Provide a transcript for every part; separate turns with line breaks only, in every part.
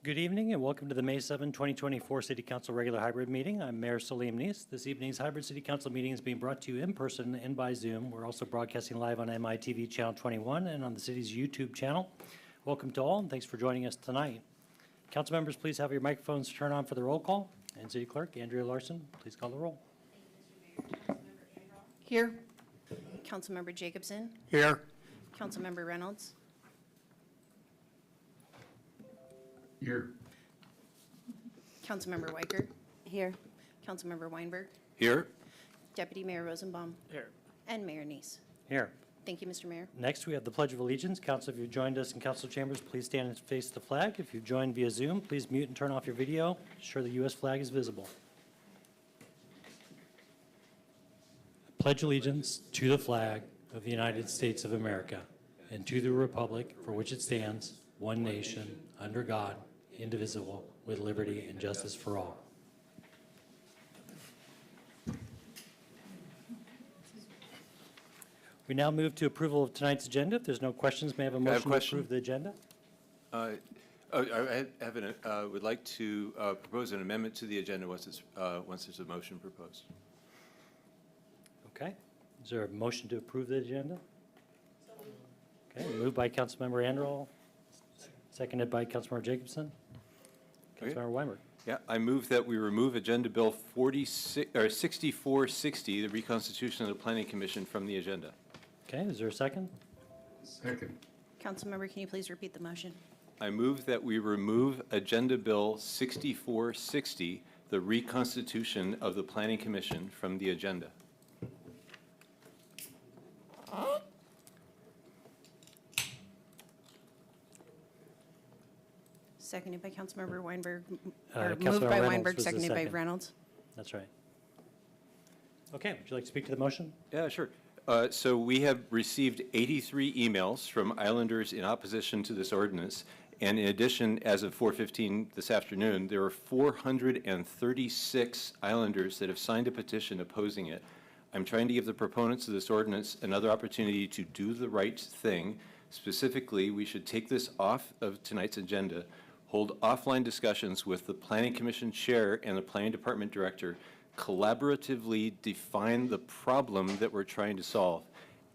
Good evening and welcome to the May 7, 2024 City Council Regular Hybrid Meeting. I'm Mayor Salim Neese. This evening's Hybrid City Council meeting is being brought to you in person and by Zoom. We're also broadcasting live on MITV Channel 21 and on the city's YouTube channel. Welcome to all and thanks for joining us tonight. Council members, please have your microphones turned on for the roll call. And City Clerk Andrea Larson, please call the roll.
Here. Councilmember Jacobson.
Here.
Councilmember Reynolds.
Here.
Councilmember Weicker.
Here.
Councilmember Weinberg.
Here.
Deputy Mayor Rosenbaum.
Here.
And Mayor Neese.
Here.
Thank you, Mr. Mayor.
Next, we have the Pledge of Allegiance. Council, if you've joined us in council chambers, please stand and face the flag. If you've joined via Zoom, please mute and turn off your video. Ensure the U.S. flag is visible. I pledge allegiance to the flag of the United States of America and to the republic for which it stands, one nation, under God, indivisible, with liberty and justice for all. We now move to approval of tonight's agenda. If there's no questions, may I have a motion to approve the agenda?
I would like to propose an amendment to the agenda once there's a motion proposed.
Okay. Is there a motion to approve the agenda? Okay, moved by Councilmember Anderl, seconded by Councilmember Jacobson.
Okay.
Councilmember Weinberg.
Yeah, I move that we remove Agenda Bill 6460, the Reconstitution of the Planning Commission, from the agenda.
Okay, is there a second?
Second.
Councilmember, can you please repeat the motion?
I move that we remove Agenda Bill 6460, the Reconstitution of the Planning Commission, from the agenda.
Seconded by Councilmember Weinberg, or
Councilmember
moved by
Reynolds
Weinberg,
was the
seconded by
second.
Reynolds.
That's right. Okay, would you like to speak to the motion?
Yeah, sure. So we have received 83 emails from islanders in opposition to this ordinance. And in addition, as of 4:15 this afternoon, there are 436 islanders that have signed a petition opposing it. I'm trying to give the proponents of this ordinance another opportunity to do the right thing. Specifically, we should take this off of tonight's agenda, hold offline discussions with the Planning Commission Chair and the Planning Department Director, collaboratively define the problem that we're trying to solve,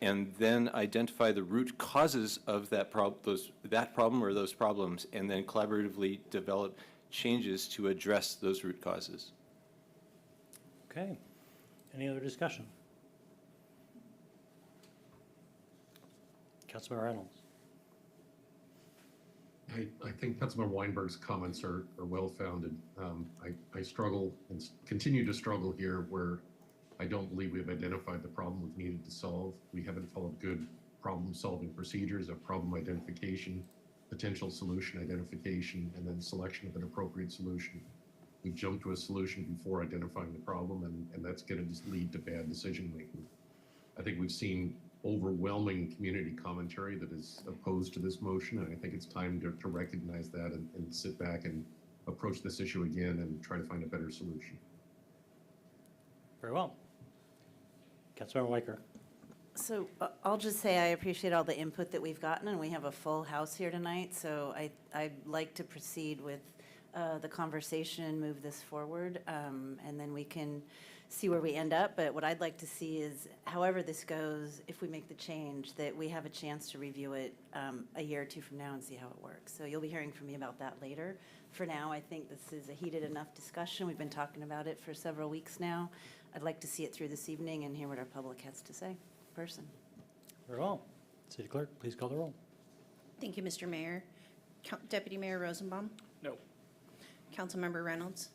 and then identify the root causes of that problem or those problems, and then collaboratively develop changes to address those root causes.
Okay. Any other discussion? Councilmember Reynolds.
I think Councilmember Weinberg's comments are well-founded. I struggle and continue to struggle here where I don't believe we've identified the problem we've needed to solve. We haven't followed good problem-solving procedures of problem identification, potential solution identification, and then selection of an appropriate solution. We jump to a solution before identifying the problem, and that's going to just lead to bad decision-making. I think we've seen overwhelming community commentary that is opposed to this motion, and I think it's time to recognize that and sit back and approach this issue again and try to find a better solution.
Very well. Councilmember Weicker.
So I'll just say I appreciate all the input that we've gotten, and we have a full house here tonight. So I'd like to proceed with the conversation, move this forward, and then we can see where we end up. But what I'd like to see is, however this goes, if we make the change, that we have a chance to review it a year or two from now and see how it works. So you'll be hearing from me about that later. For now, I think this is a heated enough discussion. We've been talking about it for several weeks now. I'd like to see it through this evening and hear what our public has to say in person.
Very well. City Clerk, please call the roll.
Thank you, Mr. Mayor. Deputy Mayor Rosenbaum.
No.
Councilmember Reynolds.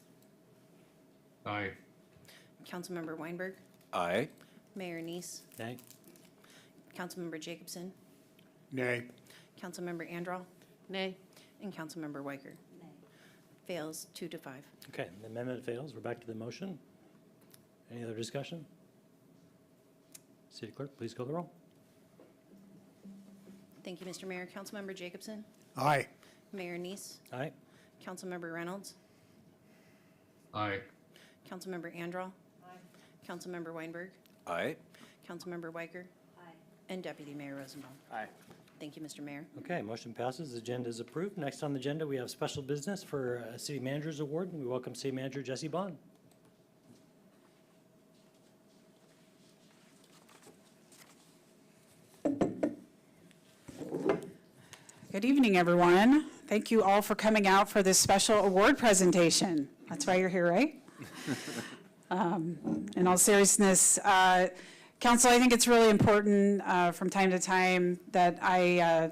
Aye.
Councilmember Weinberg.
Aye.
Mayor Neese.
Nay.
Councilmember Jacobson.
Nay.
Councilmember Anderl.
Nay.
And Councilmember Weicker.
Nay.
Fails 2-5.
Okay, the amendment fails. We're back to the motion. Any other discussion? City Clerk, please call the roll.
Thank you, Mr. Mayor. Councilmember Jacobson.
Aye.
Mayor Neese.
Aye.
Councilmember Reynolds.
Aye.
Councilmember Anderl. Councilmember Weinberg.
Aye.
Councilmember Weicker.
Aye.
And Deputy Mayor Rosenbaum.
Aye.
Thank you, Mr. Mayor.
Okay, motion passes. The agenda is approved. Next on the agenda, we have special business for City Manager's Award, and we welcome City Manager Jesse Bond.
Good evening, everyone. Thank you all for coming out for this special award presentation. That's why you're here, right? In all seriousness, Council, I think it's really important from time to time that I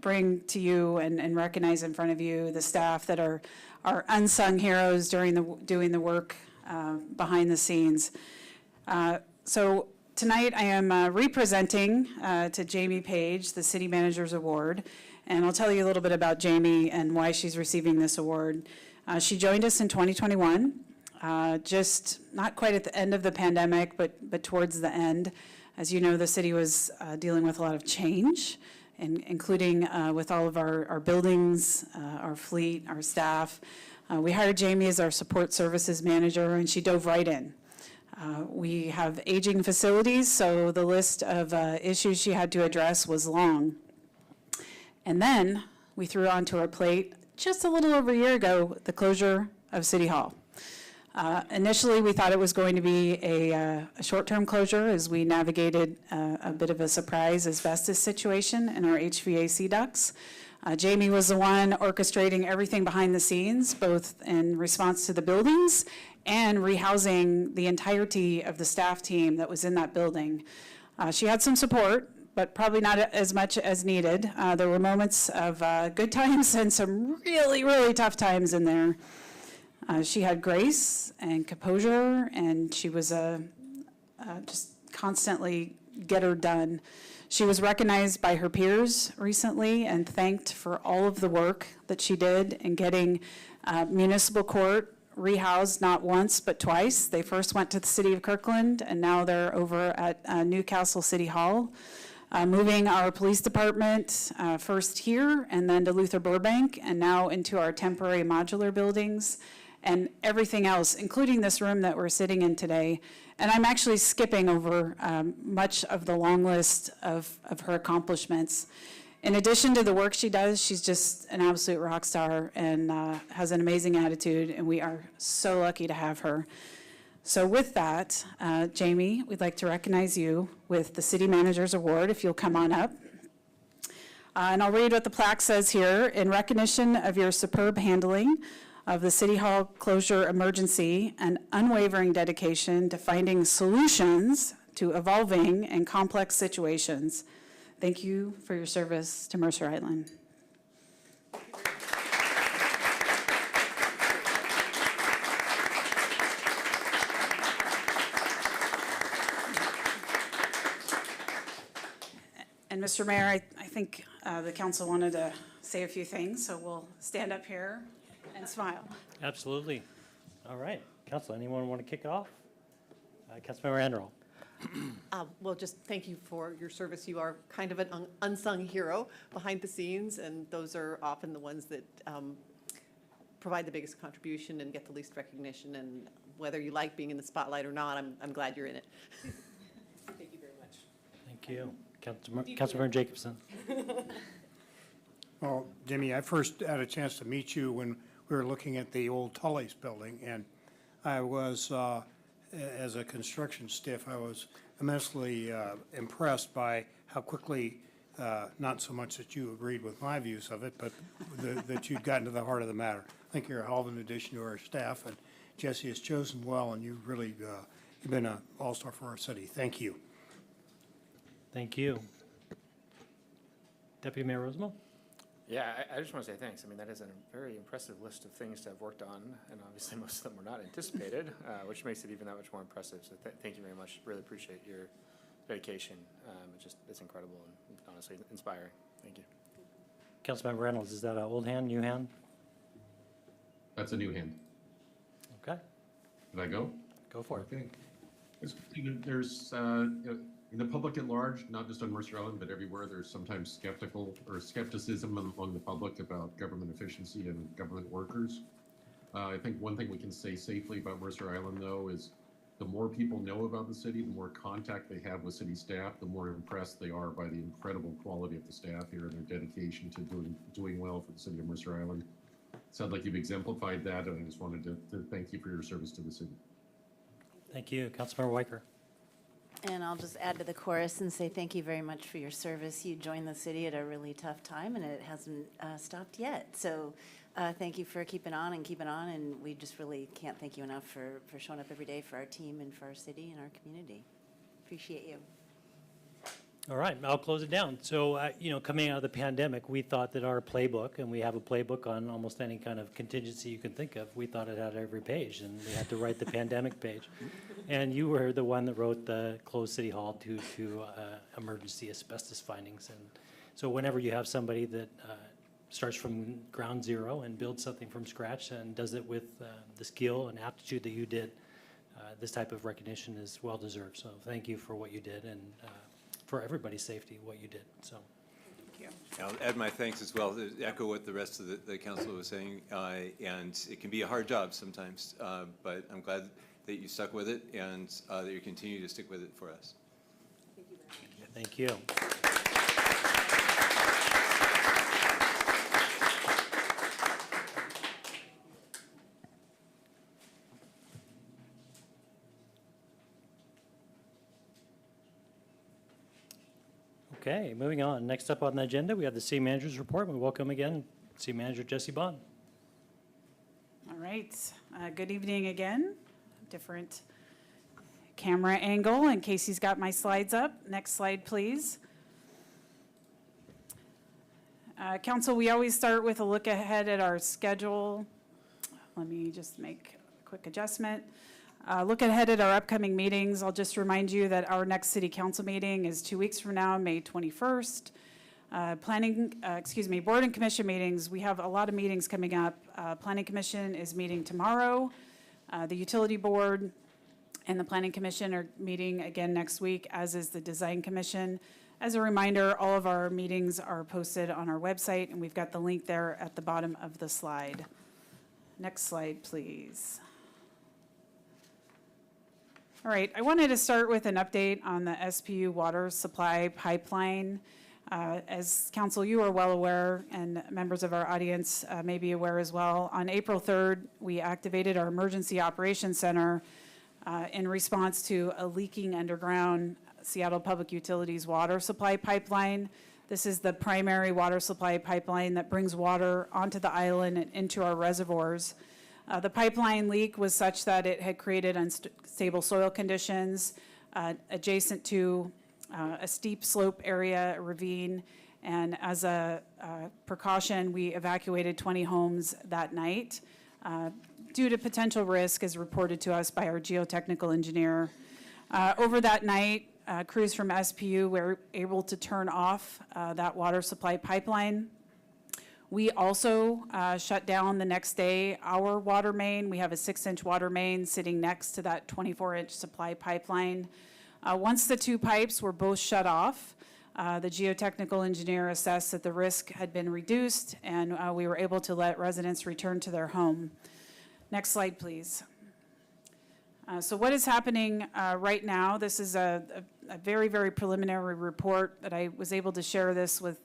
bring to you and recognize in front of you the staff that are unsung heroes doing the work behind the scenes. So tonight I am representing to Jamie Page, the City Manager's Award, and I'll tell you a little bit about Jamie and why she's receiving this award. She joined us in 2021, just not quite at the end of the pandemic, but towards the end. As you know, the city was dealing with a lot of change, including with all of our buildings, our fleet, our staff. We hired Jamie as our support services manager, and she dove right in. We have aging facilities, so the list of issues she had to address was long. And then we threw onto our plate, just a little over a year ago, the closure of City Hall. Initially, we thought it was going to be a short-term closure as we navigated a bit of a surprise asbestos situation in our HVAC ducts. Jamie was the one orchestrating everything behind the scenes, both in response to the buildings and rehousing the entirety of the staff team that was in that building. She had some support, but probably not as much as needed. There were moments of good times and some really, really tough times in there. She had grace and composure, and she was just constantly get her done. She was recognized by her peers recently and thanked for all of the work that she did in getting municipal court rehoused not once but twice. They first went to the city of Kirkland, and now they're over at Newcastle City Hall. Moving our police department first here and then to Luther Burbank, and now into our temporary modular buildings and everything else, including this room that we're sitting in today. And I'm actually skipping over much of the long list of her accomplishments. In addition to the work she does, she's just an absolute rock star and has an amazing attitude, and we are so lucky to have her. So with that, Jamie, we'd like to recognize you with the City Manager's Award, if you'll come on up. And I'll read what the plaque says here. In recognition of your superb handling of the City Hall closure emergency and unwavering dedication to finding solutions to evolving and complex situations, thank you for your service to Mercer Island. And Mr. Mayor, I think the council wanted to say a few things, so we'll stand up here and smile.
Absolutely. All right. Council, anyone want to kick it off? Councilmember Anderl.
Well, just thank you for your service. You are kind of an unsung hero behind the scenes, and those are often the ones that provide the biggest contribution and get the least recognition. And whether you like being in the spotlight or not, I'm glad you're in it. Thank you very much.
Thank you. Councilmember Jacobson.
Well, Jimmy, I first had a chance to meet you when we were looking at the old Tully's building, and I was, as a construction stiff, I was immensely impressed by how quickly, not so much that you agreed with my views of it, but that you'd gotten to the heart of the matter. I think you're a hell of an addition to our staff, and Jesse has chosen well, and you really, you've been an all-star for our city. Thank you.
Thank you. Deputy Mayor Rosenbaum?
Yeah, I just want to say thanks. I mean, that is a very impressive list of things to have worked on, and obviously most of them were not anticipated, which makes it even that much more impressive. So thank you very much. Really appreciate your dedication. It's incredible and honestly inspiring. Thank you.
Councilmember Reynolds, is that an old hand, new hand?
That's a new hand.
Okay,
Did I go?
go for it.
Okay. There's in the public at large, not just on Mercer Island, but everywhere, there's sometimes skepticism among the public about government efficiency and government workers. I think one thing we can say safely about Mercer Island, though, is The more people know about the city, the more contact they have with city staff, the more impressed they are by the incredible quality of the staff here and their dedication to doing well for the city of Mercer Island. Sounds like you've exemplified that, and I just wanted to thank you for your service to the city.
Thank you. Councilmember Weicker.
And I'll just add to the chorus and say thank you very much for your service. You joined the city at a really tough time, and it hasn't stopped yet. So thank you for keeping on, and we just really can't thank you enough for showing up every day for our team and for our city and our community. Appreciate you.
All right, I'll close it down. So, coming out of the pandemic, we thought that our playbook, and we have a playbook on almost any kind of contingency you can think of, we thought it had every page, and we had to write the pandemic page. And you were the one that wrote the closed City Hall due to emergency asbestos findings. And so whenever you have somebody that starts from ground zero and builds something from scratch and does it with the skill and aptitude that you did, this type of recognition is well-deserved. So thank you for what you did, and for everybody's safety, what you did. So,
Thank you.
I'll add my thanks as well, to echo what the rest of the council was saying. And it can be a hard job sometimes, but I'm glad that you stuck with it and that you continue to stick with it for us.
thank you. Okay, moving on. Next up on the agenda, we have the city manager's report. We welcome again City Manager Jesse Bond.
All right, good evening again. Different camera angle in case he's got my slides up. Next slide, please. Council, we always start with a look ahead at our schedule. Let me just make a quick adjustment. Look ahead at our upcoming meetings. I'll just remind you that our next city council meeting is 2 weeks from now, May 21st. Board and commission meetings, we have a lot of meetings coming up. Planning Commission is meeting tomorrow. The Utility Board and the Planning Commission are meeting again next week, as is the Design Commission. As a reminder, all of our meetings are posted on our website, and we've got the link there at the bottom of the slide. Next slide, please. All right, I wanted to start with an update on the SPU water supply pipeline. As council, you are well aware, and members of our audience may be aware as well, on April 3rd, we activated our Emergency Operations Center in response to a leaking underground Seattle Public Utilities water supply pipeline. This is the primary water supply pipeline that brings water onto the island and into our reservoirs. The pipeline leak was such that it had created unstable soil conditions adjacent to a steep slope area, a ravine, and as a precaution, we evacuated 20 homes that night due to potential risk as reported to us by our geotechnical engineer. Over that night, crews from SPU were able to turn off that water supply pipeline. We also shut down the next day our water main. We have a 6-inch water main sitting next to that 24-inch supply pipeline. Once the two pipes were both shut off, the geotechnical engineer assessed that the risk had been reduced, and we were able to let residents return to their home. Next slide, please. So what is happening right now? This is a very, very preliminary report, but I was able to share this with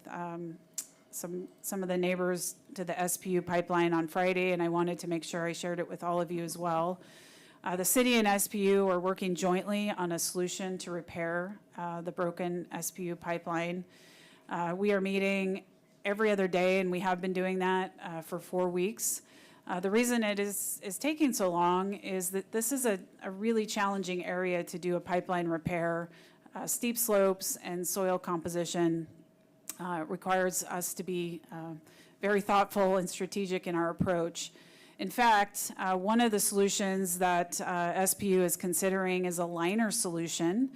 some of the neighbors to the SPU pipeline on Friday, and I wanted to make sure I shared it with all of you as well. The city and SPU are working jointly on a solution to repair the broken SPU pipeline. We are meeting every other day, and we have been doing that for 4 weeks. The reason it is taking so long is that this is a really challenging area to do a pipeline repair. Steep slopes and soil composition requires us to be very thoughtful and strategic in our approach. In fact, one of the solutions that SPU is considering is a liner solution.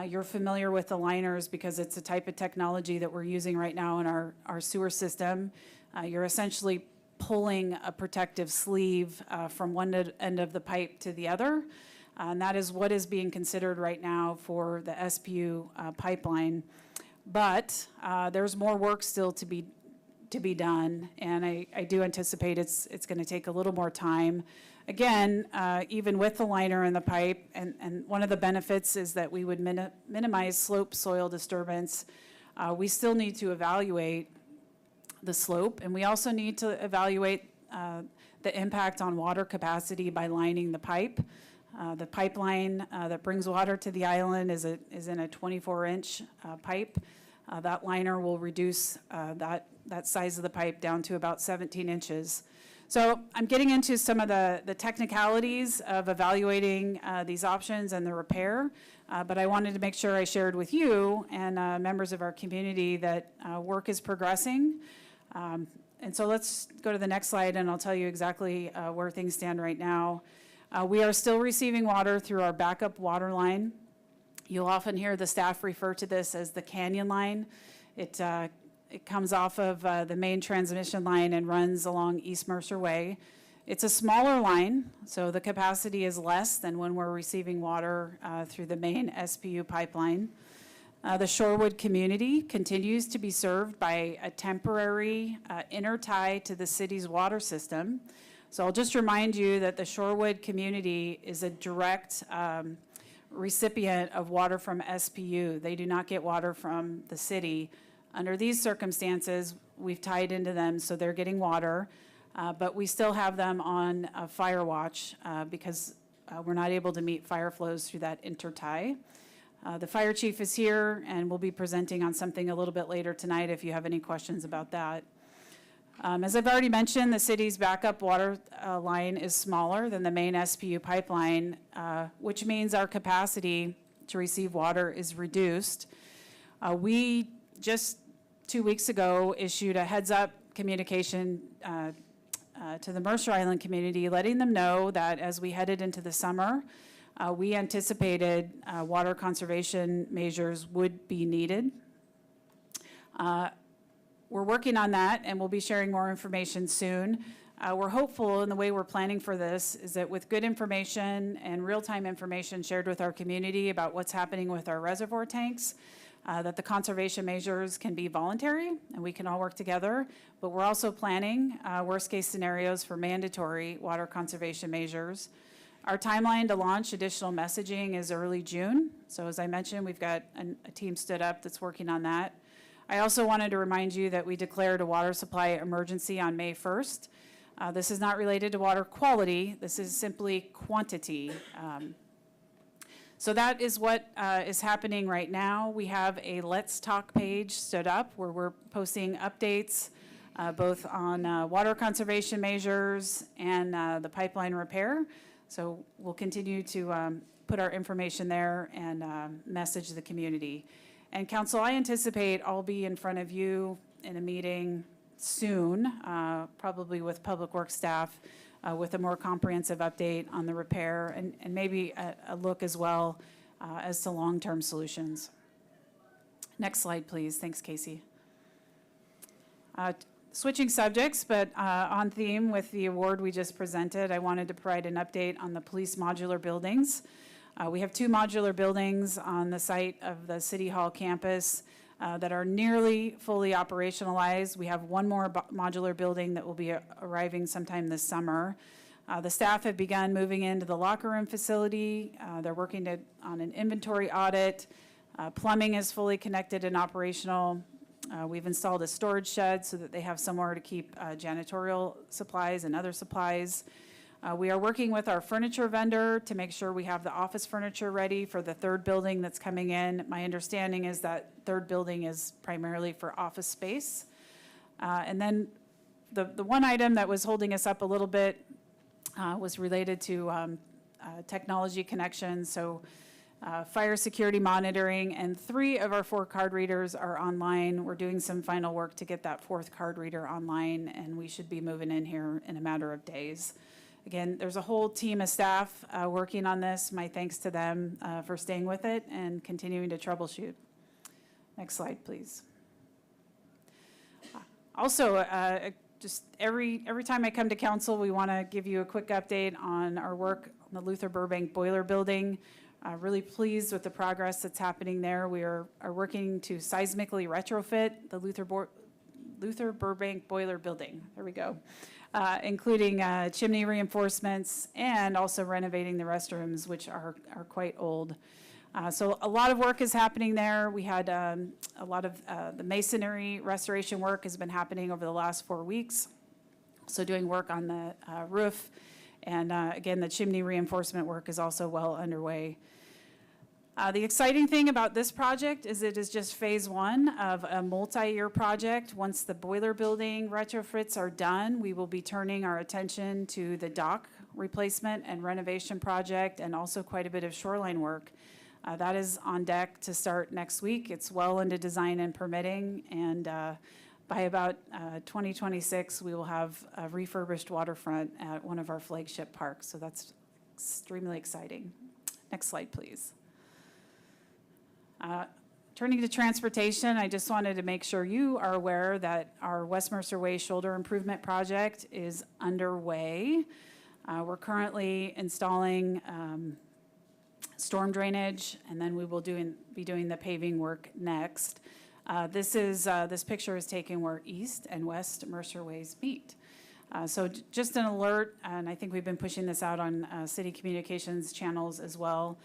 You're familiar with the liners because it's a type of technology that we're using right now in our sewer system. You're essentially pulling a protective sleeve from one end of the pipe to the other. And that is what is being considered right now for the SPU pipeline. But there's more work still to be to be done, and I do anticipate it's going to take a little more time. Again, even with the liner and the pipe, and one of the benefits is that we would minimize slope soil disturbance. We still need to evaluate the slope, and we also need to evaluate the impact on water capacity by lining the pipe. The pipeline that brings water to the island is in a 24-inch pipe. That liner will reduce that size of the pipe down to about 17 inches. So I'm getting into some of the technicalities of evaluating these options and the repair, but I wanted to make sure I shared with you and members of our community that work is progressing. And so let's go to the next slide, and I'll tell you exactly where things stand right now. We are still receiving water through our backup water line. You'll often hear the staff refer to this as the canyon line. It comes off of the main transmission line and runs along East Mercer Way. It's a smaller line, so the capacity is less than when we're receiving water through the main SPU pipeline. The Shorewood community continues to be served by a temporary inner tie to the city's water system. So I'll just remind you that the Shorewood community is a direct recipient of water from SPU. They do not get water from the city. Under these circumstances, we've tied into them, so they're getting water, but we still have them on fire watch because we're not able to meet fire flows through that intertie. The fire chief is here and will be presenting on something a little bit later tonight if you have any questions about that. As I've already mentioned, the city's backup water line is smaller than the main SPU pipeline, which means our capacity to receive water is reduced. We just 2 weeks ago issued a heads-up communication to the Mercer Island community, letting them know that as we headed into the summer, we anticipated water conservation measures would be needed. We're working on that, and we'll be sharing more information soon. We're hopeful, and the way we're planning for this is that with good information and real-time information shared with our community about what's happening with our reservoir tanks, that the conservation measures can be voluntary, and we can all work together. But we're also planning worst-case scenarios for mandatory water conservation measures. Our timeline to launch additional messaging is early June. So as I mentioned, we've got a team stood up that's working on that. I also wanted to remind you that we declared a water supply emergency on May 1st. This is not related to water quality. This is simply quantity. So that is what is happening right now. We have a Let's Talk page stood up where we're posting updates both on water conservation measures and the pipeline repair. So we'll continue to put our information there and message the community. And council, I anticipate I'll be in front of you in a meeting soon, probably with Public Works staff, with a more comprehensive update on the repair and maybe a look as well as to long-term solutions. Next slide, please. Thanks, Casey. Switching subjects, but on theme with the award we just presented, I wanted to provide an update on the police modular buildings. We have 2 modular buildings on the site of the City Hall campus that are nearly fully operationalized. We have 1 more modular building that will be arriving sometime this summer. The staff have begun moving into the locker room facility. They're working on an inventory audit. Plumbing is fully connected and operational. We've installed a storage shed so that they have somewhere to keep janitorial supplies and other supplies. We are working with our furniture vendor to make sure we have the office furniture ready for the 3rd building that's coming in. My understanding is that 3rd building is primarily for office space. And then the one item that was holding us up a little bit was related to technology connections. So fire security monitoring, and 3 of our 4 card readers are online. We're doing some final work to get that 4th card reader online, and we should be moving in here in a matter of days. Again, there's a whole team of staff working on this. My thanks to them for staying with it and continuing to troubleshoot. Next slide, please. Also, just every time I come to council, we want to give you a quick update on our work on the Luther Burbank boiler building. Really pleased with the progress that's happening there. We are working to seismically retrofit the Luther Burbank Boiler Building. There we go. Including chimney reinforcements and also renovating the restrooms, which are quite old. So a lot of work is happening there. We had a lot of the masonry restoration work has been happening over the last 4 weeks. So doing work on the roof, and again, the chimney reinforcement work is also well underway. The exciting thing about this project is it is just phase one of a multi-year project. Once the boiler building retrofits are done, we will be turning our attention to the dock replacement and renovation project, and also quite a bit of shoreline work. That is on deck to start next week. It's well into design and permitting, and by about 2026, we will have a refurbished waterfront at one of our flagship parks, so that's extremely exciting. Next slide, please. Turning to transportation, I just wanted to make sure you are aware that our West Mercer Way Shoulder Improvement Project is underway. We're currently installing storm drainage, and then we will be doing the paving work next. This picture is taken where East and West Mercer Ways meet. So just an alert, and I think we've been pushing this out on city communications channels as well.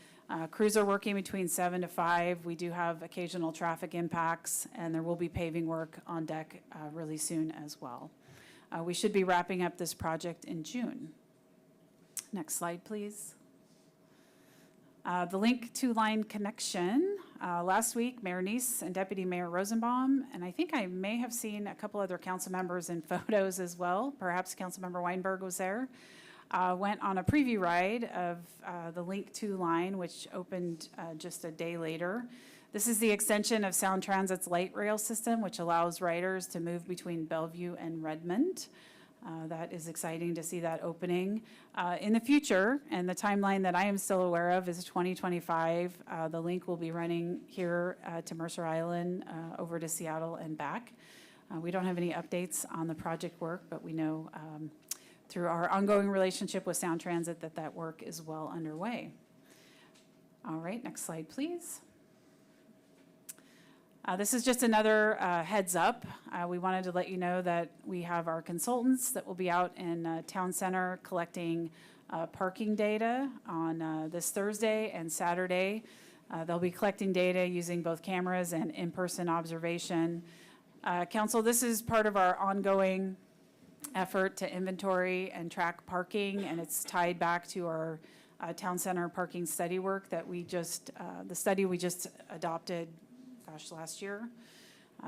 Crews are working between 7 to 5. We do have occasional traffic impacts, and there will be paving work on deck really soon as well. We should be wrapping up this project in June. Next slide, please. The link to line connection. Last week, Mayor Neese and Deputy Mayor Rosenbaum, and I think I may have seen a couple other council members in photos as well. Perhaps Councilmember Weinberg was there. Went on a preview ride of the Link 2 line, which opened just a day later. This is the extension of Sound Transit's light rail system, which allows riders to move between Bellevue and Redmond. That is exciting to see that opening. In the future, and the timeline that I am still aware of is 2025, the link will be running here to Mercer Island, over to Seattle and back. We don't have any updates on the project work, but we know through our ongoing relationship with Sound Transit that work is well underway. All right, next slide, please. This is just another heads up. We wanted to let you know that we have our consultants that will be out in Town Center collecting parking data on this Thursday and Saturday. They'll be collecting data using both cameras and in-person observation. Council, this is part of our ongoing effort to inventory and track parking, and it's tied back to our Town Center parking study work that the study we just adopted last year.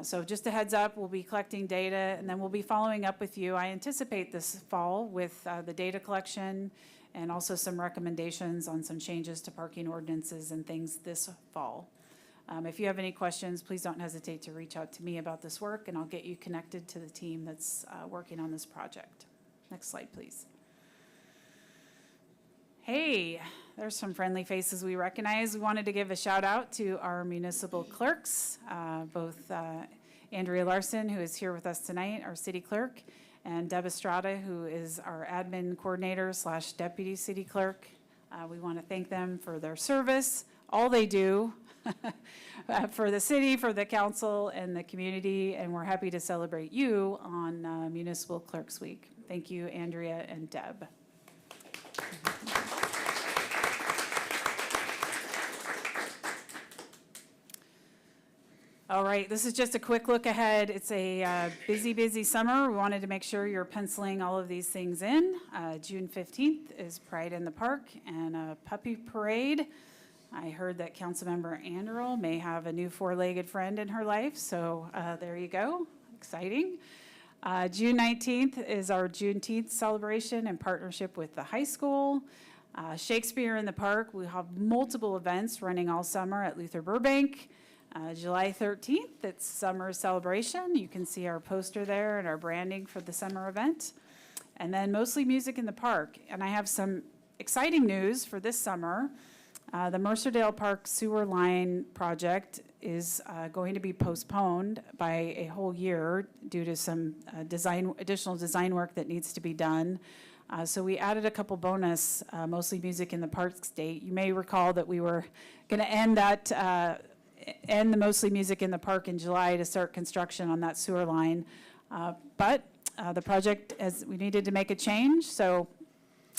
So just a heads up, we'll be collecting data, and then we'll be following up with you. I anticipate this fall with the data collection and also some recommendations on some changes to parking ordinances and things this fall. If you have any questions, please don't hesitate to reach out to me about this work, and I'll get you connected to the team that's working on this project. Next slide, please. Hey, there's some friendly faces we recognize. We wanted to give a shout out to our municipal clerks, both Andrea Larson, who is here with us tonight, our city clerk, and Deb Estrada, who is our admin coordinator / deputy city clerk. We want to thank them for their service, all they do for the city, for the council, and the community, and we're happy to celebrate you on Municipal Clerks Week. Thank you, Andrea and Deb. All right, this is just a quick look ahead. It's a busy summer. We wanted to make sure you're penciling all of these things in. June 15th is Pride in the Park and a puppy parade. I heard that Councilmember Anderl may have a new four-legged friend in her life, so there you go, exciting. June 19th is our Juneteenth celebration in partnership with the high school. Shakespeare in the Park, we have multiple events running all summer at Luther Burbank. July 13th, it's summer celebration. You can see our poster there and our branding for the summer event. And then mostly music in the park. And I have some exciting news for this summer. The Mercerdale Park sewer line project is going to be postponed by a whole year due to some additional design work that needs to be done. So we added a couple bonus, mostly music in the parks date. You may recall that we were going to end the Mostly Music in the Park in July to start construction on that sewer line. But the project, we needed to make a change, so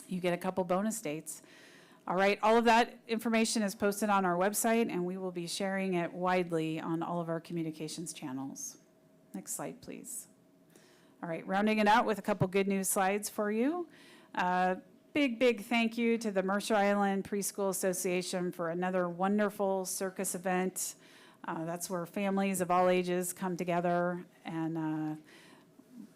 you get a couple bonus dates. All right, all of that information is posted on our website, and we will be sharing it widely on all of our communications channels. Next slide, please. All right, rounding it out with a couple good news slides for you. Big thank you to the Mercer Island Preschool Association for another wonderful circus event. That's where families of all ages come together, and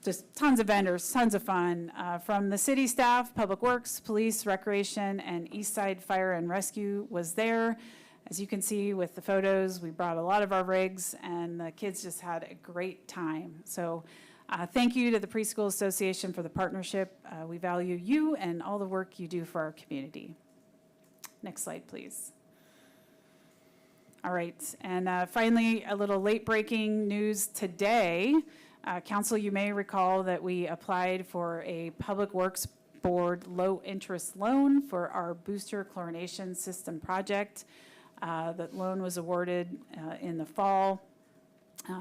just tons of vendors, tons of fun. From the city staff, Public Works, Police, Recreation, and East Side Fire and Rescue was there. As you can see with the photos, we brought a lot of our rigs, and the kids just had a great time. So thank you to the Preschool Association for the partnership. We value you and all the work you do for our community. Next slide, please. All right, and finally, a little late-breaking news today. Council, you may recall that we applied for a Public Works Board low-interest loan for our booster chlorination system project. That loan was awarded in the fall,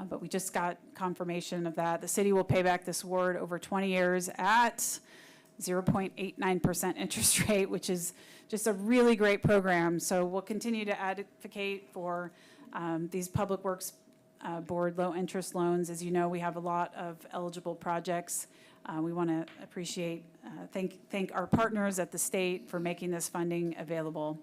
but we just got confirmation of that. The city will pay back this award over 20 years at 0.89% interest rate, which is just a really great program. So we'll continue to advocate for these Public Works Board low-interest loans. As you know, we have a lot of eligible projects. We want to thank our partners at the state for making this funding available.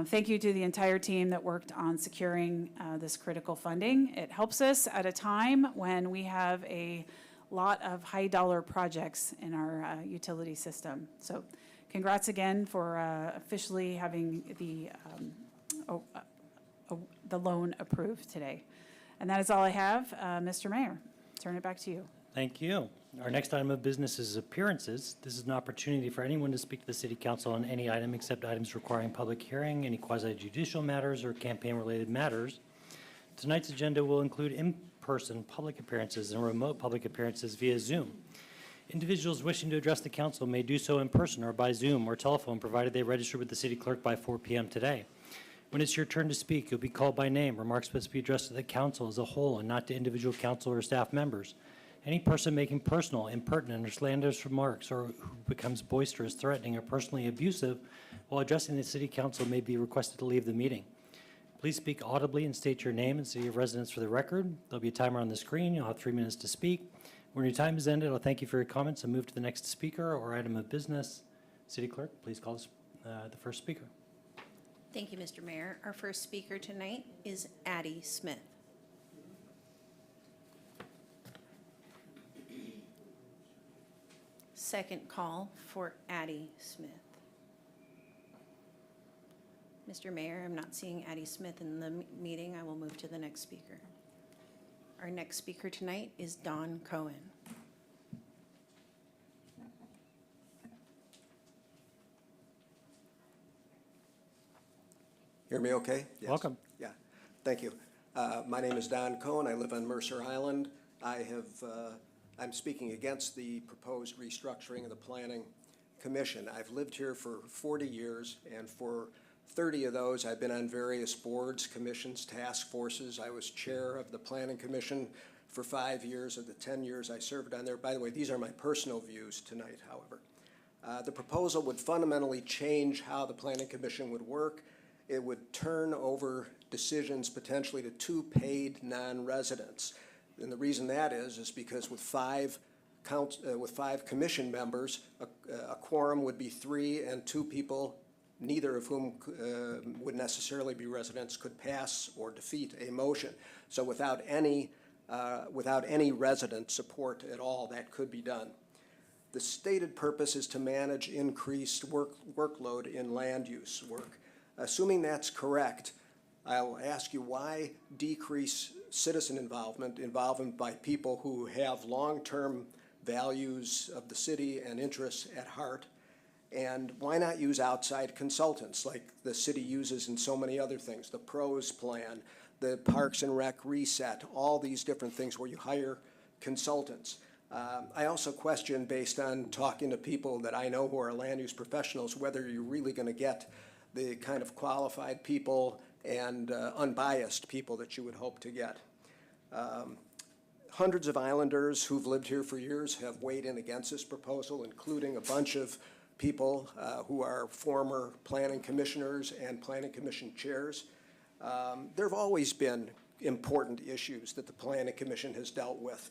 Thank you to the entire team that worked on securing this critical funding. It helps us at a time when we have a lot of high-dollar projects in our utility system. So congrats again for officially having the loan approved today. And that is all I have. Mr. Mayor, turn it back to you.
Thank you. Our next item of business is appearances. This is an opportunity for anyone to speak to the city council on any item except items requiring public hearing, any quasi-judicial matters, or campaign-related matters. Tonight's agenda will include in-person public appearances and remote public appearances via Zoom. Individuals wishing to address the council may do so in person or by Zoom or telephone, provided they register with the city clerk by 4 p.m. today. When it's your turn to speak, you'll be called by name. Remarks must be addressed to the council as a whole and not to individual council or staff members. Any person making personal, impertinent, or slanderous remarks or who becomes boisterous, threatening, or personally abusive while addressing the city council may be requested to leave the meeting. Please speak audibly and state your name and city of residence for the record. There'll be a timer on the screen. You'll have 3 minutes to speak. When your time is ended, I'll thank you for your comments and move to the next speaker or item of business. City Clerk, please call us the first speaker.
Thank you, Mr. Mayor. Our first speaker tonight is Addie Smith. Second call for Addie Smith. Mr. Mayor, I'm not seeing Addie Smith in the meeting. I will move to the next speaker. Our next speaker tonight is Don Cohen.
Hear me okay? Yes.
Welcome.
Yeah, thank you. My name is Don Cohen. I live on Mercer Island. I'm speaking against the proposed restructuring of the Planning Commission. I've lived here for 40 years, and for 30 of those, I've been on various boards, commissions, task forces. I was chair of the Planning Commission for 5 years of the 10 years I served on there. By the way, these are my personal views tonight, however. The proposal would fundamentally change how the Planning Commission would work. It would turn over decisions potentially to 2 paid non-residents. And the reason that is because with five commission members, a quorum would be 3, and 2 people, neither of whom would necessarily be residents, could pass or defeat a motion. So without any resident support at all, that could be done. The stated purpose is to manage increased workload in land use work. Assuming that's correct, I'll ask you, why decrease citizen involvement by people who have long-term values of the city and interests at heart? And why not use outside consultants like the city uses in so many other things, the PROS plan, the Parks and Rec reset, all these different things where you hire consultants. I also question, based on talking to people that I know who are land use professionals, whether you're really going to get the kind of qualified people and unbiased people that you would hope to get. Hundreds of islanders who've lived here for years have weighed in against this proposal, including a bunch of people who are former planning commissioners and planning commission chairs. There have always been important issues that the planning commission has dealt with.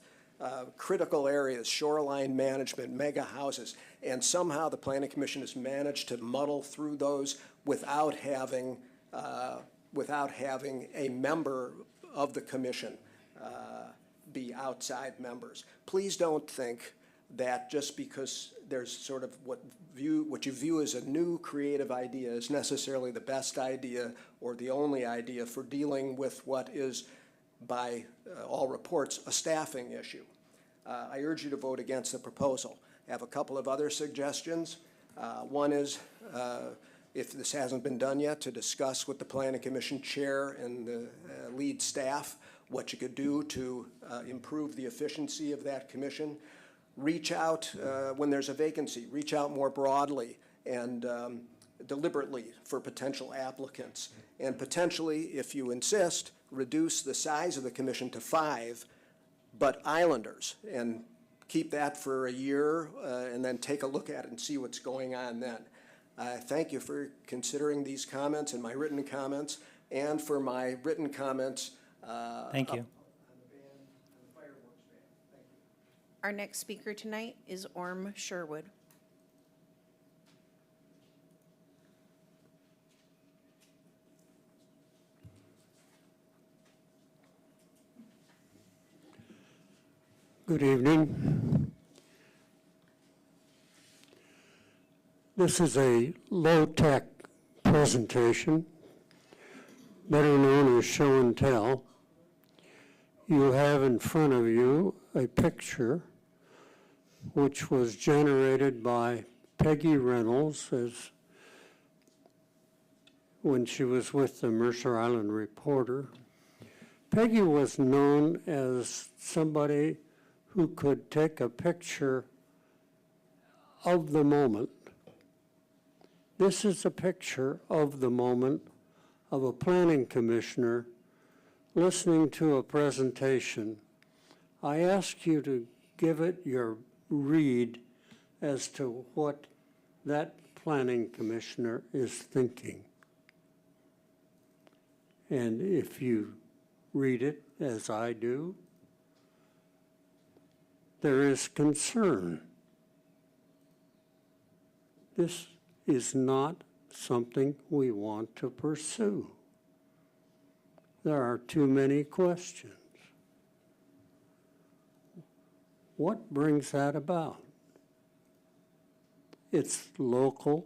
Critical areas, shoreline management, mega houses, and somehow the planning commission has managed to muddle through those without having a member of the commission be outside members. Please don't think that just because there's sort of what you view as a new creative idea is necessarily the best idea or the only idea for dealing with what is, by all reports, a staffing issue. I urge you to vote against the proposal. I have a couple of other suggestions. One is, if this hasn't been done yet, to discuss with the Planning Commission chair and the lead staff what you could do to improve the efficiency of that commission. Reach out when there's a vacancy, reach out more broadly and deliberately for potential applicants. And potentially, if you insist, reduce the size of the commission to 5, but islanders, and keep that for a year and then take a look at it and see what's going on then. Thank you for considering these comments and my written comments, and for my written comments.
Thank you.
Our next speaker tonight is Orm Sherwood.
Good evening. This is a low-tech presentation, better known as show and tell. You have in front of you a picture which was generated by Peggy Reynolds when she was with the Mercer Island Reporter. Peggy was known as somebody who could take a picture of the moment. This is a picture of the moment of a planning commissioner listening to a presentation. I ask you to give it your read as to what that planning commissioner is thinking. And if you read it as I do, there is concern. This is not something we want to pursue. There are too many questions. What brings that about? It's local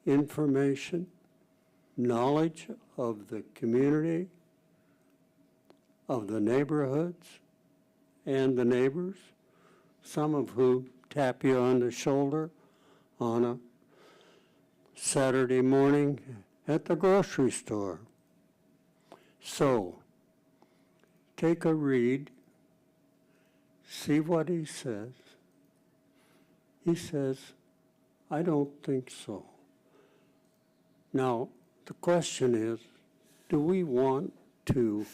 information, knowledge of the community, of the neighborhoods, and the neighbors, some of whom tap you on the shoulder on a Saturday morning at the grocery store. So, take a read, see what he says. He says, I don't think so. Now, the question is, do we want to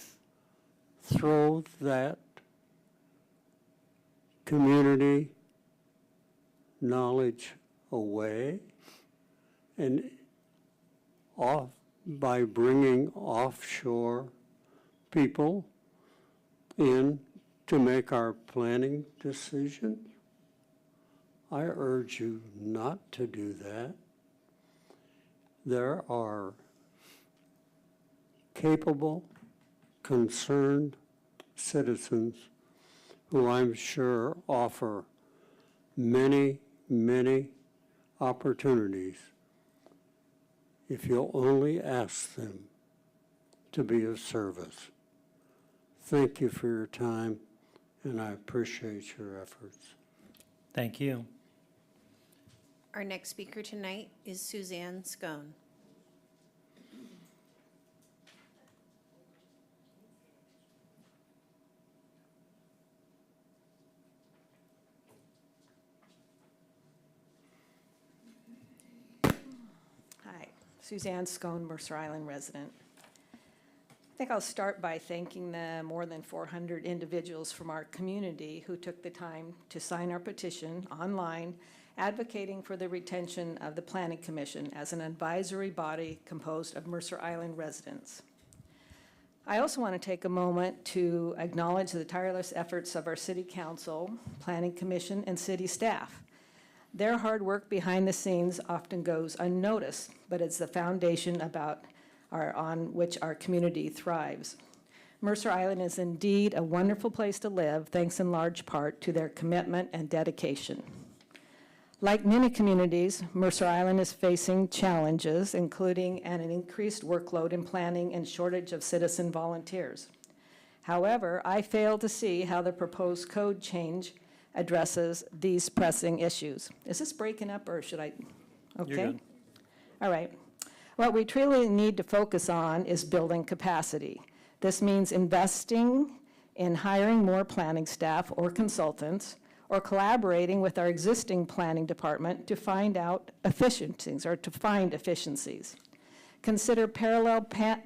throw that community knowledge away and by bringing offshore people in to make our planning decisions? I urge you not to do that. There are capable, concerned citizens who I'm sure offer many, many opportunities if you'll only ask them to be of service. Thank you for your time, and I appreciate your efforts.
Thank you.
Our next speaker tonight is Suzanne Scone.
Hi, Suzanne Scone, Mercer Island resident. I think I'll start by thanking the more than 400 individuals from our community who took the time to sign our petition online, advocating for the retention of the Planning Commission as an advisory body composed of Mercer Island residents. I also want to take a moment to acknowledge the tireless efforts of our City Council, Planning Commission, and city staff. Their hard work behind the scenes often goes unnoticed, but it's the foundation on which our community thrives. Mercer Island is indeed a wonderful place to live, thanks in large part to their commitment and dedication. Like many communities, Mercer Island is facing challenges, including an increased workload in planning and shortage of citizen volunteers. However, I fail to see how the proposed code change addresses these pressing issues. Is this breaking up, or should I? Okay.
You're good.
All right. What we truly need to focus on is building capacity. This means investing in hiring more planning staff or consultants, or collaborating with our existing planning department to find out efficiencies or to find efficiencies. Consider parallel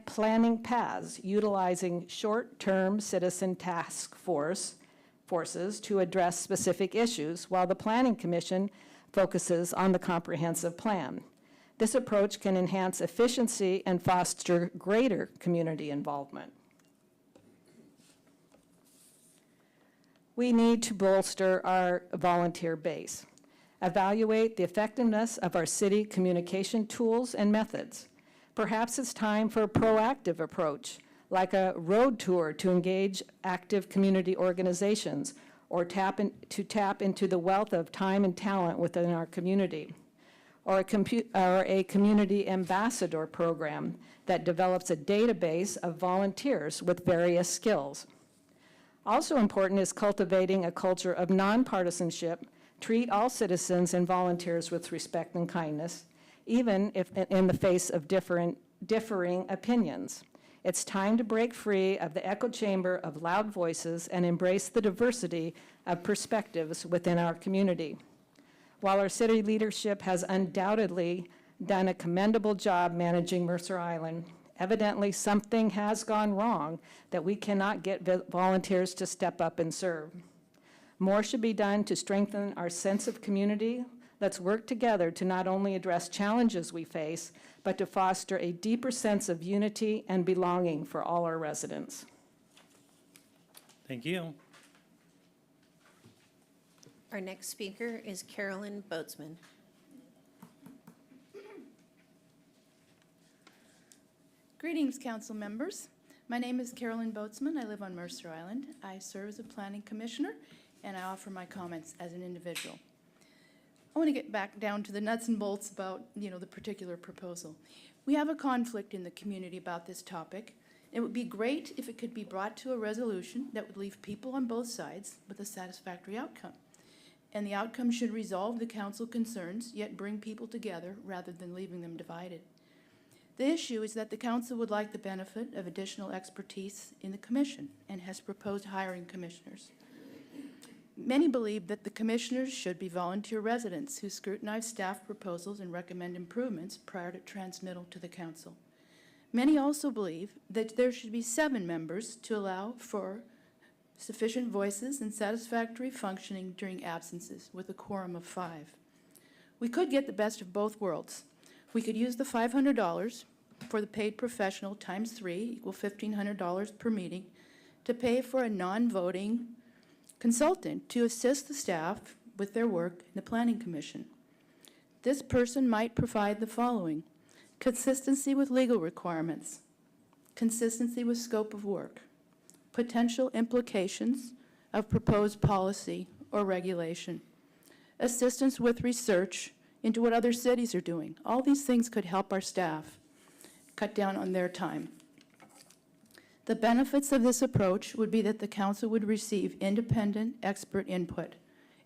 planning paths utilizing short-term citizen task forces to address specific issues while the Planning Commission focuses on the comprehensive plan. This approach can enhance efficiency and foster greater community involvement. We need to bolster our volunteer base, evaluate the effectiveness of our city communication tools and methods. Perhaps it's time for a proactive approach, like a road tour to engage active community organizations, or tap into the wealth of time and talent within our community, or a community ambassador program that develops a database of volunteers with various skills. Also important is cultivating a culture of nonpartisanship, treat all citizens and volunteers with respect and kindness, even if in the face of differing opinions. It's time to break free of the echo chamber of loud voices and embrace the diversity of perspectives within our community. While our city leadership has undoubtedly done a commendable job managing Mercer Island, evidently something has gone wrong that we cannot get volunteers to step up and serve. More should be done to strengthen our sense of community. Let's work together to not only address challenges we face, but to foster a deeper sense of unity and belonging for all our residents.
Thank you.
Our next speaker is Carolyn Boatsman.
Greetings, council members. My name is Carolyn Boatsman. I live on Mercer Island. I serve as a planning commissioner, and I offer my comments as an individual. I want to get back down to the nuts and bolts about, the particular proposal. We have a conflict in the community about this topic. It would be great if it could be brought to a resolution that would leave people on both sides with a satisfactory outcome. And the outcome should resolve the council concerns, yet bring people together rather than leaving them divided. The issue is that the council would like the benefit of additional expertise in the commission and has proposed hiring commissioners. Many believe that the commissioners should be volunteer residents who scrutinize staff proposals and recommend improvements prior to transmittal to the council. Many also believe that there should be 7 members to allow for sufficient voices and satisfactory functioning during absences with a quorum of 5. We could get the best of both worlds. We could use the $500 for the paid professional times 3 equal $1,500 per meeting to pay for a non-voting consultant to assist the staff with their work in the Planning Commission. This person might provide the following: consistency with legal requirements, consistency with scope of work, potential implications of proposed policy or regulation, assistance with research into what other cities are doing. All these things could help our staff cut down on their time. The benefits of this approach would be that the council would receive independent expert input.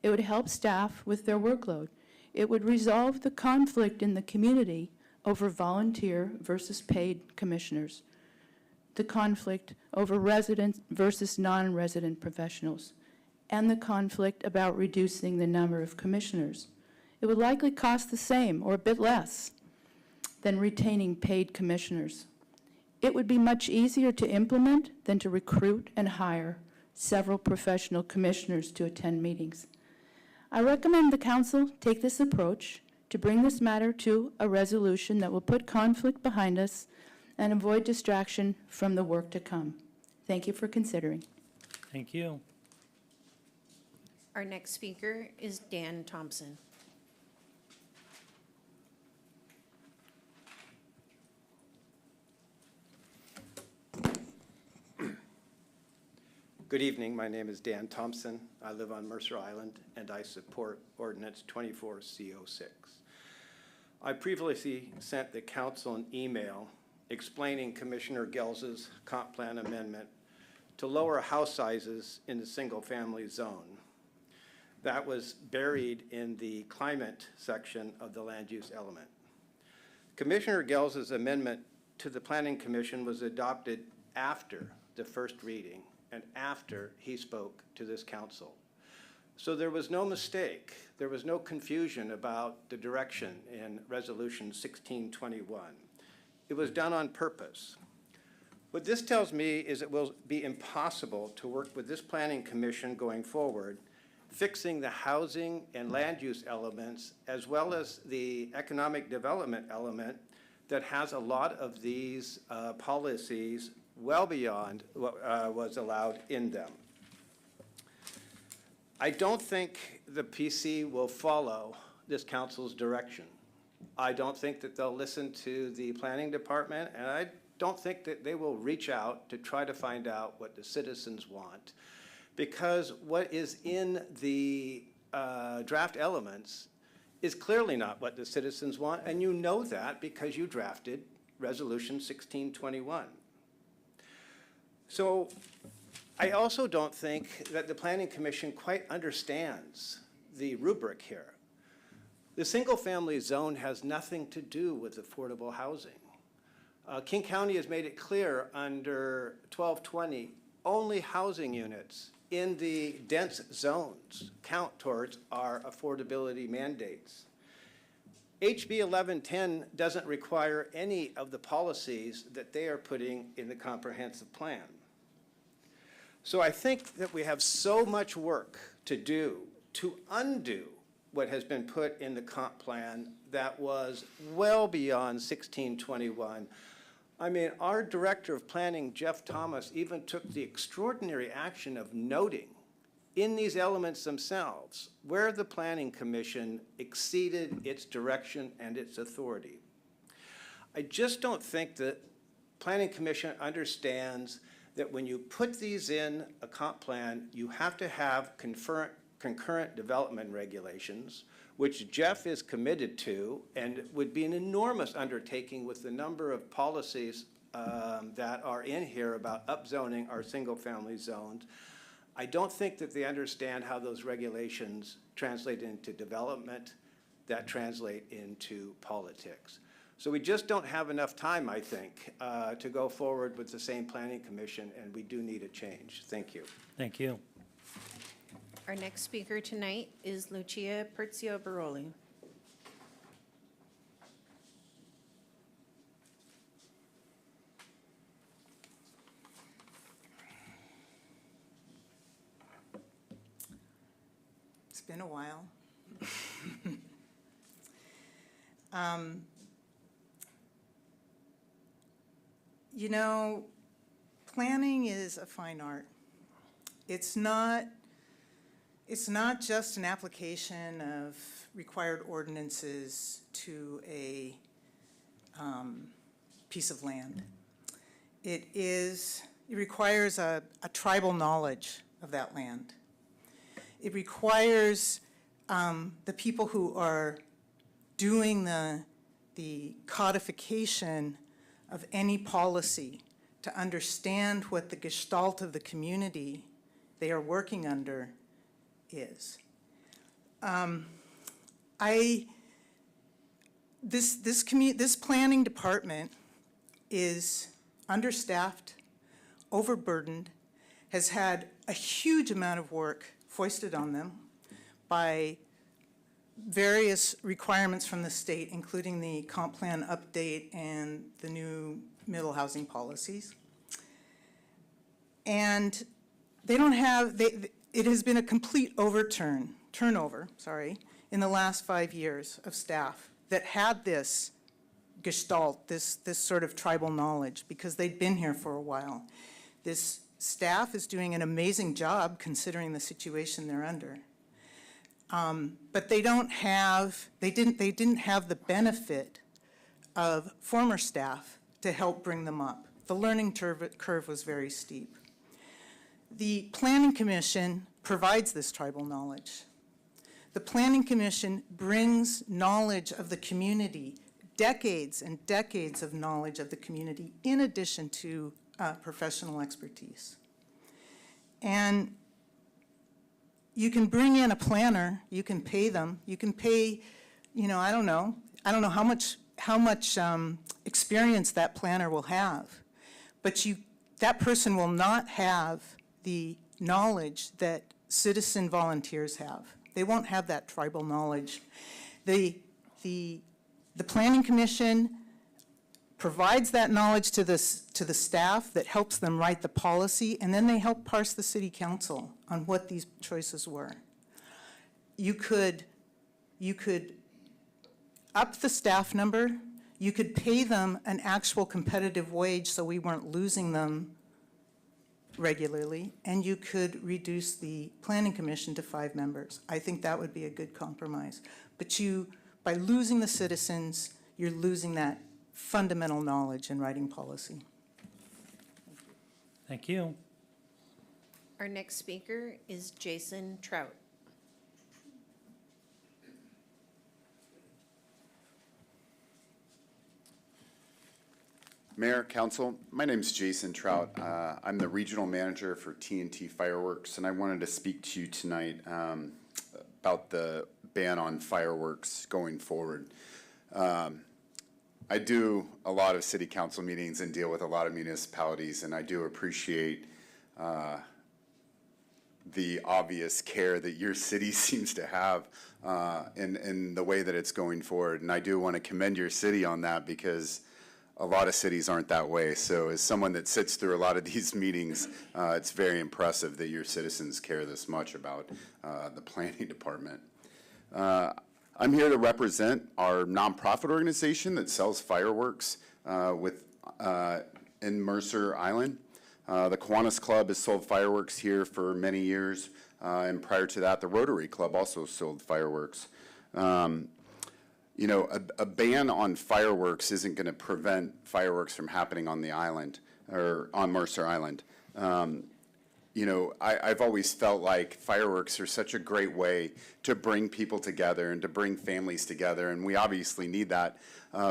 It would help staff with their workload. It would resolve the conflict in the community over volunteer versus paid commissioners, the conflict over resident versus non-resident professionals, and the conflict about reducing the number of commissioners. It would likely cost the same or a bit less than retaining paid commissioners. it would be much easier to implement than to recruit and hire several professional commissioners to attend meetings. I recommend the council take this approach to bring this matter to a resolution that will put conflict behind us and avoid distraction from the work to come. Thank you for considering.
Thank you.
Our next speaker is Dan Thompson.
Good evening. My name is Dan Thompson. I live on Mercer Island, and I support Ordinance 24C06. I previously sent the council an email explaining Commissioner Gels's comp plan amendment to lower house sizes in the single-family zone. That was buried in the climate section of the land use element. Commissioner Gels's amendment to the Planning Commission was adopted after the first reading and after he spoke to this council. So there was no mistake, there was no confusion about the direction in Resolution 1621. It was done on purpose. What this tells me is it will be impossible to work with this Planning Commission going forward, fixing the housing and land use elements as well as the economic development element that has a lot of these policies well beyond what was allowed in them. I don't think the PC will follow this council's direction. I don't think that they'll listen to the planning department, and I don't think that they will reach out to try to find out what the citizens want, because what is in the draft elements is clearly not what the citizens want, and you know that because you drafted Resolution 1621. So I also don't think that the Planning Commission quite understands the rubric here. The single-family zone has nothing to do with affordable housing. King County has made it clear under 1220, only housing units in the dense zones count towards our affordability mandates. HB 1110 doesn't require any of the policies that they are putting in the comprehensive plan. So I think that we have so much work to do to undo what has been put in the comp plan that was well beyond 1621. I mean, our Director of Planning, Jeff Thomas, even took the extraordinary action of noting in these elements themselves where the Planning Commission exceeded its direction and its authority. I just don't think that Planning Commission understands that when you put these in a comp plan, you have to have concurrent development regulations, which Jeff is committed to, and would be an enormous undertaking with the number of policies that are in here about upzoning our single-family zones. I don't think that they understand how those regulations translate into development, that translate into politics. So we just don't have enough time, I think, to go forward with the same Planning Commission, and we do need a change. Thank you.
Thank you.
Our next speaker tonight is Lucia Perzio Baroli.
It's been a while. You know, planning is a fine art. It's not just an application of required ordinances to a piece of land. It requires a tribal knowledge of that land. It requires the people who are doing the codification of any policy to understand what the gestalt of the community they are working under is. This planning department is understaffed, overburdened, has had a huge amount of work foisted on them by various requirements from the state, including the comp plan update and the new middle housing policies. And they don't have, it has been a complete turnover, in the last 5 years of staff that had this gestalt, this sort of tribal knowledge, because they'd been here for a while. This staff is doing an amazing job considering the situation they're under. But they didn't have the benefit of former staff to help bring them up. The learning curve was very steep. The Planning Commission provides this tribal knowledge. The Planning Commission brings knowledge of the community, decades and decades of knowledge of the community, in addition to professional expertise. And you can bring in a planner, you can pay them, you can pay, I don't know how much experience that planner will have, but that person will not have the knowledge that citizen volunteers have. They won't have that tribal knowledge. The Planning Commission provides that knowledge to the staff that helps them write the policy, and then they help parse the city council on what these choices were. You could up the staff number, you could pay them an actual competitive wage so we weren't losing them regularly, and you could reduce the Planning Commission to 5 members. I think that would be a good compromise. But by losing the citizens, you're losing that fundamental knowledge in writing policy.
Thank you.
Our next speaker is Jason Trout.
Mayor, Council, my name is Jason Trout. I'm the Regional Manager for TNT Fireworks, and I wanted to speak to you tonight about the ban on fireworks going forward. I do a lot of city council meetings and deal with a lot of municipalities, and I do appreciate the obvious care that your city seems to have in the way that it's going forward. And I do want to commend your city on that, because a lot of cities aren't that way. So as someone that sits through a lot of these meetings, it's very impressive that your citizens care this much about the planning department. I'm here to represent our nonprofit organization that sells fireworks in Mercer Island. The Kiwanis Club has sold fireworks here for many years, and prior to that, the Rotary Club also sold fireworks. A ban on fireworks isn't going to prevent fireworks from happening on the island, or on Mercer Island. I've always felt like fireworks are such a great way to bring people together and to bring families together, and we obviously need that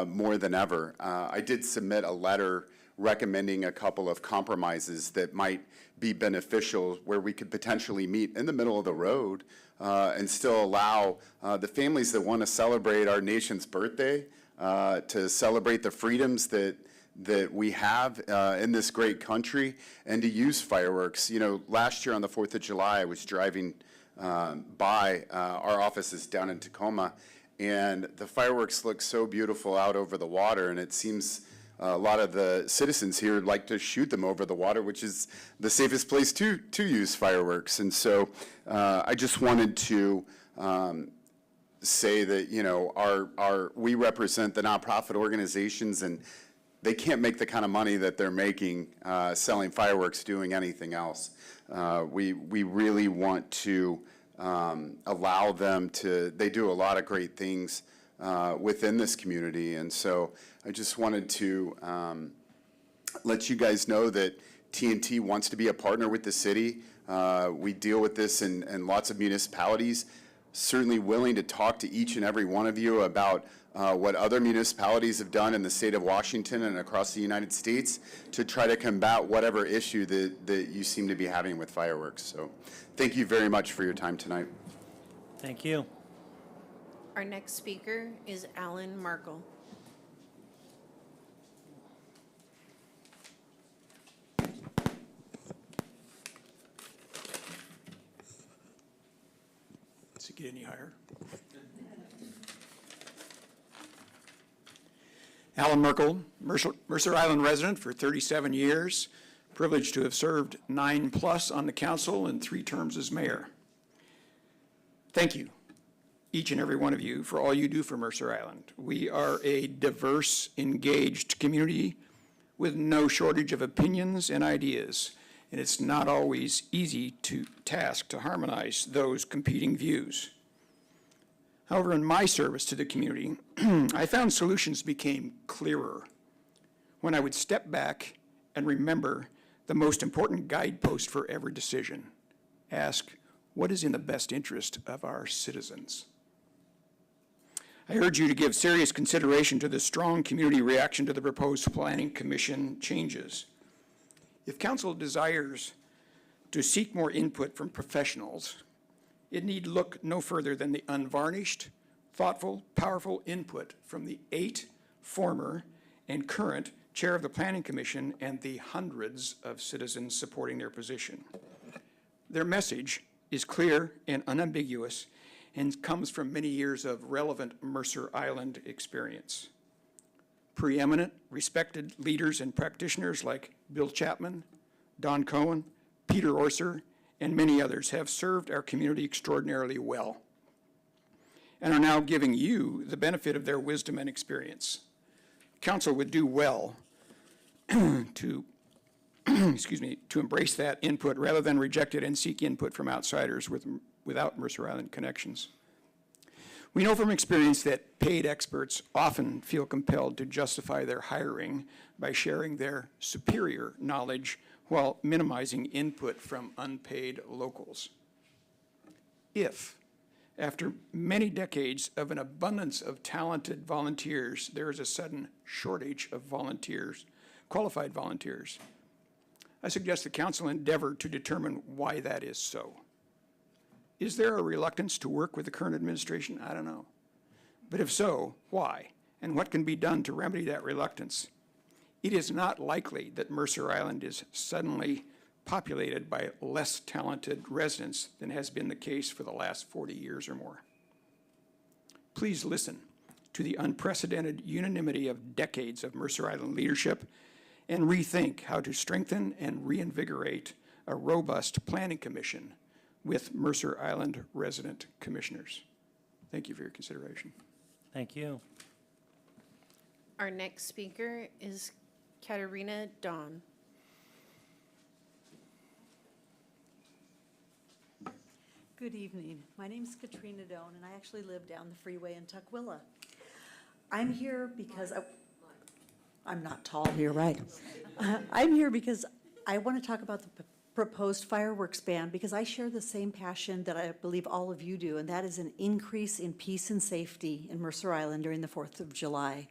more than ever. I did submit a letter recommending a couple of compromises that might be beneficial, where we could potentially meet in the middle of the road and still allow the families that want to celebrate our nation's birthday to celebrate the freedoms that we have in this great country, and to use fireworks. Last year on the 4th of July, I was driving by our offices down in Tacoma, and the fireworks look so beautiful out over the water, and it seems a lot of the citizens here like to shoot them over the water, which is the safest place to use fireworks. And so I just wanted to say that, we represent the nonprofit organizations, and they can't make the kind of money that they're making selling fireworks doing anything else. We really want to allow them to, they do a lot of great things within this community. And so I just wanted to let you guys know that TNT wants to be a partner with the city. We deal with this in lots of municipalities. Certainly willing to talk to each and every one of you about what other municipalities have done in the state of Washington and across the United States to try to combat whatever issue that you seem to be having with fireworks. So thank you very much for your time tonight.
Thank you.
Our next speaker is Alan Markle.
Does it get any higher? Alan Merkel, Mercer Island resident for 37 years, privileged to have served 9+ on the council and 3 terms as mayor. Thank you, each and every one of you, for all you do for Mercer Island. We are a diverse, engaged community with no shortage of opinions and ideas, and it's not always easy to harmonize those competing views. However, in my service to the community, I found solutions became clearer when I would step back and remember the most important guidepost for every decision. Ask, what is in the best interest of our citizens? I urge you to give serious consideration to the strong community reaction to the proposed Planning Commission changes. If council desires to seek more input from professionals, it need look no further than the unvarnished, thoughtful, powerful input from the 8 former and current chair of the Planning Commission and the hundreds of citizens supporting their position. Their message is clear and unambiguous and comes from many years of relevant Mercer Island experience. Preeminent, respected leaders and practitioners like Bill Chapman, Don Cohen, Peter Orser, and many others have served our community extraordinarily well and are now giving you the benefit of their wisdom and experience. Council would do well to embrace that input rather than reject it and seek input from outsiders without Mercer Island connections. We know from experience that paid experts often feel compelled to justify their hiring by sharing their superior knowledge while minimizing input from unpaid locals. If, after many decades of an abundance of talented volunteers, there is a sudden shortage of volunteers, qualified volunteers, I suggest the council endeavor to determine why that is so. Is there a reluctance to work with the current administration? I don't know. But if so, why? And what can be done to remedy that reluctance? It is not likely that Mercer Island is suddenly populated by less talented residents than has been the case for the last 40 years or more. Please listen to the unprecedented unanimity of decades of Mercer Island leadership and rethink how to strengthen and reinvigorate a robust planning commission with Mercer Island resident commissioners. Thank you for your consideration.
Thank you.
Our next speaker is Katerina Dawn.
Good evening. My name is Katrina Doan, and I actually live down the freeway in Tukwila. I'm here because I'm not tall here, right? I'm here because I want to talk about the proposed fireworks ban because I share the same passion that I believe all of you do, and that is an increase in peace and safety in Mercer Island during the 4th of July.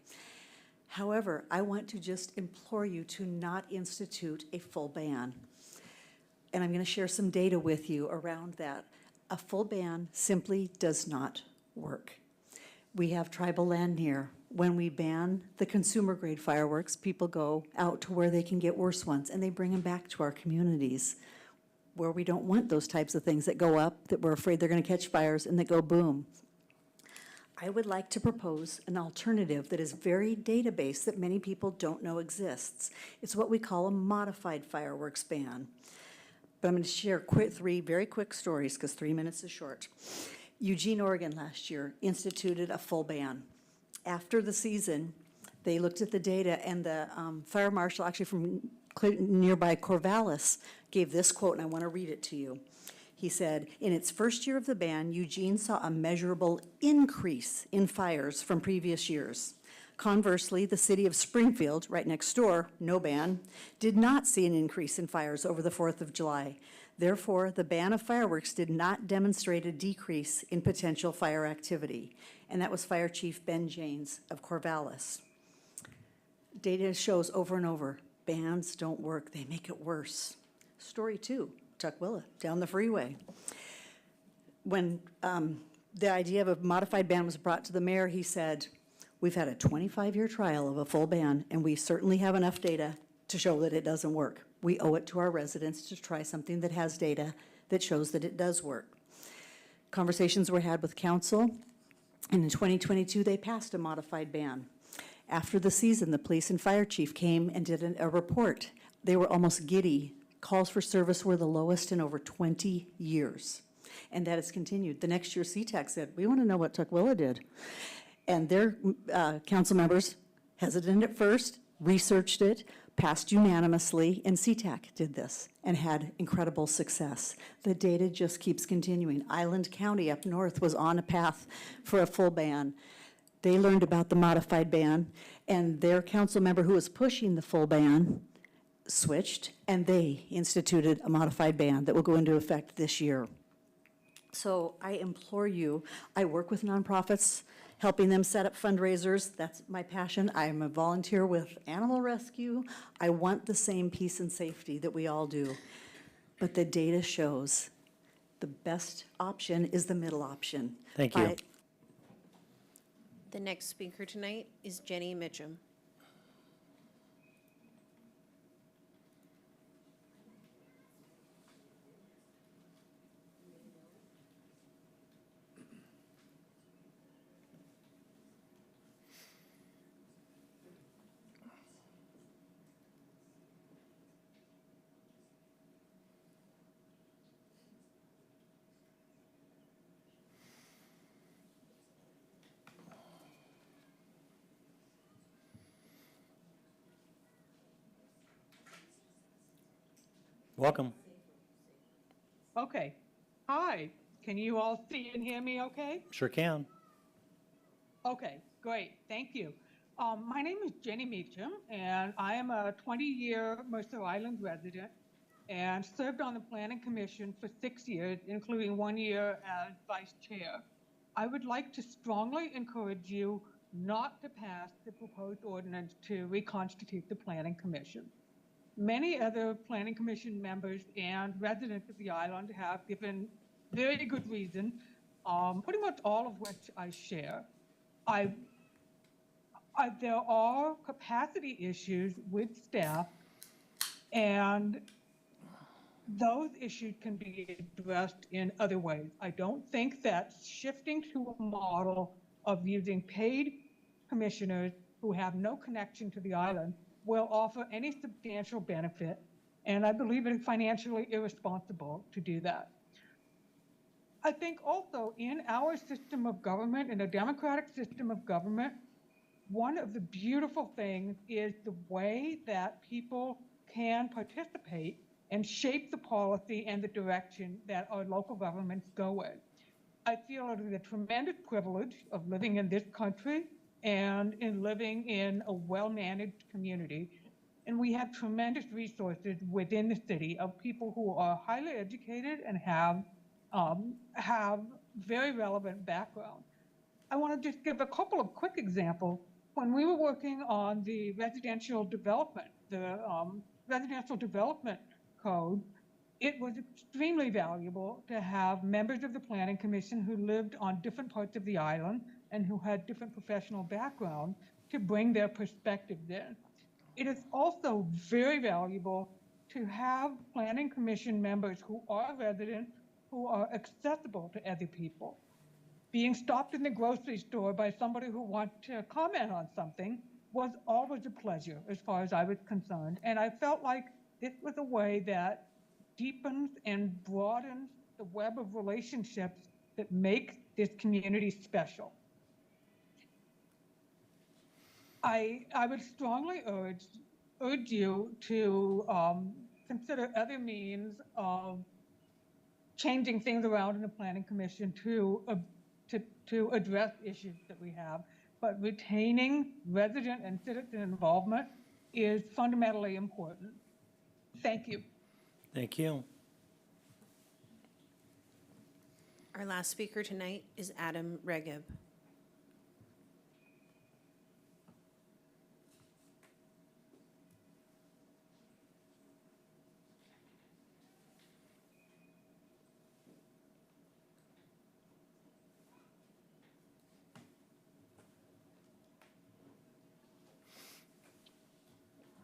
However, I want to just implore you to not institute a full ban. And I'm going to share some data with you around that. A full ban simply does not work. We have tribal land here. When we ban the consumer-grade fireworks, people go out to where they can get worse ones, and they bring them back to our communities where we don't want those types of things that go up, that we're afraid they're going to catch fires, and that go boom. I would like to propose an alternative that is very data-based that many people don't know exists. It's what we call a modified fireworks ban. But I'm going to share 3 very quick stories because 3 minutes is short. Eugene, Oregon last year instituted a full ban. After the season, they looked at the data, and the fire marshal, actually from nearby Corvallis, gave this quote, and I want to read it to you. He said, in its first year of the ban, Eugene saw a measurable increase in fires from previous years. Conversely, the city of Springfield, right next door, no ban, did not see an increase in fires over the 4th of July. Therefore, the ban of fireworks did not demonstrate a decrease in potential fire activity. And that was Fire Chief Ben Janes of Corvallis. Data shows over and over, bans don't work, they make it worse. Story 2, Tukwila, down the freeway. When the idea of a modified ban was brought to the mayor, he said, we've had a 25-year trial of a full ban, and we certainly have enough data to show that it doesn't work. We owe it to our residents to try something that has data that shows that it does work. Conversations were had with council, and in 2022, they passed a modified ban. After the season, the police and fire chief came and did a report. They were almost giddy. Calls for service were the lowest in over 20 years. And that has continued. The next year, CTAC said, we want to know what Tukwila did. And their council members, hesitant at first, researched it, passed unanimously, and CTAC did this and had incredible success. The data just keeps continuing. Island County up north was on a path for a full ban. They learned about the modified ban, and their council member who was pushing the full ban switched, and they instituted a modified ban that will go into effect this year. So I implore you, I work with nonprofits, helping them set up fundraisers. That's my passion. I'm a volunteer with animal rescue. I want the same peace and safety that we all do. But the data shows the best option is the middle option.
Thank you.
The next speaker tonight is Jenny Mitchum.
Welcome.
Okay. Hi. Can you all see and hear me okay?
Sure can.
Okay, great. Thank you. My name is Jenny Meacham, and I am a 20-year Mercer Island resident and served on the Planning Commission for 6 years, including 1 year as vice chair. I would like to strongly encourage you not to pass the proposed ordinance to reconstitute the Planning Commission. Many other Planning Commission members and residents of the island have given very good reason, pretty much all of which I share. There are capacity issues with staff, and those issues can be addressed in other ways. I don't think that shifting to a model of using paid commissioners who have no connection to the island will offer any substantial benefit, and I believe it is financially irresponsible to do that. I think also in our system of government, in a democratic system of government, one of the beautiful things is the way that people can participate and shape the policy and the direction that our local governments go in. I feel it is a tremendous privilege of living in this country and in living in a well-managed community. And we have tremendous resources within the city of people who are highly educated and have very relevant background. I want to just give a couple of quick examples. When we were working on the residential development, code, it was extremely valuable to have members of the Planning Commission who lived on different parts of the island and who had different professional background to bring their perspectives in. It is also very valuable to have Planning Commission members who are residents, who are accessible to other people. Being stopped in the grocery store by somebody who wants to comment on something was always a pleasure as far as I was concerned. And I felt like this was a way that deepens and broadens the web of relationships that make this community special. I would strongly urge you to consider other means of changing things around in the Planning Commission to address issues that we have. But retaining resident and citizen involvement is fundamentally important. Thank you.
Thank you.
Our last speaker tonight is Adam Regeb.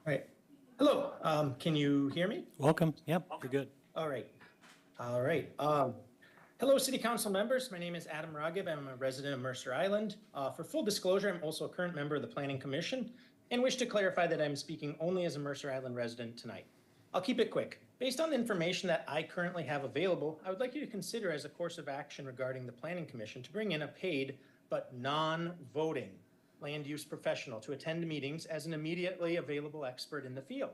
All right. Hello. Can you hear me?
Welcome. Yep, you're good.
All right. All right. Hello, City Council members. My name is Adam Ragib. I'm a resident of Mercer Island. For full disclosure, I'm also a current member of the Planning Commission and wish to clarify that I'm speaking only as a Mercer Island resident tonight. I'll keep it quick. Based on the information that I currently have available, I would like you to consider as a course of action regarding the Planning Commission to bring in a paid but non-voting land use professional to attend meetings as an immediately available expert in the field.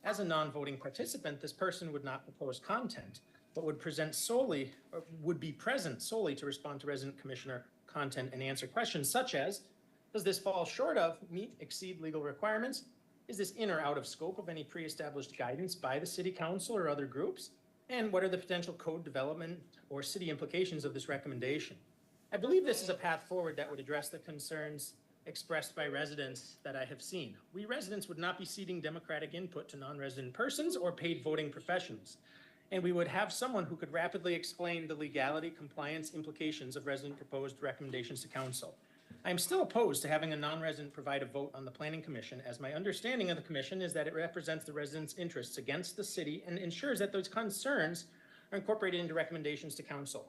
As a non-voting participant, this person would not propose content, but would be present solely to respond to resident commissioner content and answer questions such as, does this fall short of, meet, exceed legal requirements? Is this in or out of scope of any pre-established guidance by the city council or other groups? And what are the potential code development or city implications of this recommendation? I believe this is a path forward that would address the concerns expressed by residents that I have seen. We residents would not be ceding democratic input to non-resident persons or paid voting professionals. And we would have someone who could rapidly explain the legality, compliance, implications of resident proposed recommendations to council. I am still opposed to having a non-resident provide a vote on the Planning Commission, as my understanding of the commission is that it represents the residents' interests against the city and ensures that those concerns are incorporated into recommendations to council.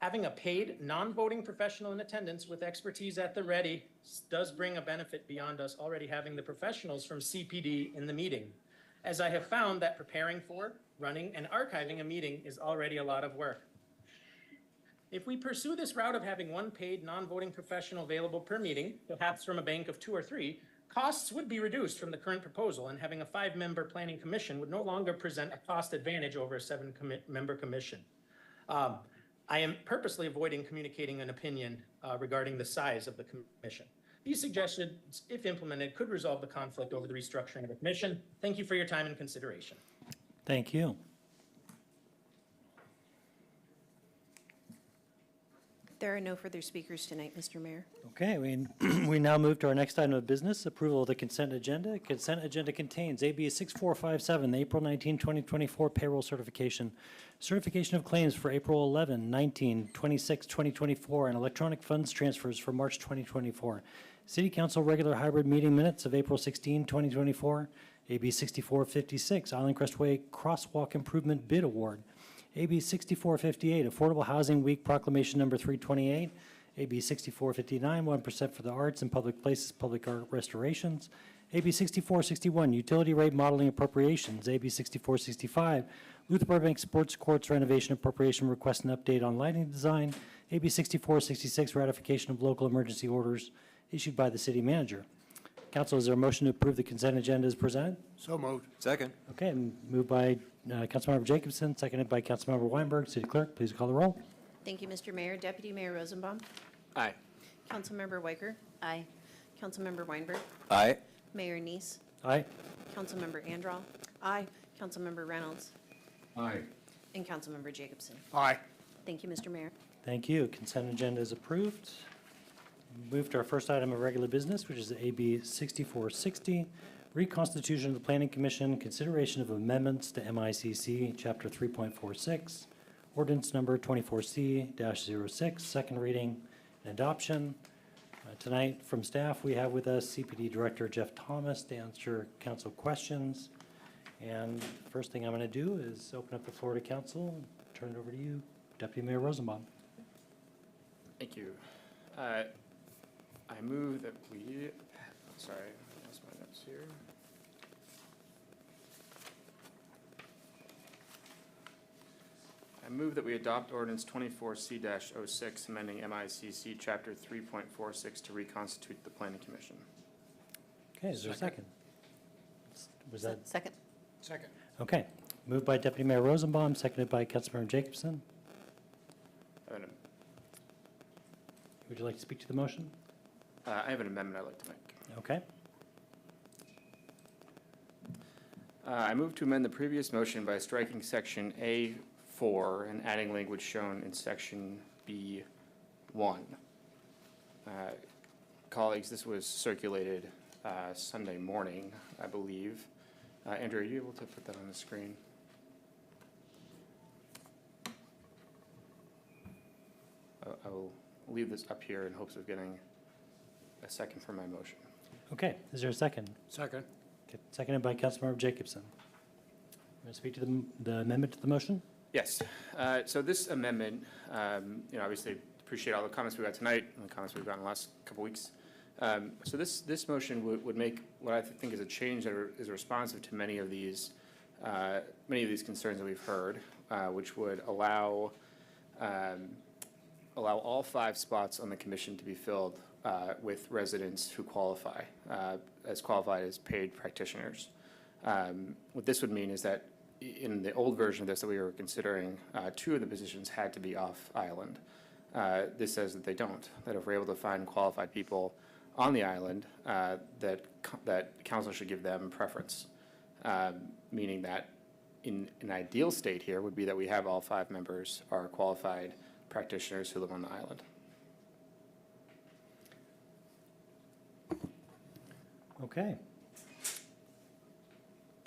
Having a paid, non-voting professional in attendance with expertise at the ready does bring a benefit beyond us already having the professionals from CPD in the meeting, as I have found that preparing for, running, and archiving a meeting is already a lot of work. If we pursue this route of having one paid non-voting professional available per meeting, perhaps from a bank of 2 or 3, costs would be reduced from the current proposal, and having a 5-member planning commission would no longer present a cost advantage over a 7-member commission. I am purposely avoiding communicating an opinion regarding the size of the commission. These suggestions, if implemented, could resolve the conflict over the restructuring of the commission. Thank you for your time and consideration.
Thank you.
There are no further speakers tonight, Mr. Mayor.
Okay, we now move to our next item of business, approval of the consent agenda. Consent agenda contains AB 6457, the April 19, 2024 payroll certification, certification of claims for April 11, 19, 26, 2024, and electronic funds transfers for March 2024. City Council regular hybrid meeting minutes of April 16, 2024. AB 6456, Island Crestway Crosswalk Improvement Bid Award. AB 6458, Affordable Housing Week Proclamation Number 328. AB 6459, 1% for the arts and public places, public art restorations. AB 6461, Utility Rate Modeling Appropriations. AB 6465, Luther Burbank Sports Courts Renovation Appropriation Request an Update on Lighting Design. AB 6466, Ratification of Local Emergency Orders issued by the City Manager. Council, is there a motion to approve the consent agenda as presented?
So moved.
Second.
Okay, moved by Councilmember Jacobson, seconded by Councilmember Weinberg. City Clerk, please call the roll.
Thank you, Mr. Mayor. Deputy Mayor Rosenbaum.
Aye.
Councilmember Weicker.
Aye.
Councilmember Weinberg.
Aye.
Mayor Neese.
Aye.
Councilmember Andral. Aye. Councilmember Reynolds.
Aye.
And Councilmember Jacobson.
Aye.
Thank you, Mr. Mayor.
Thank you. Consent agenda is approved. Move to our first item of regular business, which is AB 6460, Reconstitution of the Planning Commission, consideration of amendments to MICC Chapter 3.46, Ordinance Number 24C-06, second reading and adoption. Tonight, from staff, we have with us CPD Director Jeff Thomas to answer council questions. And first thing I'm going to do is open up the floor to council. Turn it over to you, Deputy Mayor Rosenbaum.
Thank you. I move that we, sorry, I lost my notes here. I move that we adopt ordinance 24C-06, amending MICC Chapter 3.46 to reconstitute the Planning Commission.
Okay, is there a second? Was that?
Second.
Second.
Okay, moved by Deputy Mayor Rosenbaum, seconded by Councilmember Jacobson. Would you like to speak to the motion?
I have an amendment I'd like to make.
Okay.
I move to amend the previous motion by striking section A4 and adding language shown in section B1. Colleagues, this was circulated Sunday morning, I believe. Andrew, are you able to put that on the screen? I will leave this up here in hopes of getting a second for my motion.
Okay, is there a second?
Second.
Okay, seconded by Councilmember Jacobson. Want to speak to the amendment to the motion?
Yes. So this amendment, obviously appreciate all the comments we got tonight and the comments we've gotten the last couple weeks. So this motion would make what I think is a change that is responsive to many of these concerns that we've heard, which would allow all 5 spots on the commission to be filled with residents who qualify as paid practitioners. What this would mean is that in the old version of this that we were considering, 2 of the positions had to be off island. This says that they don't, that if we're able to find qualified people on the island, that council should give them preference. Meaning that in an ideal state here would be that we have all 5 members are qualified practitioners who live on the island.
Okay.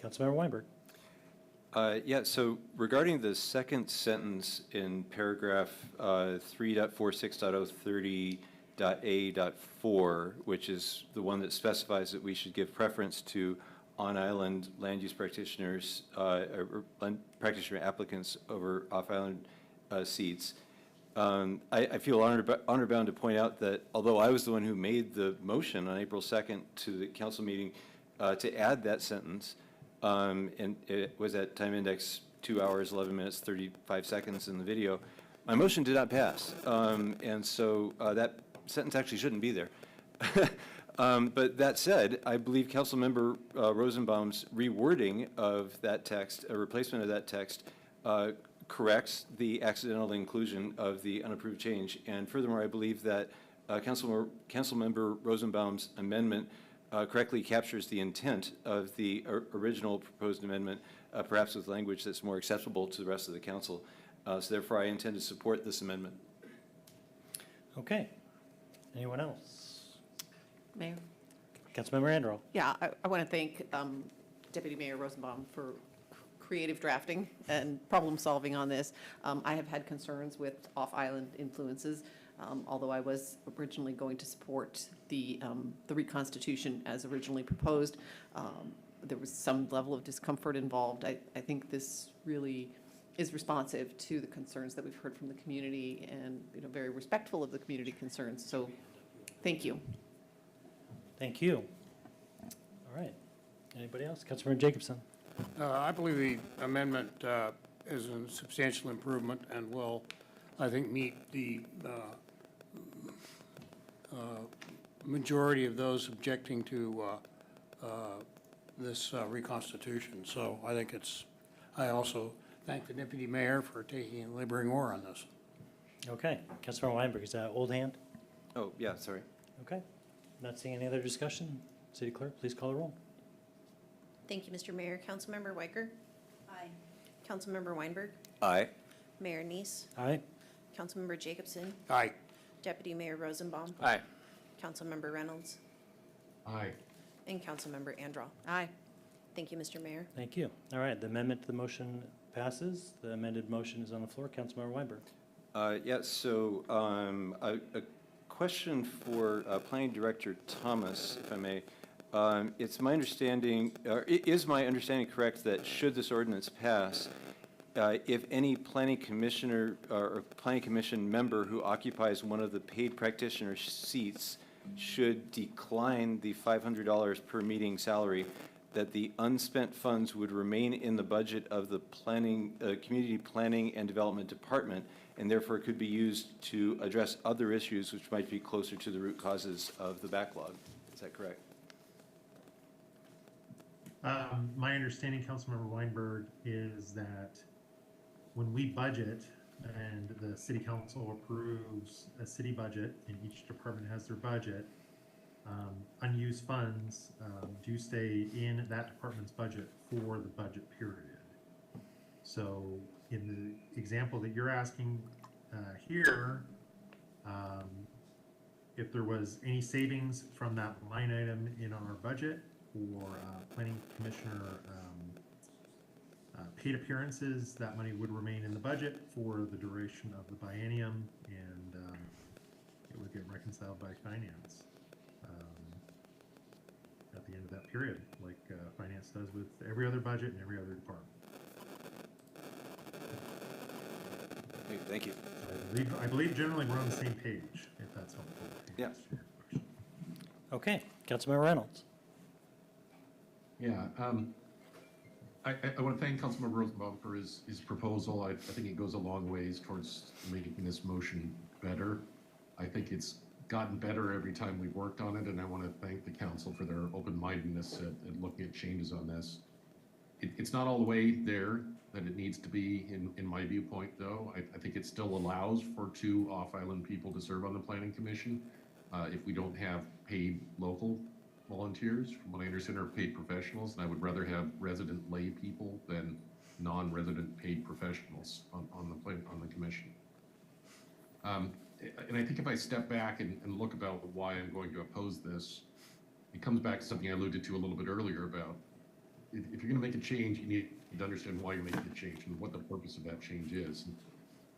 Councilmember Weinberg.
Yeah, so regarding the second sentence in paragraph 3.46.030.a.4, which is the one that specifies that we should give preference to on-island land use practitioners, or practitioner applicants over off-island seats, I feel honor bound to point out that although I was the one who made the motion on April 2nd to the council meeting to add that sentence, and it was at time index 2 hours, 11 minutes, 35 seconds in the video, my motion did not pass. And so that sentence actually shouldn't be there. But that said, I believe Councilmember Rosenbaum's rewording of that text, a replacement of that text, corrects the accidental inclusion of the unapproved change. And furthermore, I believe that Councilmember Rosenbaum's amendment correctly captures the intent of the original proposed amendment, perhaps with language that's more acceptable to the rest of the council. So therefore, I intend to support this amendment.
Okay. Anyone else?
Mayor?
Councilmember Anderl.
Yeah, I want to thank Deputy Mayor Rosenbaum for creative drafting and problem solving on this. I have had concerns with off-island influences, although I was originally going to support the Reconstitution as originally proposed. There was some level of discomfort involved. I think this really is responsive to the concerns that we've heard from the community and very respectful of the community concerns. So thank you.
Thank you. All right. Anybody else? Councilmember Jacobson.
I believe the amendment is a substantial improvement and will, I think, meet the majority of those objecting to this reconstitution. So I think I also thank the deputy mayor for taking a laboring oar on this.
Okay. Councilmember Weinberg, is that old hand?
Oh, yeah, sorry.
Okay. Not seeing any other discussion. City Clerk, please call the roll.
Thank you, Mr. Mayor. Councilmember Weicker? Aye. Councilmember Weinberg?
Aye.
Mayor Neese?
Aye.
Councilmember Jacobson?
Aye.
Deputy Mayor Rosenbaum?
Aye.
Councilmember Reynolds?
Aye.
And Councilmember Anderl.
Aye.
Thank you, Mr. Mayor.
Thank you. All right, the amendment to the motion passes. The amended motion is on the floor. Councilmember Weinberg.
Yes, so a question for Planning Director Thomas, if I may. It's my understanding, or is my understanding correct that should this ordinance pass, if any planning commissioner or planning commission member who occupies one of the paid practitioner seats should decline the $500 per meeting salary, that the unspent funds would remain in the budget of the community planning and development department, and therefore could be used to address other issues which might be closer to the root causes of the backlog. Is that correct?
My understanding, Councilmember Weinberg, is that when we budget and the city council approves a city budget and each department has their budget, unused funds do stay in that department's budget for the budget period. So in the example that you're asking here, if there was any savings from that line item in our budget or planning commissioner paid appearances, that money would remain in the budget for the duration of the biennium, and it would get reconciled by finance at the end of that period, like finance does with every other budget and every other department.
Okay, thank you.
I believe generally we're on the same page, if that's helpful.
Yeah.
Okay, Councilmember Reynolds.
Yeah, I want to thank Councilmember Rosenbaum for his proposal. I think it goes a long ways towards making this motion better. I think it's gotten better every time we've worked on it, and I want to thank the council for their open-mindedness at looking at changes on this. It's not all the way there that it needs to be, in my viewpoint, though. I think it still allows for 2 off-island people to serve on the Planning Commission if we don't have paid local volunteers. From what I understand, are paid professionals, and I would rather have resident lay people than non-resident paid professionals on the commission. And I think if I step back and look about why I'm going to oppose this, it comes back to something I alluded to a little bit earlier about if you're going to make a change, you need to understand why you're making the change and what the purpose of that change is. And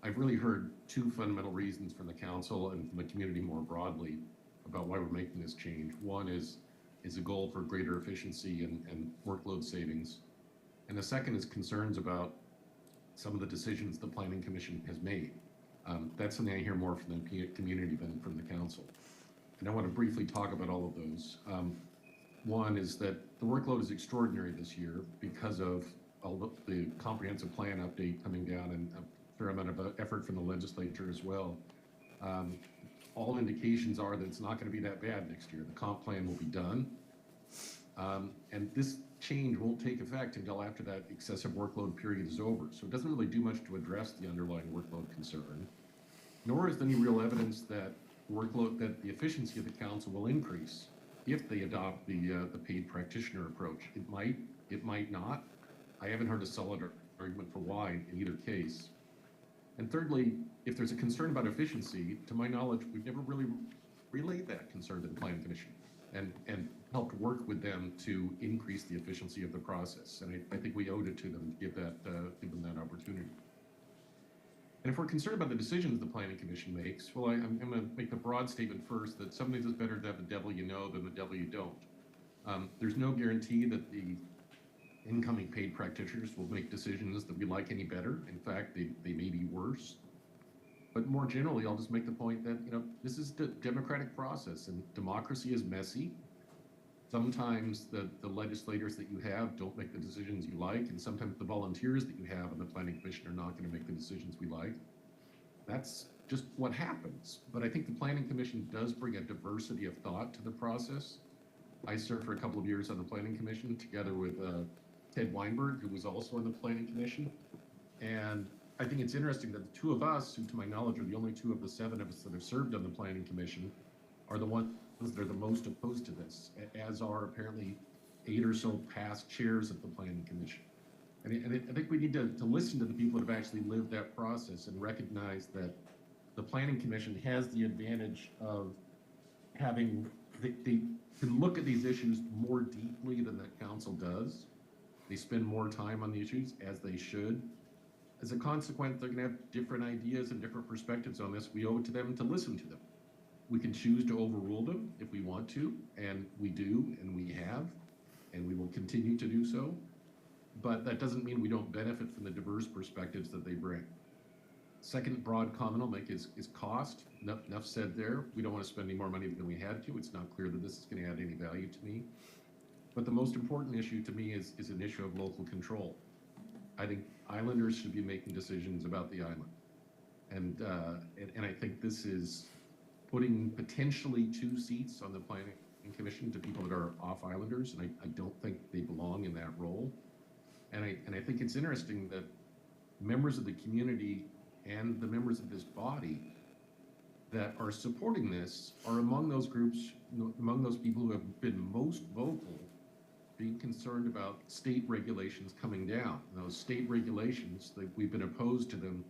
I've really heard 2 fundamental reasons from the council and from the community more broadly about why we're making this change. One is a goal for greater efficiency and workload savings. And the second is concerns about some of the decisions the Planning Commission has made. That's something I hear more from the community than from the council. And I want to briefly talk about all of those. One is that the workload is extraordinary this year because of all the comprehensive plan update coming down and a fair amount of effort from the legislature as well. All indications are that it's not going to be that bad next year. The comp plan will be done. And this change won't take effect until after that excessive workload period is over. So it doesn't really do much to address the underlying workload concern, nor is there any real evidence that that the efficiency of the council will increase if they adopt the paid practitioner approach. It might not. I haven't heard a solid argument for why in either case. And thirdly, if there's a concern about efficiency, to my knowledge, we've never really relayed that concern to the Planning Commission and helped work with them to increase the efficiency of the process. And I think we owed it to them to give them that opportunity. And if we're concerned about the decisions the Planning Commission makes, well, I'm going to make the broad statement first that sometimes it's better to have the devil you know than the devil you don't. There's no guarantee that the incoming paid practitioners will make decisions that we like any better. In fact, they may be worse. But more generally, I'll just make the point that, this is the democratic process, and democracy is messy. Sometimes the legislators that you have don't make the decisions you like, and sometimes the volunteers that you have on the Planning Commission are not going to make the decisions we like. That's just what happens. But I think the Planning Commission does bring a diversity of thought to the process. I served for a couple of years on the Planning Commission together with Ted Weinberg, who was also on the Planning Commission. And I think it's interesting that the 2 of us, who to my knowledge are the only 2 of the 7 of us that have served on the Planning Commission, are the ones that are the most opposed to this, as are apparently 8 or so past chairs of the Planning Commission. And I think we need to listen to the people that have actually lived that process and recognize that the Planning Commission has the advantage of having, they can look at these issues more deeply than the council does. They spend more time on the issues, as they should. As a consequence, they're going to have different ideas and different perspectives on this. We owe it to them to listen to them. We can choose to overrule them if we want to, and we do, and we have, and we will continue to do so. But that doesn't mean we don't benefit from the diverse perspectives that they bring. Second broad comment I'll make is cost. Enough said there. We don't want to spend any more money than we had to. It's not clear that this is going to add any value to me. But the most important issue to me is an issue of local control. I think islanders should be making decisions about the island. And I think this is putting potentially 2 seats on the Planning Commission to people that are off-islanders, and I don't think they belong in that role. And I think it's interesting that members of the community and the members of this body that are supporting this are among those groups, among those people who have been most vocal, being concerned about state regulations coming down. And those state regulations, we've been opposed to them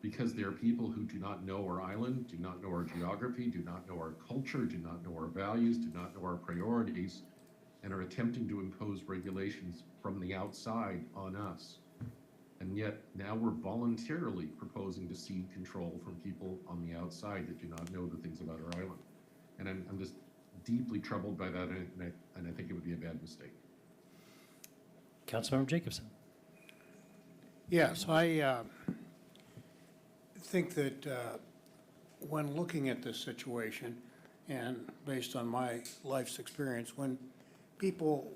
because there are people who do not know our island, do not know our geography, do not know our culture, do not know our values, do not know our priorities, and are attempting to impose regulations from the outside on us. And yet now we're voluntarily proposing to cede control from people on the outside that do not know the things about our island. And I'm just deeply troubled by that, and I think it would be a bad mistake.
Councilmember Jacobson.
Yes, think that when looking at this situation, and based on my life's experience, when people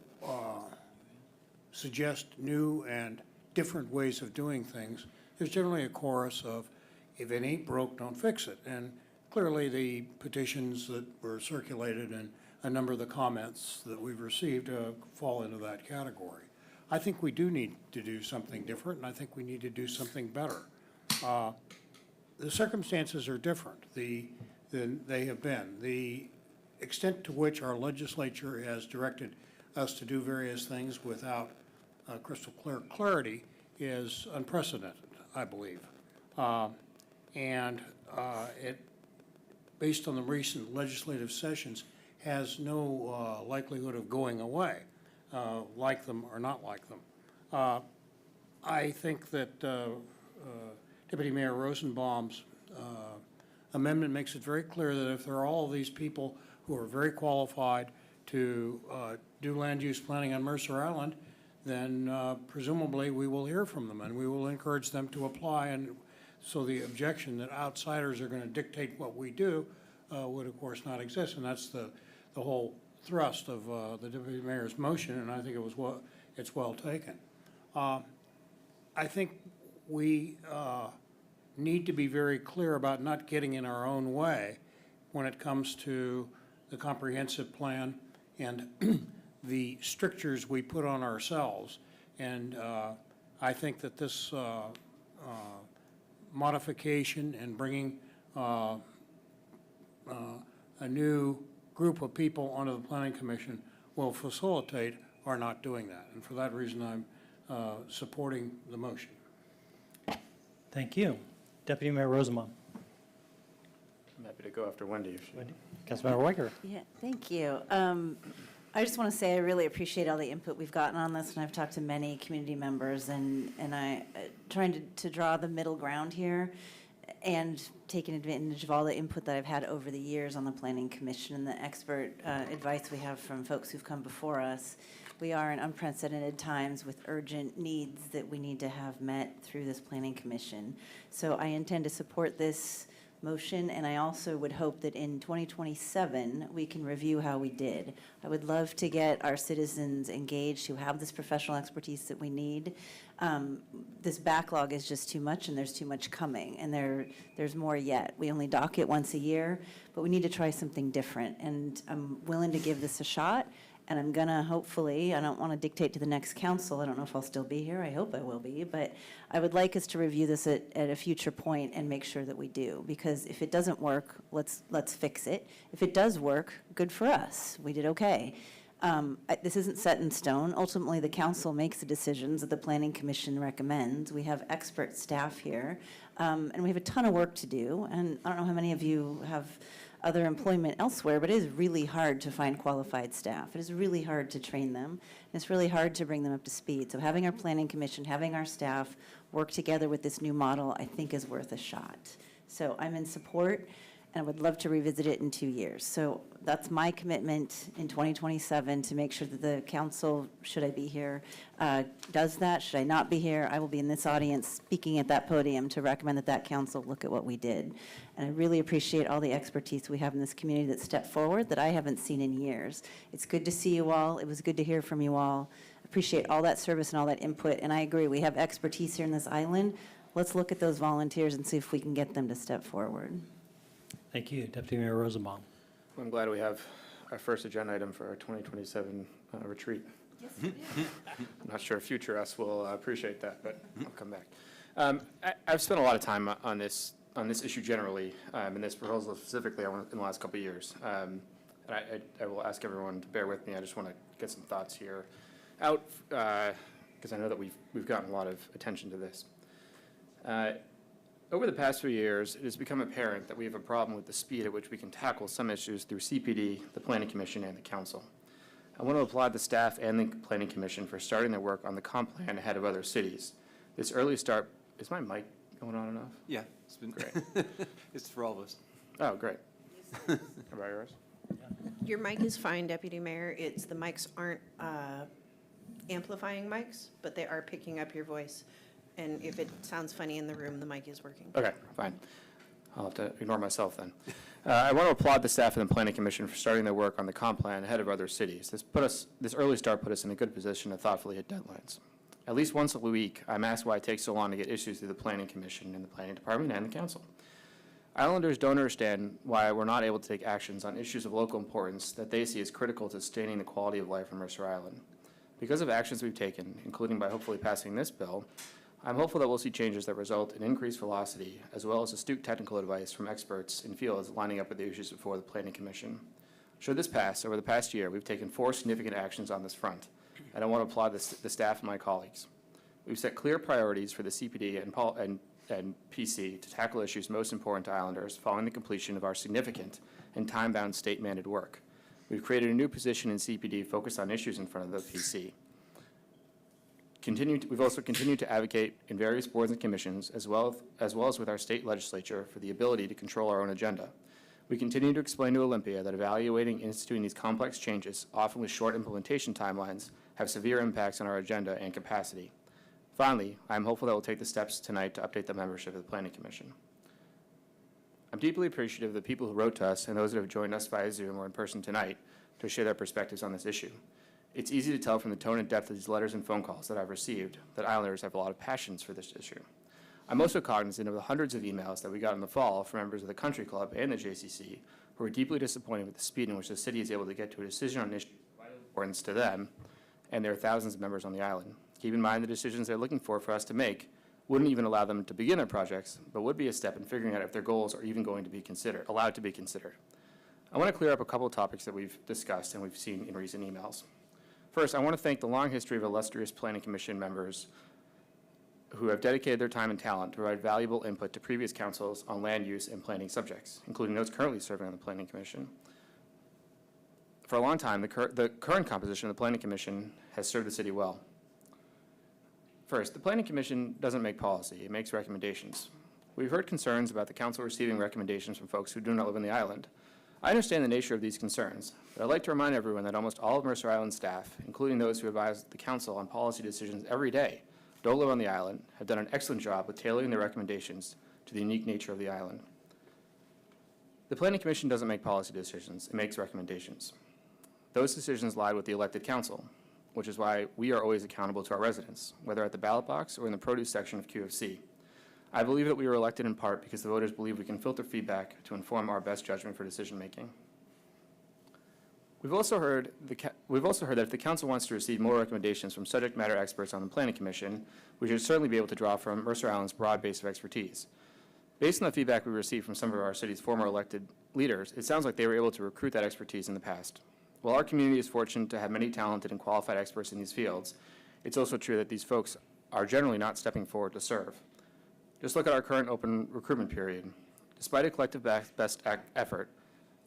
suggest new and different ways of doing things, there's generally a chorus of, if it ain't broke, don't fix it. And clearly, the petitions that were circulated and a number of the comments that we've received fall into that category. I think we do need to do something different, and I think we need to do something better. The circumstances are different than they have been. The extent to which our legislature has directed us to do various things without crystal clear clarity is unprecedented, I believe. And it, based on the recent legislative sessions, has no likelihood of going away, like them or not like them. I think that Deputy Mayor Rosenbaum's amendment makes it very clear that if there are all of these people who are very qualified to do land use planning on Mercer Island, then presumably we will hear from them and we will encourage them to apply. And so the objection that outsiders are going to dictate what we do would of course not exist. And that's the whole thrust of the Deputy Mayor's motion, and I think it's well taken. I think we need to be very clear about not getting in our own way when it comes to the comprehensive plan and the strictures we put on ourselves. And I think that this modification and bringing a new group of people onto the Planning Commission will facilitate our not doing that. And for that reason, I'm supporting the motion.
Thank you. Deputy Mayor Rosenbaum.
I'm happy to go after Wendy.
Councilmember Weicker.
Yeah, thank you. I just want to say I really appreciate all the input we've gotten on this, and I've talked to many community members, and I trying to draw the middle ground here and taking advantage of all the input that I've had over the years on the Planning Commission and the expert advice we have from folks who've come before us. We are in unprecedented times with urgent needs that we need to have met through this Planning Commission. So I intend to support this motion, and I also would hope that in 2027, we can review how we did. I would love to get our citizens engaged who have this professional expertise that we need. This backlog is just too much, and there's too much coming, and there's more yet. We only dock it once a year, but we need to try something different, and I'm willing to give this a shot. And I'm gonna hopefully, I don't want to dictate to the next council. I don't know if I'll still be here. I hope I will be. But I would like us to review this at a future point and make sure that we do. Because if it doesn't work, let's fix it. If it does work, good for us. We did okay. This isn't set in stone. Ultimately, the council makes the decisions that the Planning Commission recommends. We have expert staff here. And we have a ton of work to do. And I don't know how many of you have other employment elsewhere, but it is really hard to find qualified staff. It is really hard to train them, and it's really hard to bring them up to speed. So having our Planning Commission, having our staff work together with this new model, I think is worth a shot. So I'm in support, and I would love to revisit it in 2 years. So that's my commitment in 2027 to make sure that the council, should I be here, does that. Should I not be here, I will be in this audience speaking at that podium to recommend that that council look at what we did. And I really appreciate all the expertise we have in this community that stepped forward that I haven't seen in years. It's good to see you all. It was good to hear from you all. Appreciate all that service and all that input. And I agree, we have expertise here in this island. Let's look at those volunteers and see if we can get them to step forward.
Thank you. Deputy Mayor Rosenbaum.
I'm glad we have our first agenda item for our 2027 retreat.
Yes, we do.
I'm not sure future us will appreciate that, but I'll come back. I've spent a lot of time on this issue generally, and this proposal specifically in the last couple of years. And I will ask everyone to bear with me. I just want to get some thoughts here out, because I know that we've gotten a lot of attention to this. Over the past few years, it has become apparent that we have a problem with the speed at which we can tackle some issues through CPD, the Planning Commission, and the Council. I want to applaud the staff and the Planning Commission for starting their work on the comp plan ahead of other cities. This early start, is my mic going on enough?
Yeah, it's been
great.
It's for all of us.
Oh, great. How about yours?
Your mic is fine, Deputy Mayor. It's the mics aren't amplifying mics, but they are picking up your voice. And if it sounds funny in the room, the mic is working.
Okay, fine. I'll have to ignore myself then. I want to applaud the staff and the Planning Commission for starting their work on the comp plan ahead of other cities. This early start put us in a good position to thoughtfully hit deadlines. At least once a week, I'm asked why it takes so long to get issues through the Planning Commission and the Planning Department and the Council. Islanders don't understand why we're not able to take actions on issues of local importance that they see as critical to sustaining the quality of life on Mercer Island. Because of actions we've taken, including by hopefully passing this bill, I'm hopeful that we'll see changes that result in increased velocity, as well as astute technical advice from experts in fields lining up with the issues before the Planning Commission. Should this pass, over the past year, we've taken 4 significant actions on this front, and I want to applaud the staff and my colleagues. We've set clear priorities for the CPD and PC to tackle issues most important to Islanders following the completion of our significant and time-bound state-mandated work. We've created a new position in CPD focused on issues in front of the PC. We've also continued to advocate in various boards and commissions, as well as with our state legislature, for the ability to control our own agenda. We continue to explain to Olympia that evaluating and instituting these complex changes, often with short implementation timelines, have severe impacts on our agenda and capacity. Finally, I am hopeful that we'll take the steps tonight to update the membership of the Planning Commission. I'm deeply appreciative of the people who wrote to us and those that have joined us via Zoom or in person tonight to share their perspectives on this issue. It's easy to tell from the tone and depth of these letters and phone calls that I've received that Islanders have a lot of passions for this issue. I'm also cognizant of the hundreds of emails that we got in the fall from members of the Country Club and the JCC who are deeply disappointed with the speed in which the city is able to get to a decision on issues of vital importance to them and their thousands of members on the island. Keep in mind the decisions they're looking for us to make wouldn't even allow them to begin their projects, but would be a step in figuring out if their goals are even going to be allowed to be considered. I want to clear up a couple of topics that we've discussed and we've seen in recent emails. First, I want to thank the long history of illustrious Planning Commission members who have dedicated their time and talent to provide valuable input to previous councils on land use and planning subjects, including those currently serving on the Planning Commission. For a long time, the current composition of the Planning Commission has served the city well. First, the Planning Commission doesn't make policy, it makes recommendations. We've heard concerns about the council receiving recommendations from folks who do not live on the island. I understand the nature of these concerns, but I'd like to remind everyone that almost all of Mercer Island staff, including those who advise the council on policy decisions every day, don't live on the island, have done an excellent job with tailoring their recommendations to the unique nature of the island. The Planning Commission doesn't make policy decisions, it makes recommendations. Those decisions lie with the elected council, which is why we are always accountable to our residents, whether at the ballot box or in the produce section of QFC. I believe that we were elected in part because the voters believe we can filter feedback to inform our best judgment for decision-making. We've also heard that if the council wants to receive more recommendations from subject matter experts on the Planning Commission, we should certainly be able to draw from Mercer Island's broad base of expertise. Based on the feedback we received from some of our city's former elected leaders, it sounds like they were able to recruit that expertise in the past. While our community is fortunate to have many talented and qualified experts in these fields, it's also true that these folks are generally not stepping forward to serve. Just look at our current open recruitment period. Despite a collective best effort,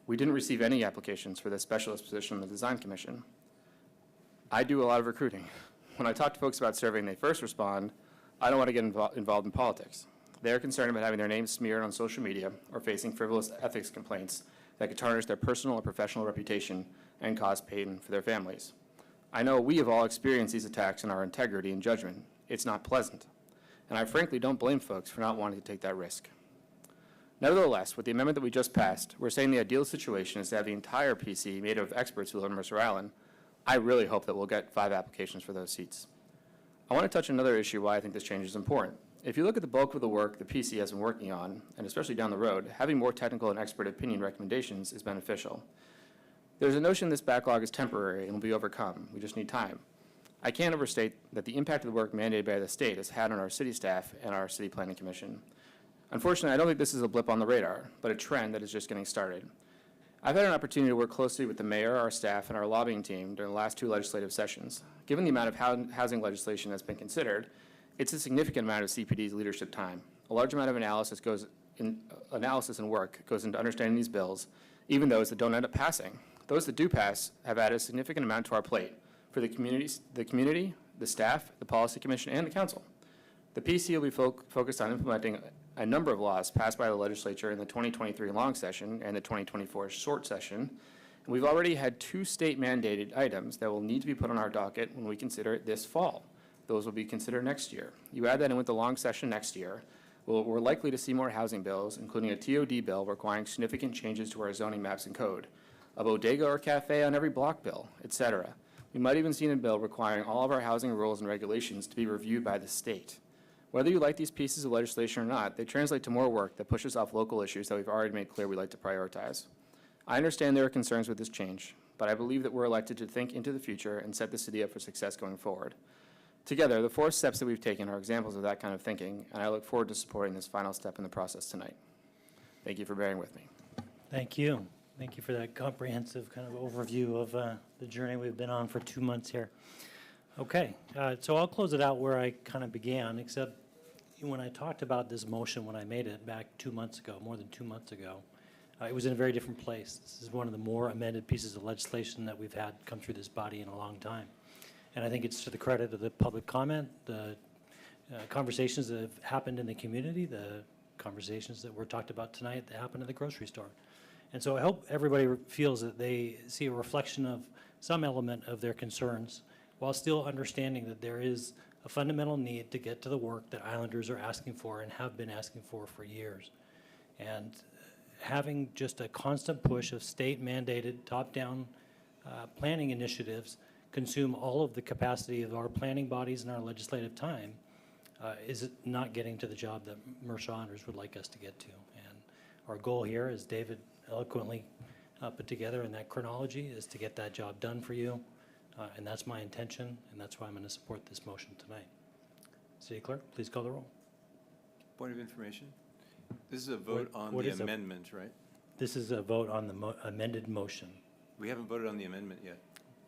we didn't receive any applications for this specialist position on the Design Commission. I do a lot of recruiting. When I talk to folks about serving, they first respond, I don't want to get involved in politics. They're concerned about having their names smeared on social media or facing frivolous ethics complaints that could tarnish their personal or professional reputation and cause pain for their families. I know we have all experienced these attacks on our integrity and judgment. It's not pleasant. And I frankly don't blame folks for not wanting to take that risk. Nevertheless, with the amendment that we just passed, we're saying the ideal situation is to have the entire PC made up of experts who live on Mercer Island. I really hope that we'll get 5 applications for those seats. I want to touch another issue why I think this change is important. If you look at the bulk of the work the PC has been working on, and especially down the road, having more technical and expert opinion recommendations is beneficial. There's a notion this backlog is temporary and will be overcome. We just need time. I can't overstate that the impact of the work mandated by the state has had on our city staff and our city planning commission. Unfortunately, I don't think this is a blip on the radar, but a trend that is just getting started. I've had an opportunity to work closely with the mayor, our staff, and our lobbying team during the last 2 legislative sessions. Given the amount of housing legislation that's been considered, it's a significant amount of CPD's leadership time. A large amount of analysis and work goes into understanding these bills, even those that don't end up passing. Those that do pass have added a significant amount to our plate for the community, the staff, the policy commission, and the council. The PC will be focused on implementing a number of laws passed by the legislature in the 2023 long session and the 2024 short session. And we've already had 2 state-mandated items that will need to be put on our docket when we consider it this fall. those will be considered next year. You add that in with the long session next year, we're likely to see more housing bills, including a TOD bill requiring significant changes to our zoning maps and code, a bodega or cafe on every block bill, etc. We might even see a bill requiring all of our housing rules and regulations to be reviewed by the state. Whether you like these pieces of legislation or not, they translate to more work that pushes off local issues that we've already made clear we'd like to prioritize. I understand there are concerns with this change, but I believe that we're elected to think into the future and set the city up for success going forward. Together, the 4 steps that we've taken are examples of that kind of thinking, and I look forward to supporting this final step in the process tonight. Thank you for bearing with me.
Thank you. Thank you for that comprehensive kind of overview of the journey we've been on for 2 months here. Okay, so I'll close it out where I kind of began, except when I talked about this motion, when I made it back 2 months ago, more than 2 months ago, it was in a very different place. This is one of the more amended pieces of legislation that we've had come through this body in a long time. And I think it's to the credit of the public comment, the conversations that have happened in the community, the conversations that were talked about tonight that happened at the grocery store. And so I hope everybody feels that they see a reflection of some element of their concerns while still understanding that there is a fundamental need to get to the work that Islanders are asking for and have been asking for years. And having just a constant push of state-mandated, top-down planning initiatives consume all of the capacity of our planning bodies and our legislative time is not getting to the job that Mercer Islanders would like us to get to. And our goal here, as David eloquently put together in that chronology, is to get that job done for you. And that's my intention, and that's why I'm going to support this motion tonight. City Clerk, please call the roll.
Point of information. This is a vote on
what
the
is
amendment, right?
This is a vote on the amended motion.
We haven't voted on the amendment yet.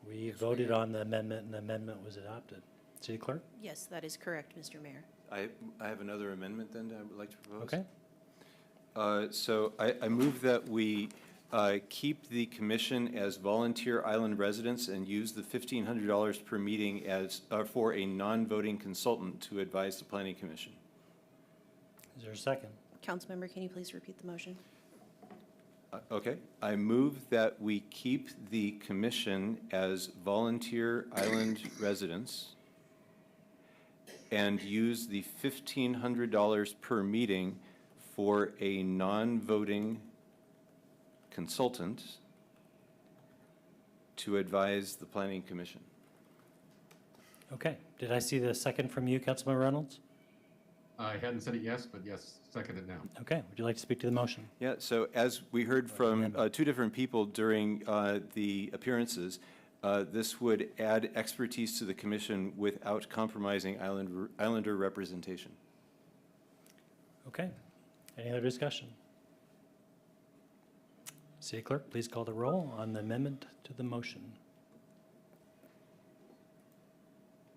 We voted on the amendment, and the amendment was adopted. City Clerk?
Yes, that is correct, Mr. Mayor.
I have another amendment then I would like to propose.
Okay.
So I move that we keep the commission as volunteer island residents and use the $1,500 per meeting as for a non-voting consultant to advise the Planning Commission.
Is there a second?
Councilmember, can you please repeat the motion?
Okay. I move that we keep the commission as volunteer island residents and use the $1,500 per meeting for a non-voting consultant to advise the Planning Commission.
Okay. Did I see the second from you, Councilmember Reynolds?
I hadn't said it yes, but yes, second it now.
Okay. Would you like to speak to the motion?
Yeah, so as we heard from 2 different people during the appearances, this would add expertise to the commission without compromising Islander representation.
Okay. Any other discussion? City Clerk, please call the roll on the amendment to the motion.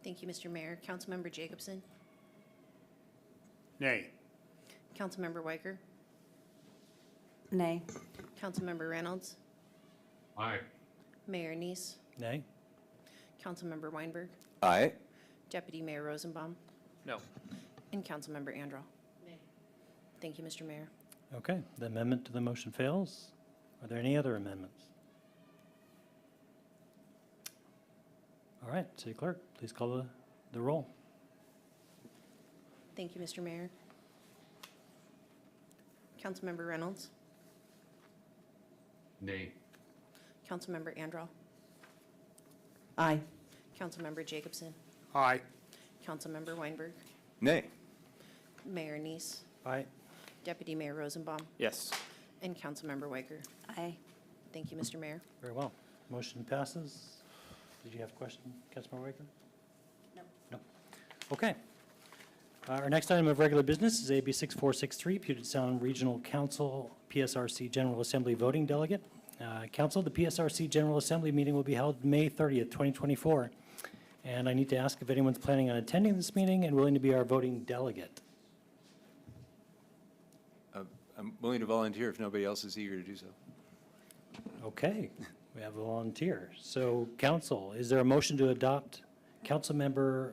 Thank you, Mr. Mayor. Councilmember Jacobson?
Nay.
Councilmember Weicker?
Nay.
Councilmember Reynolds?
Aye.
Mayor Neese?
Nay?
Councilmember Weinberg?
Aye.
Deputy Mayor Rosenbaum?
No.
And Councilmember Andral? Nay. Thank you, Mr. Mayor.
Okay. The amendment to the motion fails. Are there any other amendments? All right. City Clerk, please call the roll.
Thank you, Mr. Mayor. Councilmember Reynolds?
Nay.
Councilmember Andral?
Aye.
Councilmember Jacobson?
Aye.
Councilmember Weinberg?
Nay.
Mayor Neese?
Aye.
Deputy Mayor Rosenbaum?
Yes.
And Councilmember Weicker?
Aye.
Thank you, Mr. Mayor.
Very well. Motion passes. Did you have a question, Councilmember Weicker?
No.
No. Okay. Our next item of regular business is AB 6463, Puget Sound Regional Council, PSRC General Assembly Voting Delegate. Council, the PSRC General Assembly meeting will be held May 30th, 2024. And I need to ask if anyone's planning on attending this meeting and willing to be our voting delegate.
I'm willing to volunteer if nobody else is eager to do so.
Okay, we have a volunteer. So, Council, is there a motion to adopt Councilmember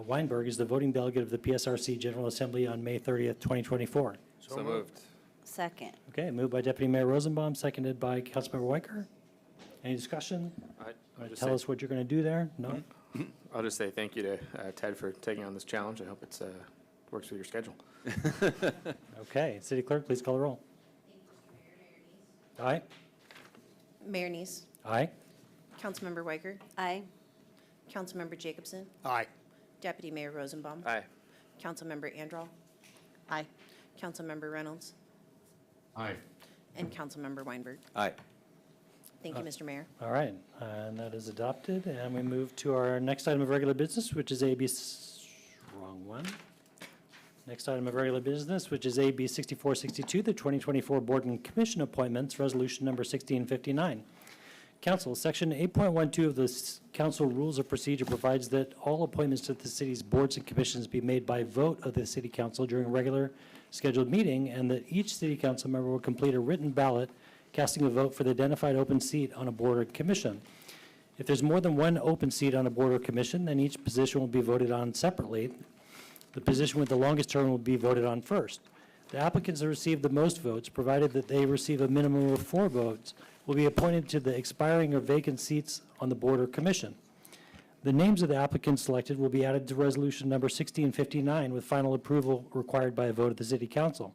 Weinberg as the voting delegate of the PSRC General Assembly on May 30th, 2024?
So moved.
Second.
Okay, moved by Deputy Mayor Rosenbaum, seconded by Councilmember Weicker. Any discussion?
I'll just
Tell
say-
us what you're going to do there? No?
I'll just say thank you to Ted for taking on this challenge. I hope it works with your schedule.
Okay, City Clerk, please call the roll. Aye.
Mayor Neese,
Aye.
Councilmember Weicker,
Aye.
Councilmember Jacobson,
Aye.
Deputy Mayor Rosenbaum,
Aye.
Councilmember Andral,
Aye.
Councilmember Reynolds,
Aye.
and Councilmember Weinberg.
Aye.
Thank you, Mr. Mayor.
All right, and that is adopted. And we move to our next item of regular business, which is wrong one. Next item of regular business, which is AB 6462, the 2024 Board and Commission Appointments, Resolution Number 1659. Council, Section 8.12 of the Council Rules of Procedure provides that all appointments to the city's boards and commissions be made by vote of the City Council during a regular scheduled meeting, and that each City Council member will complete a written ballot casting a vote for the identified open seat on a board or commission. If there's more than one open seat on a board or commission, then each position will be voted on separately. The position with the longest term will be voted on first. The applicants that receive the most votes, provided that they receive a minimum of 4 votes, will be appointed to the expiring or vacant seats on the board or commission. The names of the applicants selected will be added to Resolution Number 1659 with final approval required by a vote of the City Council.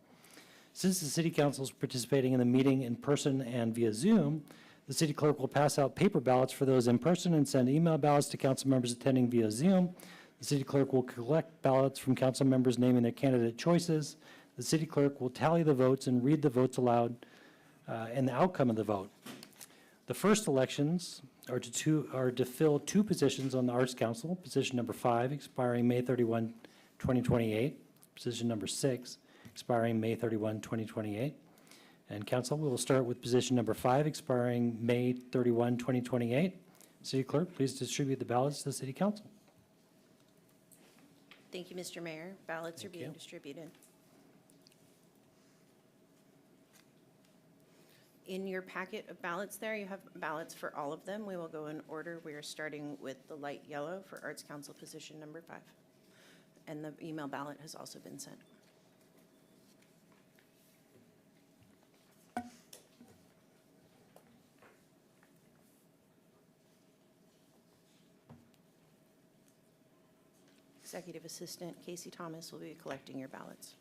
Since the City Council is participating in the meeting in person and via Zoom, the City Clerk will pass out paper ballots for those in person and send email ballots to council members attending via Zoom. The City Clerk will collect ballots from council members naming their candidate choices. The City Clerk will tally the votes and read the votes aloud and the outcome of the vote. The first elections are to fill 2 positions on the Arts Council, position number 5, expiring May 31, 2028, position number 6, expiring May 31, 2028. And council, we will start with position number 5, expiring May 31, 2028. City Clerk, please distribute the ballots to the City Council.
Thank you, Mr. Mayor. Ballots are being distributed. In your packet of ballots there, you have ballots for all of them. We will go in order. We are starting with the light yellow for Arts Council position number 5. And the email ballot has also been sent. Executive Assistant Casey Thomas will be collecting your ballots.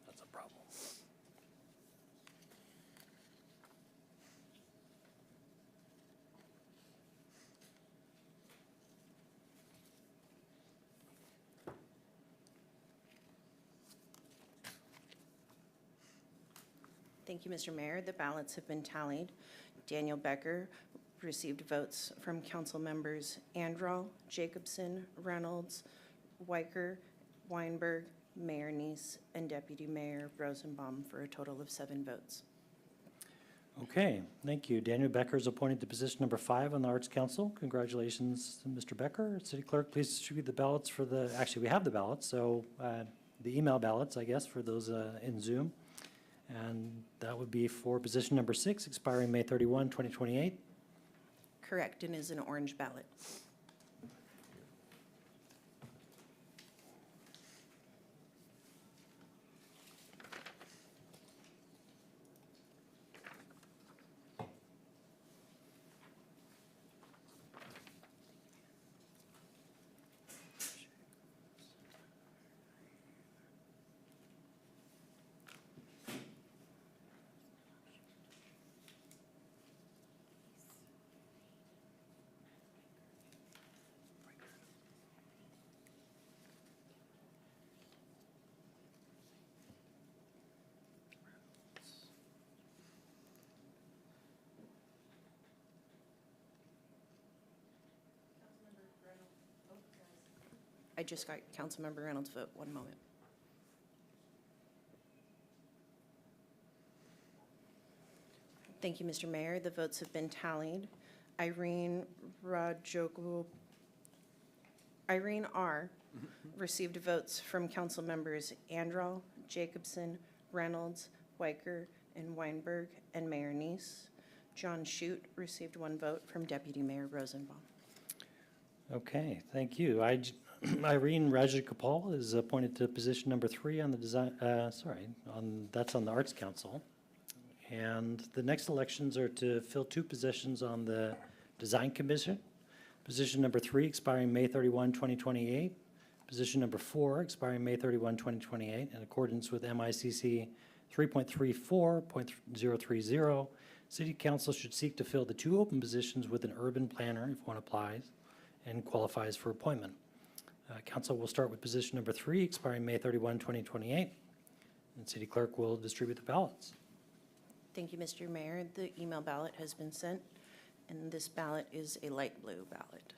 That's a problem.
Thank you, Mr. Mayor. The ballots have been tallied. Daniel Becker received votes from council members Andral, Jacobson, Reynolds, Weicker, Weinberg, Mayor Neese, and Deputy Mayor Rosenbaum for a total of 7 votes.
Okay, thank you. Daniel Becker is appointed to position number 5 on the Arts Council. Congratulations, Mr. Becker. City Clerk, please distribute the ballots for actually, we have the ballots, so the email ballots, I guess, for those in Zoom. And that would be for position number 6, expiring May 31, 2028.
Correct, and is an orange ballot. I just got Councilmember Reynolds' vote. One moment. Thank you, Mr. Mayor. The votes have been tallied. Irene R. received votes from council members Andral, Jacobson, Reynolds, Weicker, and Weinberg, and Mayor Neese. John Shute received 1 vote from Deputy Mayor Rosenbaum.
Okay, thank you. Irene Rajagopal is appointed to position number 3 on the design, that's on the Arts Council. And the next elections are to fill 2 positions on the Design Commission. Position number 3 expiring May 31, 2028. Position number 4 expiring May 31, 2028, in accordance with MICC 3.34.030. City Council should seek to fill the 2 open positions with an urban planner if one applies and qualifies for appointment. Council will start with position number 3 expiring May 31, 2028, and City Clerk will distribute the ballots.
Thank you, Mr. Mayor. The email ballot has been sent, and this ballot is a light blue ballot.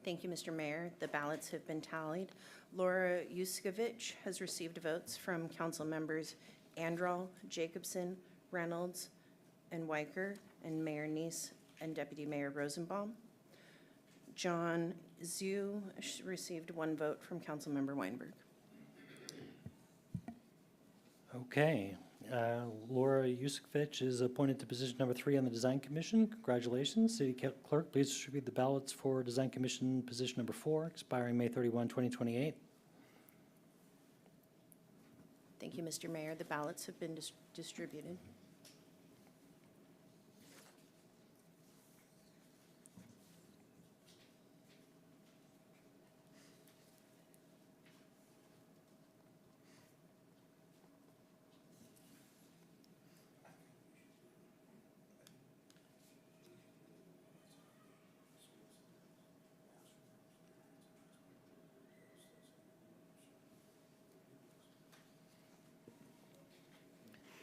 Thank you, Mr. Mayor. The ballots have been tallied. Laura Yuskovich has received votes from council members Andral, Jacobson, Reynolds, and Weicker, and Mayor Neese and Deputy Mayor Rosenbaum. John Zhu received 1 vote from Councilmember Weinberg.
Okay, Laura Yuskovich is appointed to position number 3 on the Design Commission. Congratulations. City Clerk, please distribute the ballots for Design Commission position number 4, expiring May 31, 2028.
Thank you, Mr. Mayor. The ballots have been distributed.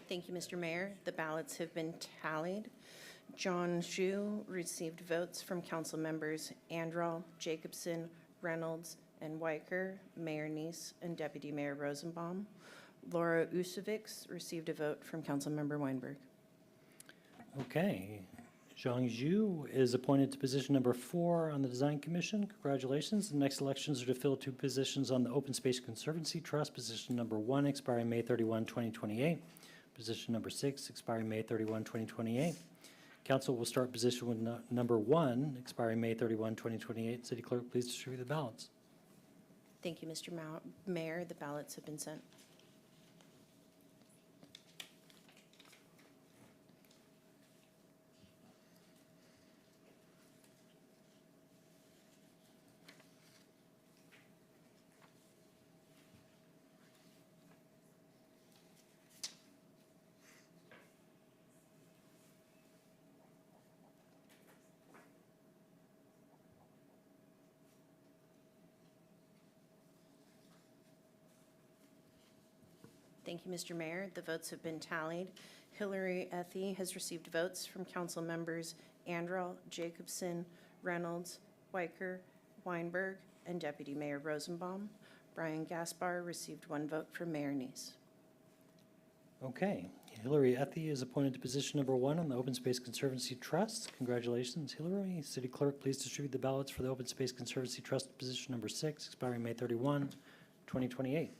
Thank you, Mr. Mayor. The ballots have been tallied. John Zhu received votes from council members Andral, Jacobson, Reynolds, and Weicker, Mayor Neese, and Deputy Mayor Rosenbaum. Laura Usovix received a vote from Councilmember Weinberg.
Okay, Zhang Zhu is appointed to position number 4 on the Design Commission. Congratulations. The next elections are to fill 2 positions on the Open Space Conservancy Trust, position number 1 expiring May 31, 2028. Position number 6 expiring May 31, 2028. Council will start position with number 1 expiring May 31, 2028. City Clerk, please distribute the ballots.
Thank you, Mr. Mayor. The ballots have been sent. Thank you, Mr. Mayor. The votes have been tallied. Hillary Ethy has received votes from council members Andral, Jacobson, Reynolds, Weicker, Weinberg, and Deputy Mayor Rosenbaum. Brian Gaspar received 1 vote from Mayor Neese.
Okay, Hillary Ethy is appointed to position number 1 on the Open Space Conservancy Trust. Congratulations, Hillary. City Clerk, please distribute the ballots for the Open Space Conservancy Trust, position number 6, expiring May 31, 2028.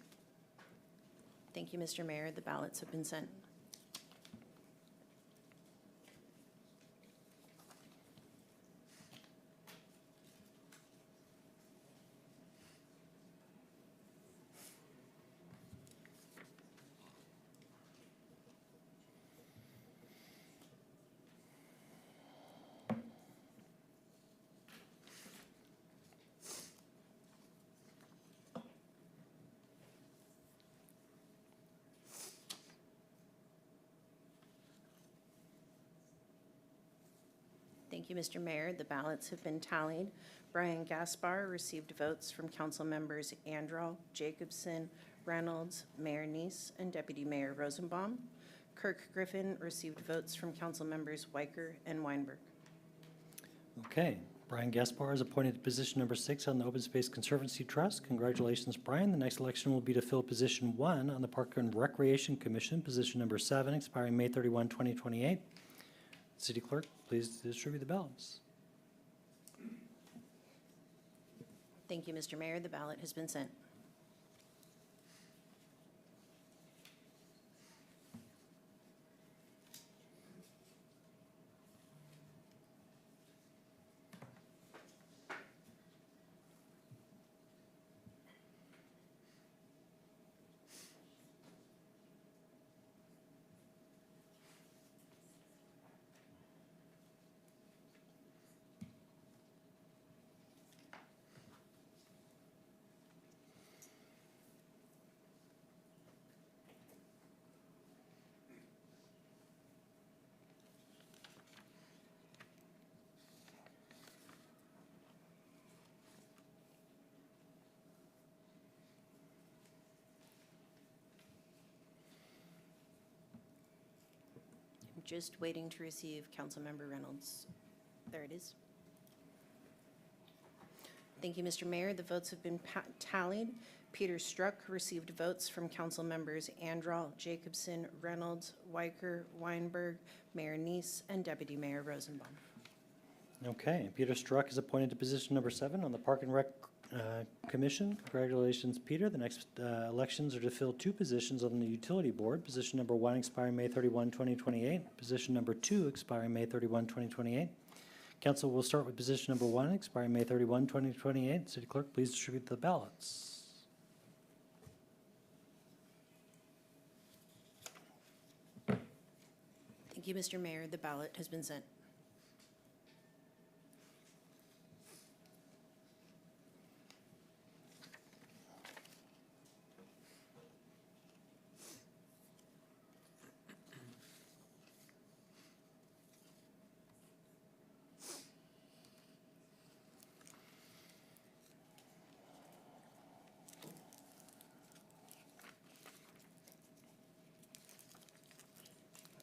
Thank you, Mr. Mayor. The ballots have been sent. Thank you, Mr. Mayor. The ballots have been tallied. Brian Gaspar received votes from council members Andral, Jacobson, Reynolds, Mayor Neese, and Deputy Mayor Rosenbaum. Kirk Griffin received votes from council members Weicker and Weinberg.
Okay, Brian Gaspar is appointed to position number 6 on the Open Space Conservancy Trust. Congratulations, Brian. The next election will be to fill position 1 on the Park and Recreation Commission, position number 7, expiring May 31, 2028. City Clerk, please distribute the ballots.
Thank you, Mr. Mayor. The ballot has been sent. Just waiting to receive Councilmember Reynolds. There it is. Thank you, Mr. Mayor. The votes have been tallied. Peter Struck received votes from council members Andral, Jacobson, Reynolds, Weicker, Weinberg, Mayor Neese, and Deputy Mayor Rosenbaum.
Okay, Peter Struck is appointed to position number 7 on the Park and Rec Commission. Congratulations, Peter. The next elections are to fill 2 positions on the Utility Board. Position number 1 expiring May 31, 2028. Position number 2 expiring May 31, 2028. Council will start with position number 1 expiring May 31, 2028. City Clerk, please distribute the ballots.
Thank you, Mr. Mayor. The ballot has been sent.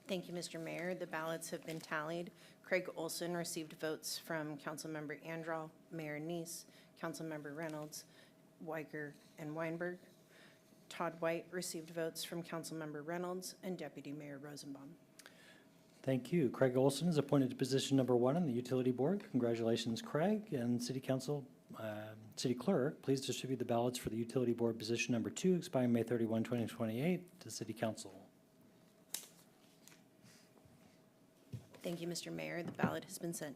Thank you, Mr. Mayor. The ballots have been tallied. Craig Olson received votes from Councilmember Andral, Mayor Neese, Councilmember Reynolds, Weicker, and Weinberg. Todd White received votes from Councilmember Reynolds and Deputy Mayor Rosenbaum.
Thank you. Craig Olson is appointed to position number 1 on the Utility Board. Congratulations, Craig. And City Council, City Clerk, please distribute the ballots for the Utility Board position number 2, expiring May 31, 2028, to City Council.
Thank you, Mr. Mayor. The ballot has been sent.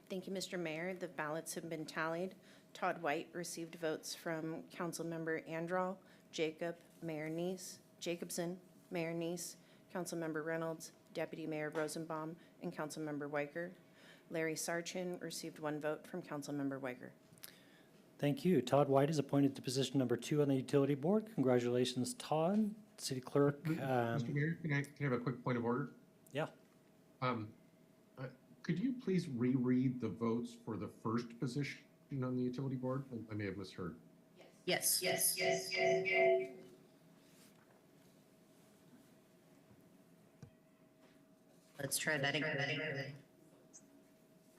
Thank you, Mr. Mayor. The ballots have been tallied. Todd White received votes from Councilmember Andral, Jacob, Mayor Neese, Jacobson, Mayor Neese, Councilmember Reynolds, Deputy Mayor Rosenbaum, and Councilmember Weicker. Larry Sarchin received 1 vote from Councilmember Weicker.
Thank you. Todd White is appointed to position number 2 on the Utility Board. Congratulations, Todd. City Clerk.
Mr. Mayor, can I have a quick point of order?
Yeah.
Could you please reread the votes for the first position on the Utility Board? I may have misheard.
Yes. Let's try that again.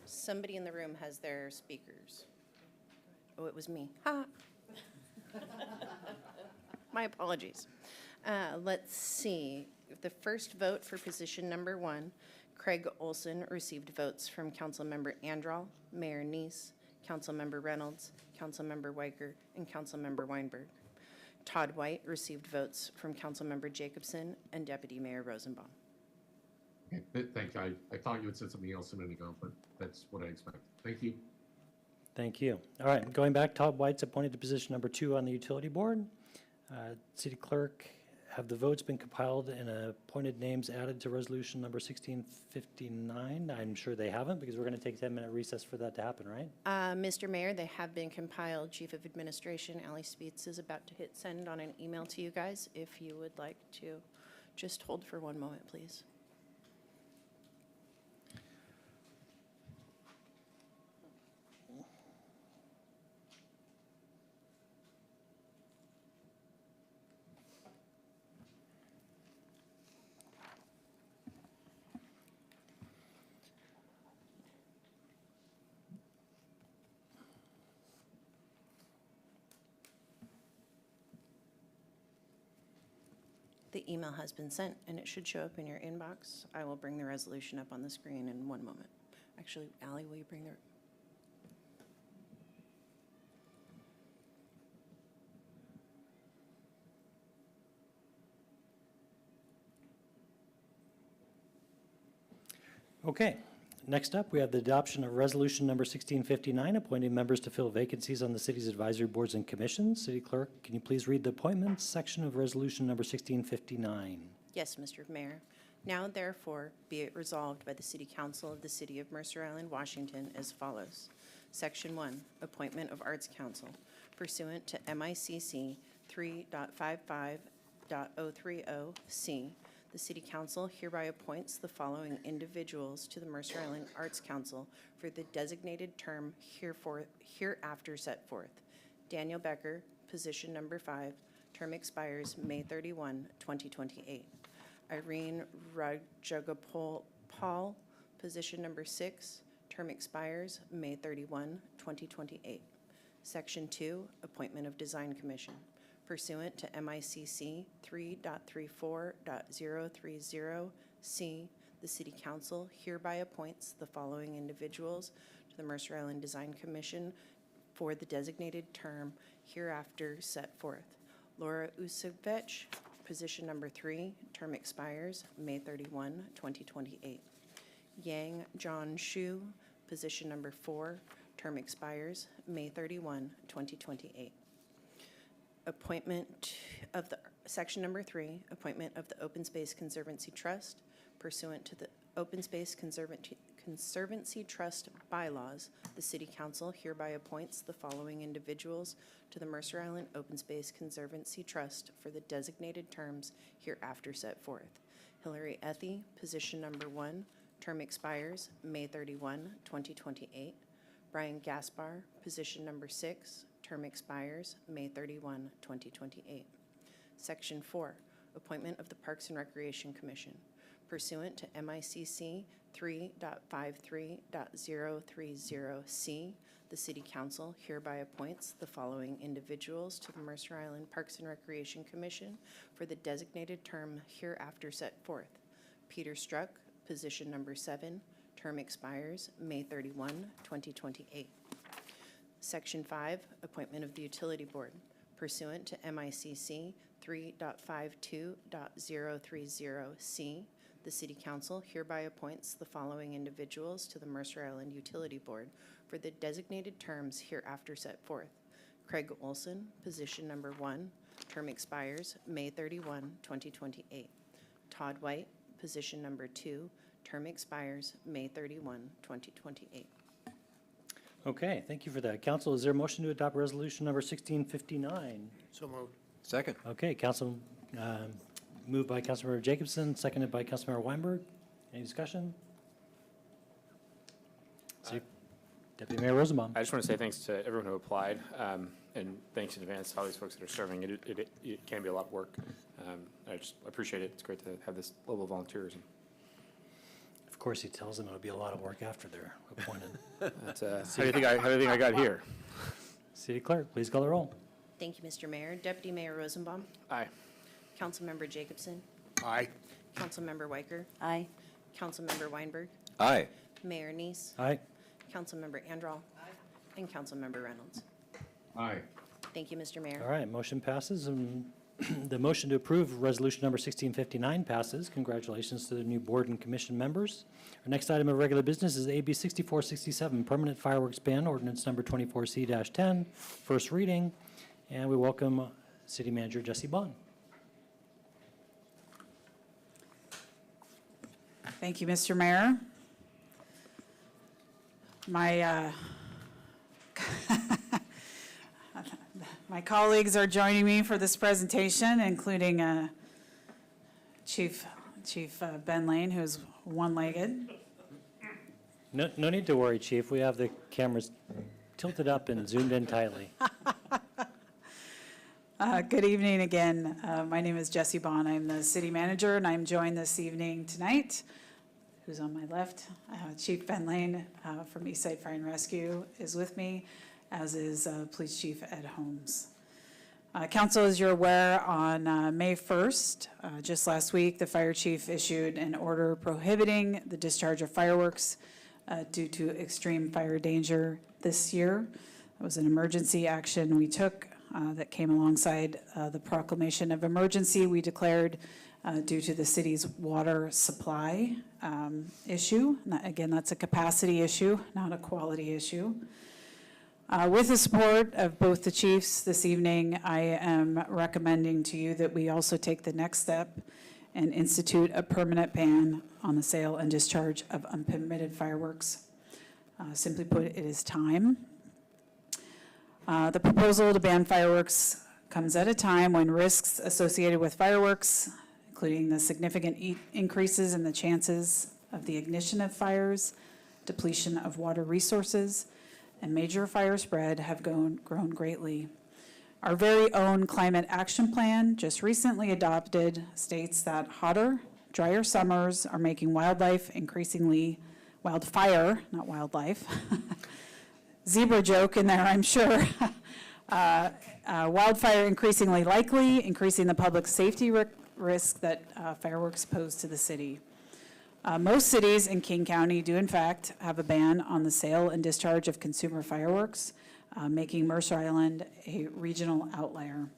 Somebody in the room has their speakers. Oh, it was me. Ha! My apologies. Let's see. The first vote for position number 1, Craig Olson received votes from Councilmember Andral, Mayor Neese, Councilmember Reynolds, Councilmember Weicker, and Councilmember Weinberg. Todd White received votes from Councilmember Jacobson and Deputy Mayor Rosenbaum.
Okay, thank you. I thought you had said something else a minute ago, but that's what I expected. Thank you.
Thank you. All right, going back, Todd White's appointed to position number 2 on the Utility Board. City Clerk, have the votes been compiled and appointed names added to resolution number 1659? I'm sure they haven't, because we're going to take a 10-minute recess for that to happen, right?
Mr. Mayor, they have been compiled. Chief of Administration, Ali Speets, is about to hit send on an email to you guys. If you would like to just hold for one moment, please. The email has been sent, and it should show up in your inbox. I will bring the resolution up on the screen in one moment. Actually, Ally, will you bring the...
Okay, next up, we have the adoption of resolution number 1659, appointing members to fill vacancies on the city's advisory boards and commissions. City Clerk, can you please read the appointments section of resolution number 1659?
Yes, Mr. Mayor. Now therefore be it resolved by the City Council of the City of Mercer Island, Washington as follows. Section 1, Appointment of Arts Council. Pursuant to MICC 3.55.030C, the City Council hereby appoints the following individuals to the Mercer Island Arts Council for the designated term hereafter set forth. Daniel Becker, position number 5, term expires May 31, 2028. Irene Rajagopal, position number 6, term expires May 31, 2028. Section 2, Appointment of Design Commission. Pursuant to MICC 3.34.030C, the City Council hereby appoints the following individuals to the Mercer Island Design Commission for the designated term hereafter set forth. Laura Usevich, position number 3, term expires May 31, 2028. Yang John Shu, position number 4, term expires May 31, 2028. Appointment of the, section number 3, appointment of the Open Space Conservancy Trust. Pursuant to the Open Space Conservancy Trust bylaws, the City Council hereby appoints the following individuals to the Mercer Island Open Space Conservancy Trust for the designated terms hereafter set forth. Hillary Ethy, position number 1, term expires May 31, 2028. Brian Gaspar, position number 6, term expires May 31, 2028. Section 4, appointment of the Parks and Recreation Commission. Pursuant to MICC 3.53.030C, the City Council hereby appoints the following individuals to the Mercer Island Parks and Recreation Commission for the designated term hereafter set forth. Peter Struck, position number 7, term expires May 31, 2028. Section 5, appointment of the Utility Board. Pursuant to MICC 3.52.030C, the City Council hereby appoints the following individuals to the Mercer Island Utility Board for the designated terms hereafter set forth. Craig Olson, position number 1, term expires May 31, 2028. Todd White, position number 2, term expires May 31, 2028.
Okay, thank you for that. Council, is there a motion to adopt resolution number 1659?
So moved.
Second.
Okay, Council, moved by Councilmember Jacobson, seconded by Councilmember Weinberg. Any discussion? Deputy Mayor Rosenbaum.
I just want to say thanks to everyone who applied, and thanks in advance to all these folks that are serving. It can be a lot of work. I just appreciate it. It's great to have this level of volunteerism.
Of course, he tells them it'll be a lot of work after they're appointed.
That's, how do you think I got here?
City Clerk, please call the roll.
Thank you, Mr. Mayor. Deputy Mayor Rosenbaum.
Aye.
Councilmember Jacobson.
Aye.
Councilmember Weicker.
Aye.
Councilmember Weinberg.
Aye.
Mayor Neese.
Aye.
Councilmember Andral. And Councilmember Reynolds.
Aye.
Thank you, Mr. Mayor.
All right, motion passes, and the motion to approve resolution number 1659 passes. Congratulations to the new board and commission members. Our next item of regular business is AB 6467, Permanent Fireworks Ban, Ordinance number 24C-10, first reading. And we welcome City Manager Jesse Bond.
Thank you, Mr. Mayor. My colleagues are joining me for this presentation, including Chief Ben Lane, who's one-legged.
No need to worry, Chief. We have the cameras tilted up and zoomed in tightly.
Good evening again. My name is Jessie Bond. I'm the city manager, and I'm joined this evening tonight. Who's on my left? Chief Ben Lane from Eastside Fire and Rescue is with me, as is Police Chief Ed Holmes. Council, as you're aware, on May 1st, just last week, the fire chief issued an order prohibiting the discharge of fireworks due to extreme fire danger this year. It was an emergency action we took that came alongside the proclamation of emergency we declared due to the city's water supply issue. Again, that's a capacity issue, not a quality issue. With the support of both the chiefs this evening, I am recommending to you that we also take the next step and institute a permanent ban on the sale and discharge of unpermitted fireworks. Simply put, it is time. The proposal to ban fireworks comes at a time when risks associated with fireworks, including the significant increases in the chances of the ignition of fires, depletion of water resources, and major fire spread have grown greatly. Our very own climate action plan, just recently adopted, states that hotter, drier summers are making wildfire, not wildlife, zebra joke in there, I'm sure. Wildfire increasingly likely, increasing the public safety risk that fireworks pose to the city. Most cities in King County do, in fact, have a ban on the sale and discharge of consumer fireworks, making Mercer Island a regional outlier.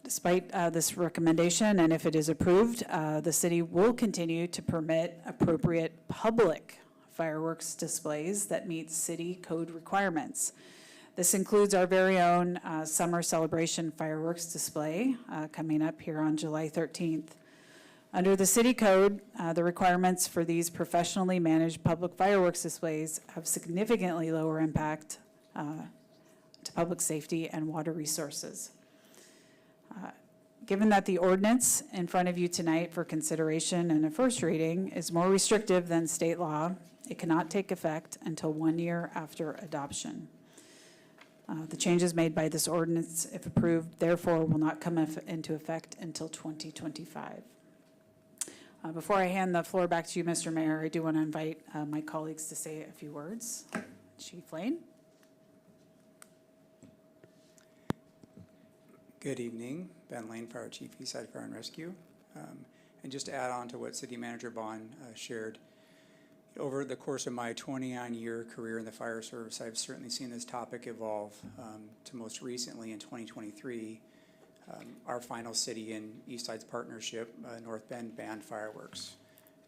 Despite this recommendation, and if it is approved, the city will continue to permit appropriate public fireworks displays that meet city code requirements. This includes our very own summer celebration fireworks display coming up here on July 13th. Under the city code, the requirements for these professionally managed public fireworks displays have significantly lower impact to public safety and water resources. Given that the ordinance in front of you tonight for consideration and a first reading is more restrictive than state law, it cannot take effect until 1 year after adoption. The changes made by this ordinance, if approved, therefore will not come into effect until 2025. Before I hand the floor back to you, Mr. Mayor, I do want to invite my colleagues to say a few words. Chief Lane.
Good evening, Ben Lane, Fire Chief, Eastside Fire and Rescue. And just to add on to what City Manager Bond shared, over the course of my 29-year career in the fire service, I've certainly seen this topic evolve to most recently in 2023. Our final city in Eastside's partnership, North Bend, banned fireworks.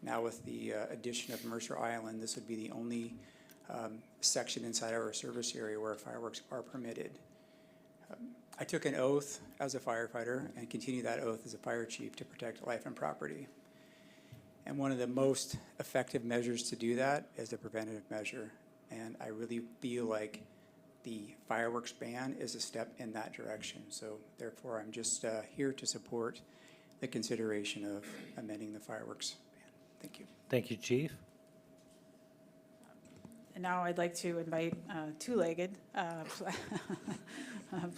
Now with the addition of Mercer Island, this would be the only section inside our service area where fireworks are permitted. I took an oath as a firefighter and continue that oath as a fire chief to protect life and property. And one of the most effective measures to do that is a preventative measure. And I really feel like the fireworks ban is a step in that direction. So therefore, I'm just here to support the consideration of amending the fireworks ban. Thank you.
Thank you, Chief.
And now I'd like to invite two-legged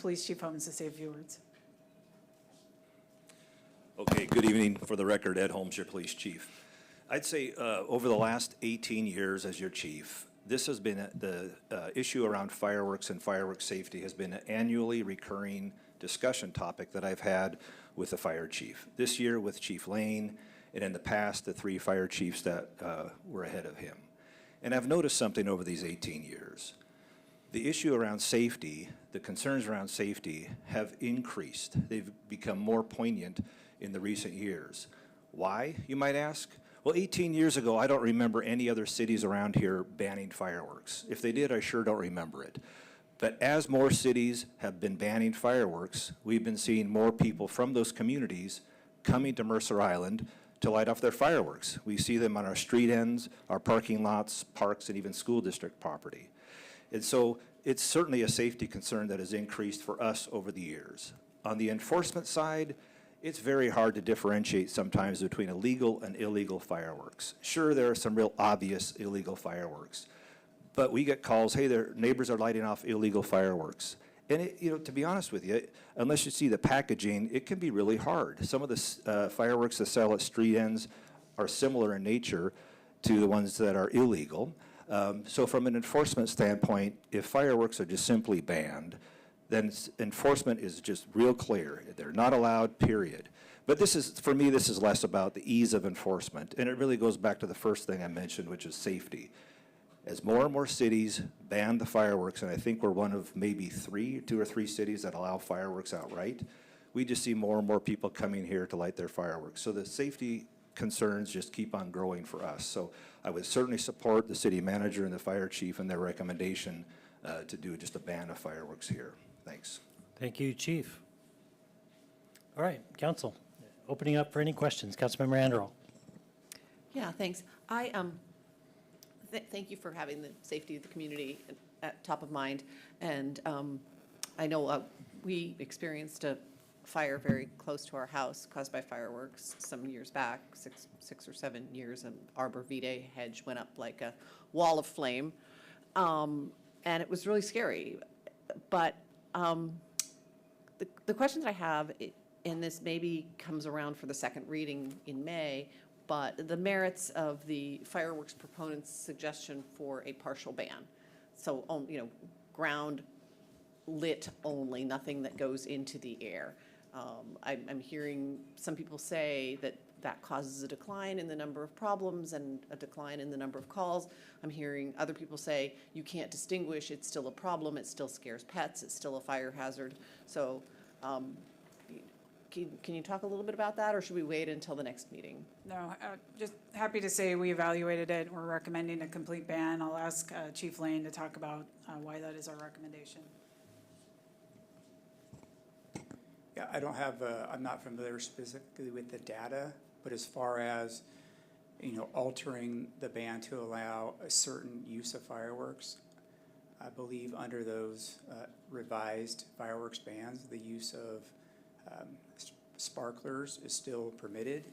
Police Chief Holmes to say a few words.
Okay, good evening. For the record, Ed Holmes, your police chief. I'd say over the last 18 years as your chief, this has been the issue around fireworks and fireworks safety has been an annually recurring discussion topic that I've had with the fire chief. This year with Chief Lane, and in the past, the 3 fire chiefs that were ahead of him. And I've noticed something over these 18 years. The issue around safety, the concerns around safety have increased. They've become more poignant in the recent years. Why, you might ask? Well, 18 years ago, I don't remember any other cities around here banning fireworks. If they did, I sure don't remember it. But as more cities have been banning fireworks, we've been seeing more people from those communities coming to Mercer Island to light off their fireworks. We see them on our street ends, our parking lots, parks, and even school district property. And so it's certainly a safety concern that has increased for us over the years. On the enforcement side, it's very hard to differentiate sometimes between illegal and illegal fireworks. Sure, there are some real obvious illegal fireworks, but we get calls, hey, their neighbors are lighting off illegal fireworks. And to be honest with you, unless you see the packaging, it can be really hard. Some of the fireworks that sell at street ends are similar in nature to the ones that are illegal. So from an enforcement standpoint, if fireworks are just simply banned, then enforcement is just real clear. They're not allowed, period. But for me, this is less about the ease of enforcement. And it really goes back to the first thing I mentioned, which is safety. As more and more cities ban the fireworks, and I think we're one of maybe two or three cities that allow fireworks outright, we just see more and more people coming here to light their fireworks. So the safety concerns just keep on growing for us. So I would certainly support the city manager and the fire chief and their recommendation to do just a ban of fireworks here. Thanks.
Thank you, Chief. All right, Council, opening up for any questions. Councilmember Anderl.
Yeah, thanks. Thank you for having the safety of the community at top of mind. And I know we experienced a fire very close to our house caused by fireworks some years back, six or 7 years. An arbor vitae hedge went up like a wall of flame. And it was really scary. But the question that I have, and this maybe comes around for the second reading in May, but the merits of the fireworks proponents' suggestion for a partial ban. So, ground lit only, nothing that goes into the air. I'm hearing some people say that that causes a decline in the number of problems and a decline in the number of calls. I'm hearing other people say you can't distinguish, it's still a problem, it still scares pets, it's still a fire hazard. So can you talk a little bit about that, or should we wait until the next meeting?
No, just happy to say we evaluated it. We're recommending a complete ban. I'll ask Chief Lane to talk about why that is our recommendation.
Yeah, I'm not familiar specifically with the data, but as far as, altering the ban to allow a certain use of fireworks, I believe under those revised fireworks bans, the use of sparklers is still permitted.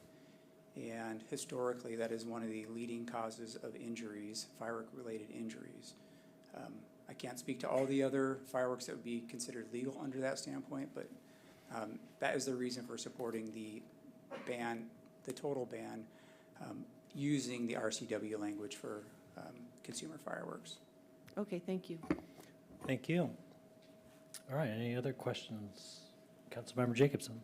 And historically, that is one of the leading causes of injuries, firework-related injuries. I can't speak to all the other fireworks that would be considered legal under that standpoint, but that is the reason for supporting the ban, the total ban, using the RCW language for consumer fireworks.
Okay, thank you.
Thank you. All right, any other questions? Councilmember Jacobson.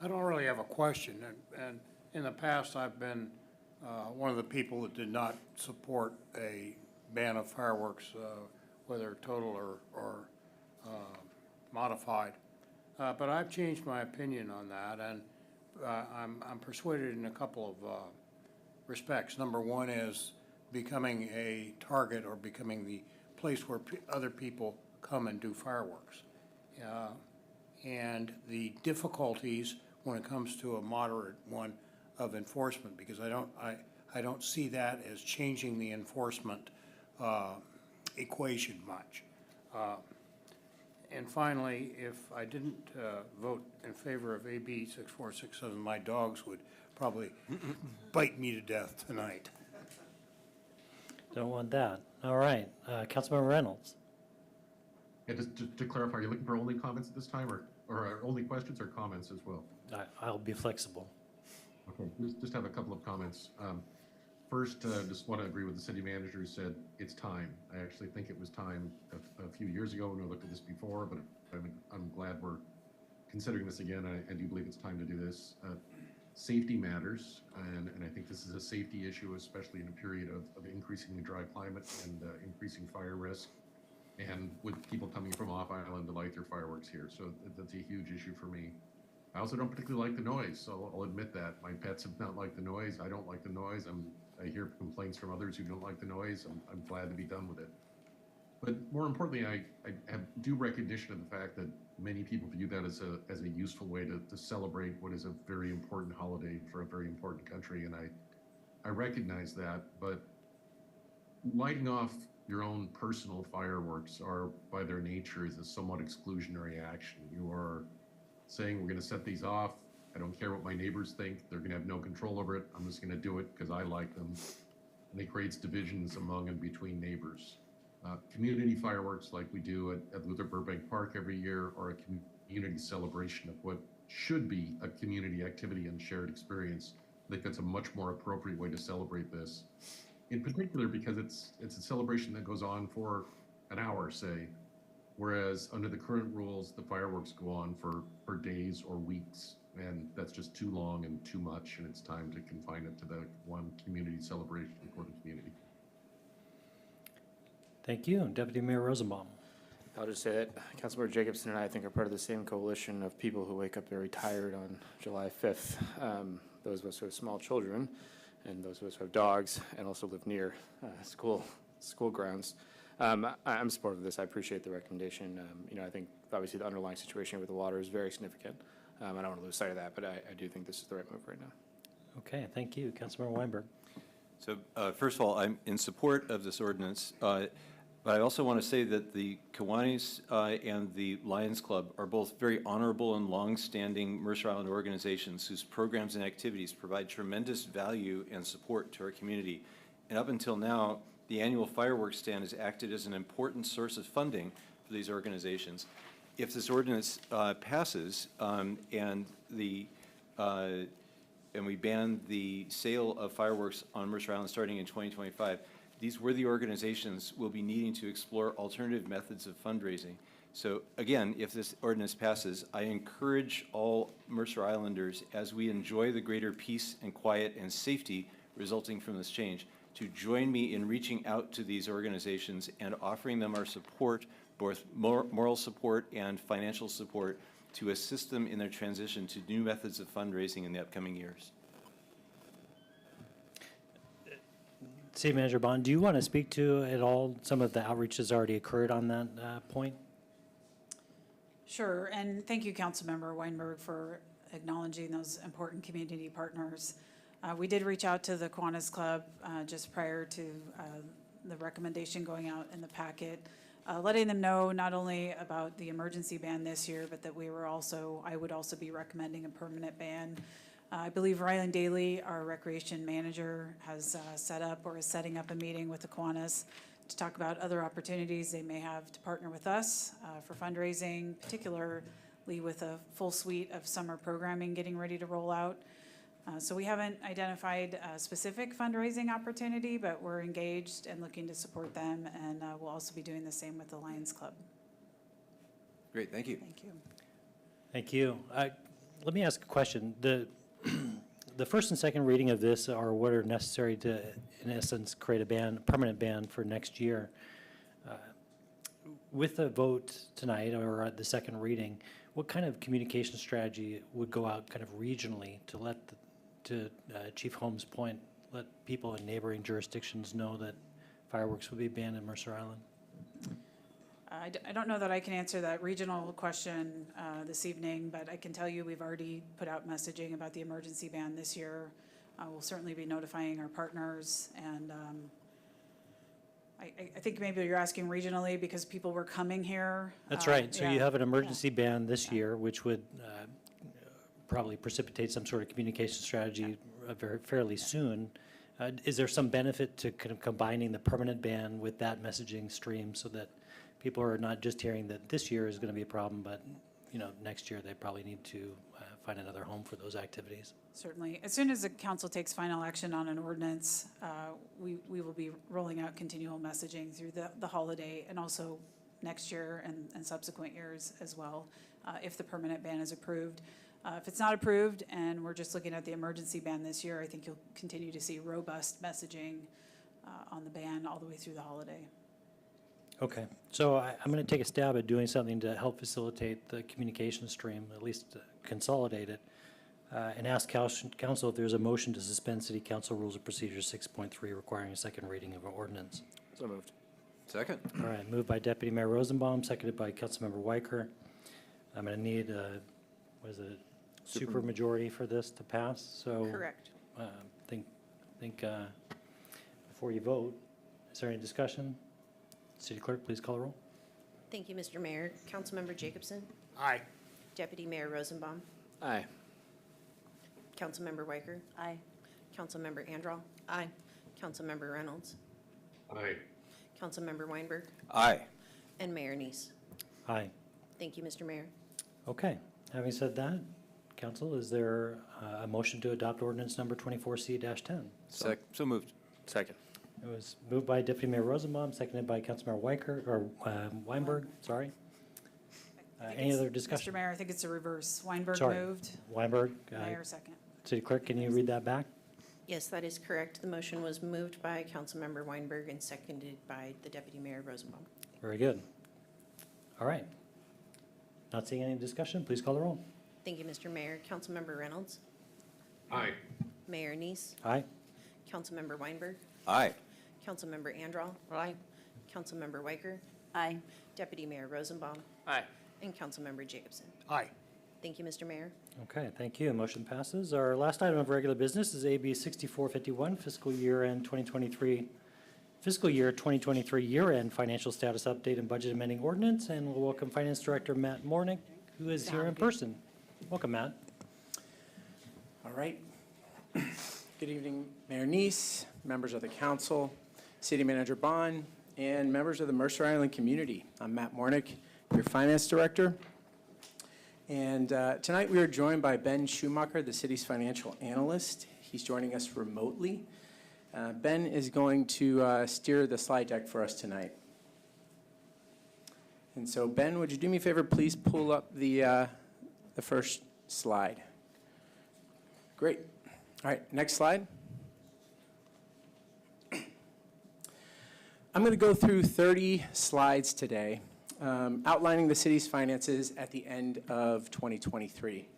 I don't really have a question, and in the past, I've been one of the people that did not support a ban of fireworks, whether total or modified. But I've changed my opinion on that, and I'm persuaded in a couple of respects. Number one is becoming a target or becoming the place where other people come and do fireworks. And the difficulties when it comes to a moderate one of enforcement, because I don't see that as changing the enforcement equation much. And finally, if I didn't vote in favor of AB 6467, my dogs would probably bite me to death tonight.
Don't want that. All right, Councilmember Reynolds.
Yeah, just to clarify, are you looking for only comments at this time, or only questions or comments as well?
I'll be flexible.
Okay, just have a couple of comments. First, just want to agree with the city manager who said it's time. I actually think it was time a few years ago when we looked at this before, but I'm glad we're considering this again. I do believe it's time to do this. Safety matters, and I think this is a safety issue, especially in a period of increasingly dry climate and increasing fire risk, and with people coming from off island to light their fireworks here. So that's a huge issue for me. I also don't particularly like the noise, so I'll admit that. My pets have not liked the noise. I don't like the noise. I hear complaints from others who don't like the noise. I'm glad to be done with it. But more importantly, I have due recognition of the fact that many people view that as a useful way to celebrate what is a very important holiday for a very important country, and I recognize that. But lighting off your own personal fireworks are, by their nature, is a somewhat exclusionary action. You are saying, we're going to set these off. I don't care what my neighbors think. They're going to have no control over it. I'm just going to do it because I like them. And it creates divisions among and between neighbors. Community fireworks, like we do at Luther Burbank Park every year, are a community celebration of what should be a community activity and shared experience. I think that's a much more appropriate way to celebrate this. In particular, because it's a celebration that goes on for an hour, say, whereas under the current rules, the fireworks go on for days or weeks, and that's just too long and too much, and it's time to confine it to the one community celebration for the community.
Thank you. Deputy Mayor Rosenbaum.
I'll just say that Councilmember Jacobson and I think are part of the same coalition of people who wake up very tired on July 5th. Those of us who have small children and those of us who have dogs and also live near school grounds. I'm supportive of this. I appreciate the recommendation. I think obviously the underlying situation with the water is very significant. I don't want to lose sight of that, but I do think this is the right move right now.
Okay, thank you. Councilmember Weinberg.
So first of all, I'm in support of this ordinance, but I also want to say that the Kiwanis and the Lions Club are both very honorable and long-standing Mercer Island organizations whose programs and activities provide tremendous value and support to our community. And up until now, the annual fireworks stand has acted as an important source of funding for these organizations. If this ordinance passes and we ban the sale of fireworks on Mercer Island starting in 2025, these worthy organizations will be needing to explore alternative methods of fundraising. So again, if this ordinance passes, I encourage all Mercer Islanders, as we enjoy the greater peace and quiet and safety resulting from this change, to join me in reaching out to these organizations and offering them our support, both moral support and financial support, to assist them in their transition to new methods of fundraising in the upcoming years.
City Manager Bond, do you want to speak to at all some of the outreach that's already occurred on that point?
Sure, and thank you, Councilmember Weinberg, for acknowledging those important community partners. We did reach out to the Kiwanis Club just prior to the recommendation going out in the packet, letting them know not only about the emergency ban this year, but that I would also be recommending a permanent ban. I believe Rylan Daly, our recreation manager, has set up or is setting up a meeting with the Kiwanis to talk about other opportunities they may have to partner with us for fundraising, particularly with a full suite of summer programming getting ready to roll out. So we haven't identified a specific fundraising opportunity, but we're engaged and looking to support them, and we'll also be doing the same with the Lions Club.
Great, thank you.
Thank you.
Thank you. Let me ask a question. The first and second reading of this are what are necessary to, in essence, create a permanent ban for next year. With the vote tonight or at the second reading, what kind of communication strategy would go out kind of regionally to Chief Holmes' point, let people in neighboring jurisdictions know that fireworks will be banned in Mercer Island?
I don't know that I can answer that regional question this evening, but I can tell you we've already put out messaging about the emergency ban this year. We'll certainly be notifying our partners, and I think maybe you're asking regionally because people were coming here.
That's right. So
yeah.
you have an emergency ban this year, which would probably precipitate some sort of communication strategy fairly soon. Is there some benefit to kind of combining the permanent ban with that messaging stream so that people are not just hearing that this year is going to be a problem, but next year they probably need to find another home for those activities?
Certainly. As soon as the council takes final action on an ordinance, we will be rolling out continual messaging through the holiday and also next year and subsequent years as well, if the permanent ban is approved. If it's not approved and we're just looking at the emergency ban this year, I think you'll continue to see robust messaging on the ban all the way through the holiday.
Okay, so I'm going to take a stab at doing something to help facilitate the communication stream, at least consolidate it, and ask council if there's a motion to suspend City Council Rules of Procedure 6.3 requiring a second reading of an ordinance.
So moved.
Second.
All right, moved by Deputy Mayor Rosenbaum, seconded by Councilmember Weicker. I'm going to need, what is it, supermajority for this to pass, so.
Correct.
Think before you vote, is there any discussion? City Clerk, please call the roll.
Thank you, Mr. Mayor. Councilmember Jacobson?
Aye.
Deputy Mayor Rosenbaum?
Aye.
Councilmember Weicker?
Aye.
Councilmember Andral?
Aye.
Councilmember Reynolds?
Aye.
Councilmember Weinberg?
Aye.
And Mayor Neese.
Aye.
Thank you, Mr. Mayor.
Okay, having said that, council, is there a motion to adopt ordinance number 24C-10?
So moved.
Second.
It was moved by Deputy Mayor Rosenbaum, seconded by Councilmember Weicker, or Weinberg, sorry. Any other discussion?
Mr. Mayor, I think it's a reverse. Weinberg
Sorry.
moved,
Weinberg,
Mayor second.
City Clerk, can you read that back?
Yes, that is correct. The motion was moved by Councilmember Weinberg and seconded by the Deputy Mayor Rosenbaum.
Very good. All right. Not seeing any discussion, please call the roll.
Thank you, Mr. Mayor. Councilmember Reynolds?
Aye.
Mayor Neese?
Aye.
Councilmember Weinberg?
Aye.
Councilmember Andral?
Aye.
Councilmember Weicker?
Aye.
Deputy Mayor Rosenbaum?
Aye.
And Councilmember Jacobson.
Aye.
Thank you, Mr. Mayor.
Okay, thank you. Motion passes. Our last item of regular business is AB 6451, fiscal year 2023 year-end financial status update and budget amending ordinance. And we'll welcome Finance Director Matt Mornick, who is here in person. Welcome, Matt.
All right. Good evening, Mayor Neese, members of the council, City Manager Bond, and members of the Mercer Island community. I'm Matt Mornick, your Finance Director. And tonight we are joined by Ben Schumacher, the city's financial analyst. He's joining us remotely. Ben is going to steer the slide deck for us tonight. And so, Ben, would you do me a favor? Please pull up the first slide. Great. All right, next slide. I'm going to go through 30 slides today, outlining the city's finances at the end of 2023.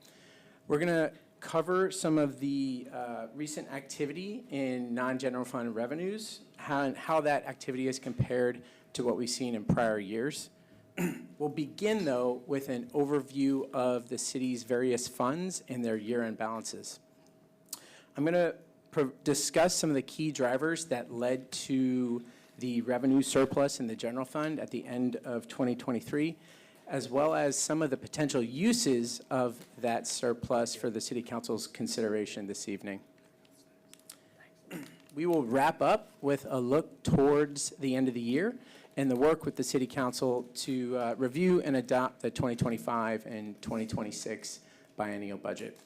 We're going to cover some of the recent activity in non-general fund revenues, how that activity is compared to what we've seen in prior years. We'll begin, though, with an overview of the city's various funds and their year-end balances. I'm going to discuss some of the key drivers that led to the revenue surplus in the general fund at the end of 2023, as well as some of the potential uses of that surplus for the City Council's consideration this evening. We will wrap up with a look towards the end of the year and the work with the City Council to review and adopt the 2025 and 2026 biennial budget.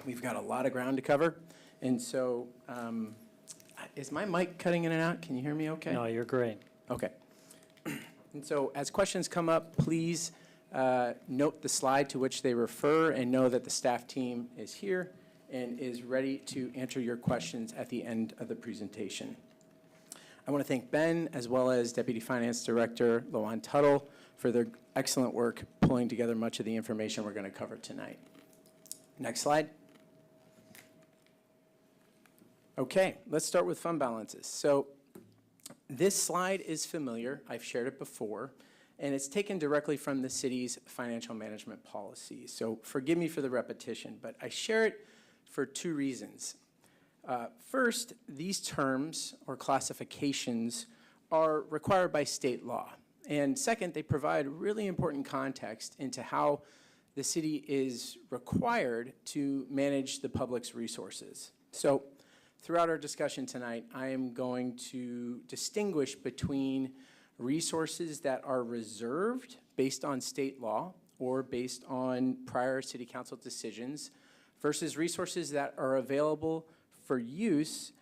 We've got a lot of ground to cover, and so is my mic cutting in and out? Can you hear me okay?
No, you're great.
Okay. And so as questions come up, please note the slide to which they refer and know that the staff team is here and is ready to answer your questions at the end of the presentation. I want to thank Ben as well as Deputy Finance Director Loan Tuttle for their excellent work pulling together much of the information we're going to cover tonight. Next slide. Okay, let's start with fund balances. So this slide is familiar. I've shared it before, and it's taken directly from the city's financial management policy. So forgive me for the repetition, but I share it for two reasons. First, these terms or classifications are required by state law. And second, they provide really important context into how the city is required to manage the public's resources. So throughout our discussion tonight, I am going to distinguish between resources that are reserved based on state law or based on prior City Council decisions versus resources that are available for use,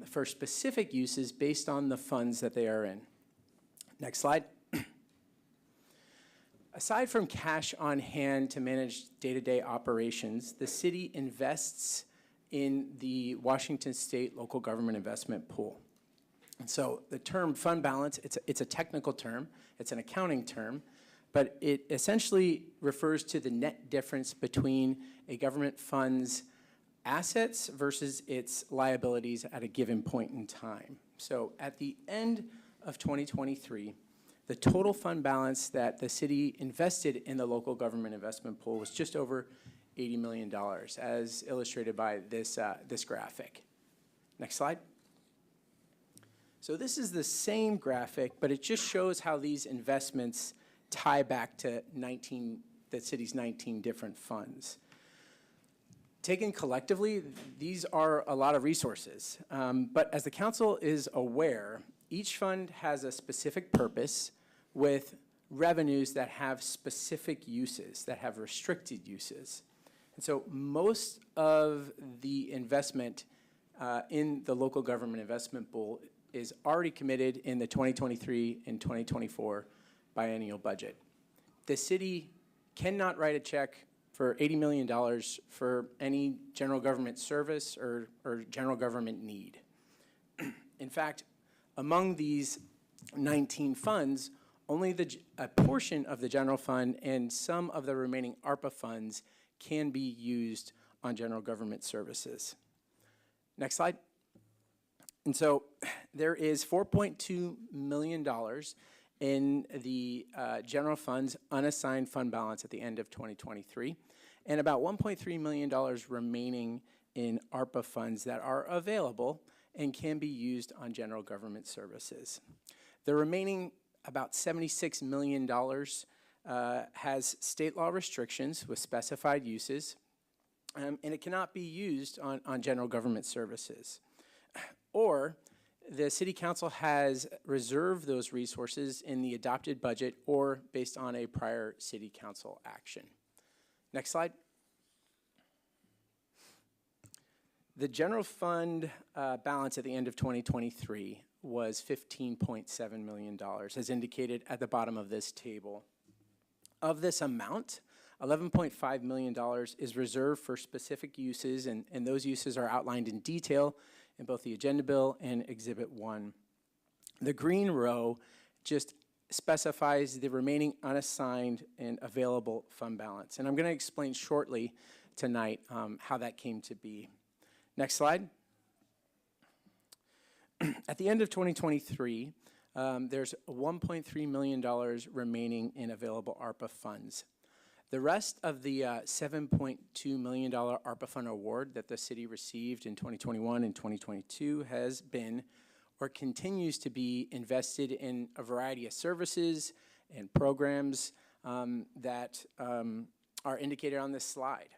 for specific uses based on the funds that they are in. Next slide. Aside from cash on hand to manage day-to-day operations, the city invests in the Washington State Local Government Investment Pool. And so the term fund balance, it's a technical term, it's an accounting term, but it essentially refers to the net difference between a government fund's assets versus its liabilities at a given point in time. So at the end of 2023, the total fund balance that the city invested in the local government investment pool was just over $80 million, as illustrated by this graphic. Next slide. So this is the same graphic, but it just shows how these investments tie back to the city's 19 different funds. Taken collectively, these are a lot of resources. But as the council is aware, each fund has a specific purpose with revenues that have specific uses, that have restricted uses. And so most of the investment in the local government investment pool is already committed in the 2023 and 2024 biennial budget. The city cannot write a check for $80 million for any general government service or general government need. In fact, among these 19 funds, only a portion of the general fund and some of the remaining ARPA funds can be used on general government services. Next slide. And so there is $4.2 million in the general fund's unassigned fund balance at the end of 2023, and about $1.3 million remaining in ARPA funds that are available and can be used on general government services. The remaining about $76 million has state law restrictions with specified uses, and it cannot be used on general government services. Or the city council has reserved those resources in the adopted budget or based on a prior city council action. Next slide. The general fund balance at the end of 2023 was $15.7 million, as indicated at the bottom of this table. Of this amount, $11.5 million is reserved for specific uses, and those uses are outlined in detail in both the agenda bill and Exhibit 1. The green row just specifies the remaining unassigned and available fund balance. And I'm going to explain shortly tonight how that came to be. Next slide. At the end of 2023, there's $1.3 million remaining in available ARPA funds. The rest of the $7.2 million ARPA fund award that the city received in 2021 and 2022 has been or continues to be invested in a variety of services and programs that are indicated on this slide.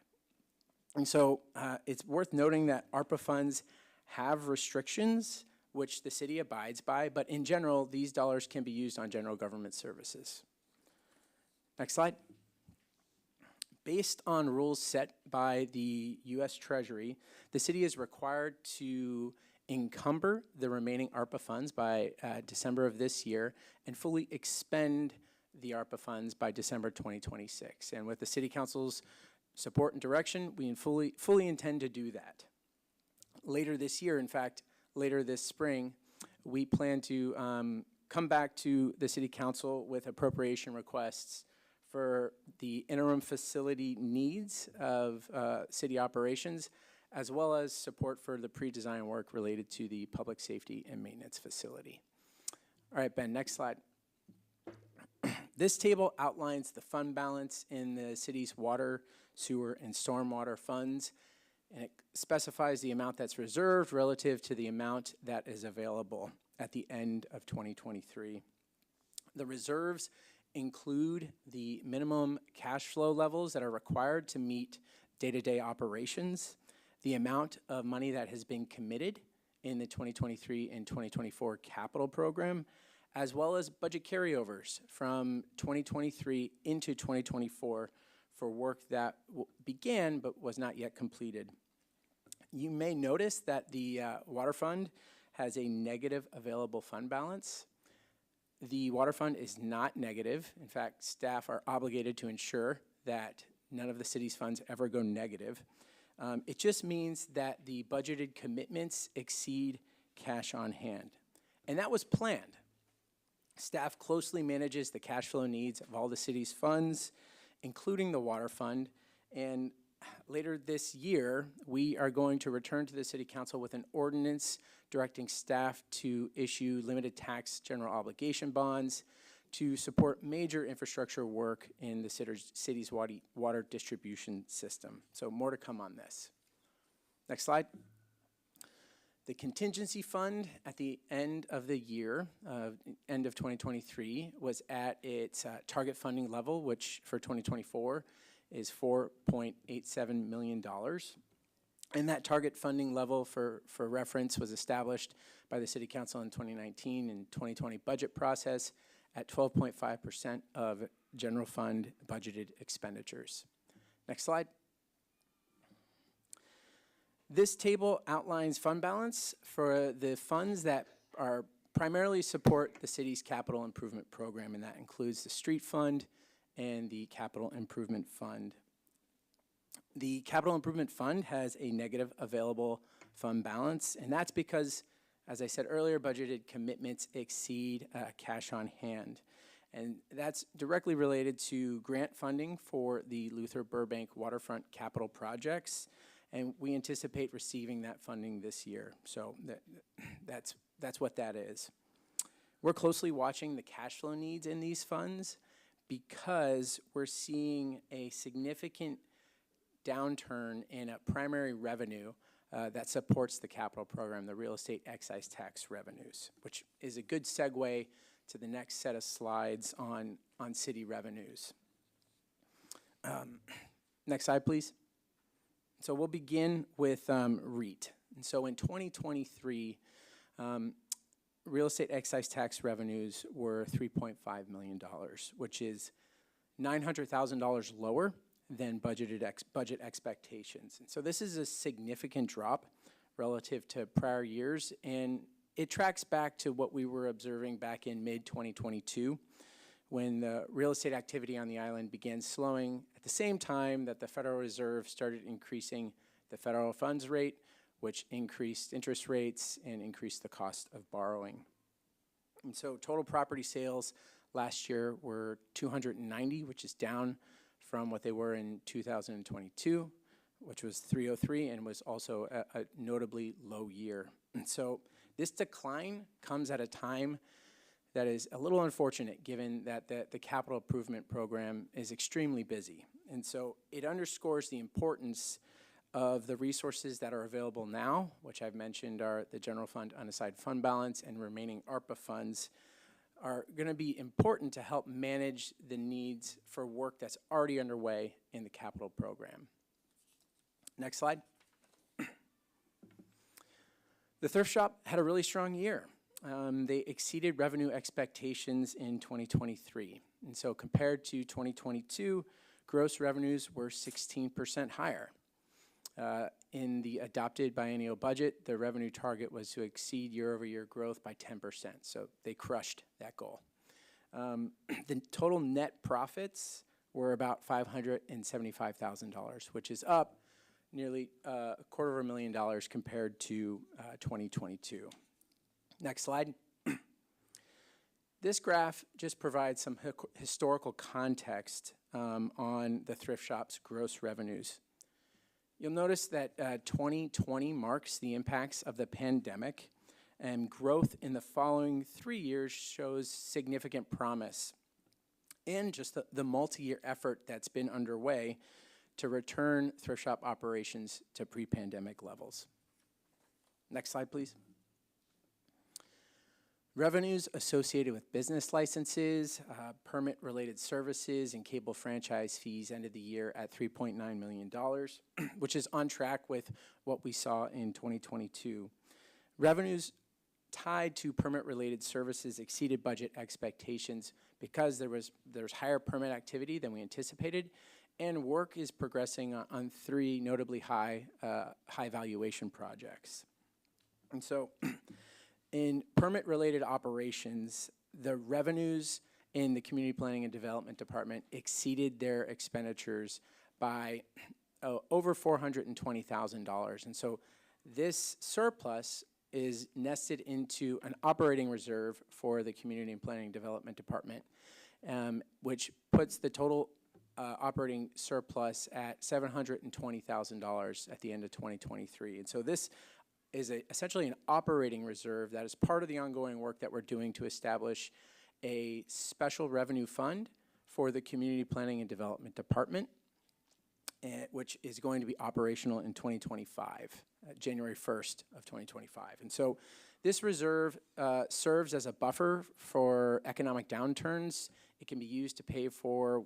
And so it's worth noting that ARPA funds have restrictions which the city abides by, but in general, these dollars can be used on general government services. Next slide. Based on rules set by the U.S. Treasury, the city is required to encumber the remaining ARPA funds by December of this year and fully expend the ARPA funds by December 2026. And with the city council's support and direction, we fully intend to do that. Later this year, in fact, later this spring, we plan to come back to the city council with appropriation requests for the interim facility needs of city operations, as well as support for the pre-design work related to the public safety and maintenance facility. All right, Ben, next slide. This table outlines the fund balance in the city's water, sewer, and stormwater funds, and it specifies the amount that's reserved relative to the amount that is available at the end of 2023. The reserves include the minimum cash flow levels that are required to meet day-to-day operations, the amount of money that has been committed in the 2023 and 2024 capital program, as well as budget carryovers from 2023 into 2024 for work that began but was not yet completed. You may notice that the water fund has a negative available fund balance. The water fund is not negative. In fact, staff are obligated to ensure that none of the city's funds ever go negative. It just means that the budgeted commitments exceed cash on hand. And that was planned. Staff closely manages the cash flow needs of all the city's funds, including the water fund, and later this year, we are going to return to the City Council with an ordinance directing staff to issue limited tax general obligation bonds to support major infrastructure work in the city's water distribution system. So more to come on this. Next slide. The contingency fund at the end of the year, end of 2023, was at its target funding level, which for 2024 is $4.87 million. And that target funding level, for reference, was established by the City Council in 2019 and 2020 budget process at 12.5% of general fund budgeted expenditures. Next slide. This table outlines fund balance for the funds that are primarily support the city's capital improvement program, and that includes the street fund and the capital improvement fund. The capital improvement fund has a negative available fund balance, and that's because, as I said earlier, budgeted commitments exceed cash on hand. And that's directly related to grant funding for the Luther Burbank waterfront capital projects, and we anticipate receiving that funding this year. So that's what that is. We're closely watching the cash flow needs in these funds because we're seeing a significant downturn in a primary revenue that supports the capital program, the real estate excise tax revenues, which is a good segue to the next set of slides on city revenues. Next slide, please. So we'll begin with REIT. And so in 2023, real estate excise tax revenues were $3.5 million, which is $900,000 lower than budget expectations. And so this is a significant drop relative to prior years, and it tracks back to what we were observing back in mid-2022 when the real estate activity on the island began slowing at the same time that the Federal Reserve started increasing the federal funds rate, which increased interest rates and increased the cost of borrowing. And so total property sales last year were 290, which is down from what they were in 2022, which was 303, and was also a notably low year. And so this decline comes at a time that is a little unfortunate given that the capital improvement program is extremely busy. And so it underscores the importance of the resources that are available now, which I've mentioned are the general fund unassigned fund balance and remaining ARPA funds, are going to be important to help manage the needs for work that's already underway in the capital program. Next slide. The thrift shop had a really strong year. They exceeded revenue expectations in 2023. And so compared to 2022, gross revenues were 16% higher. In the adopted biennial budget, the revenue target was to exceed year-over-year growth by 10%. So they crushed that goal. The total net profits were about $575,000, which is up nearly $250,000 compared to 2022. Next slide. This graph just provides some historical context on the thrift shop's gross revenues. You'll notice that 2020 marks the impacts of the pandemic, and growth in the following 3 years shows significant promise, and just the multi-year effort that's been underway to return thrift shop operations to pre-pandemic levels. Next slide, please. Revenues associated with business licenses, permit-related services, and cable franchise fees ended the year at $3.9 million, which is on track with what we saw in 2022. Revenues tied to permit-related services exceeded budget expectations because there's higher permit activity than we anticipated, and work is progressing on 3 notably high valuation projects. And so in permit-related operations, the revenues in the Community Planning and Development Department exceeded their expenditures by over $420,000. And so this surplus is nested into an operating reserve for the Community and Planning and Development Department, which puts the total operating surplus at $720,000 at the end of 2023. And so this is essentially an operating reserve that is part of the ongoing work that we're doing to establish a special revenue fund for the Community Planning and Development Department, which is going to be operational in 2025, January 1st of 2025. And so this reserve serves as a buffer for economic downturns. It can be used to pay for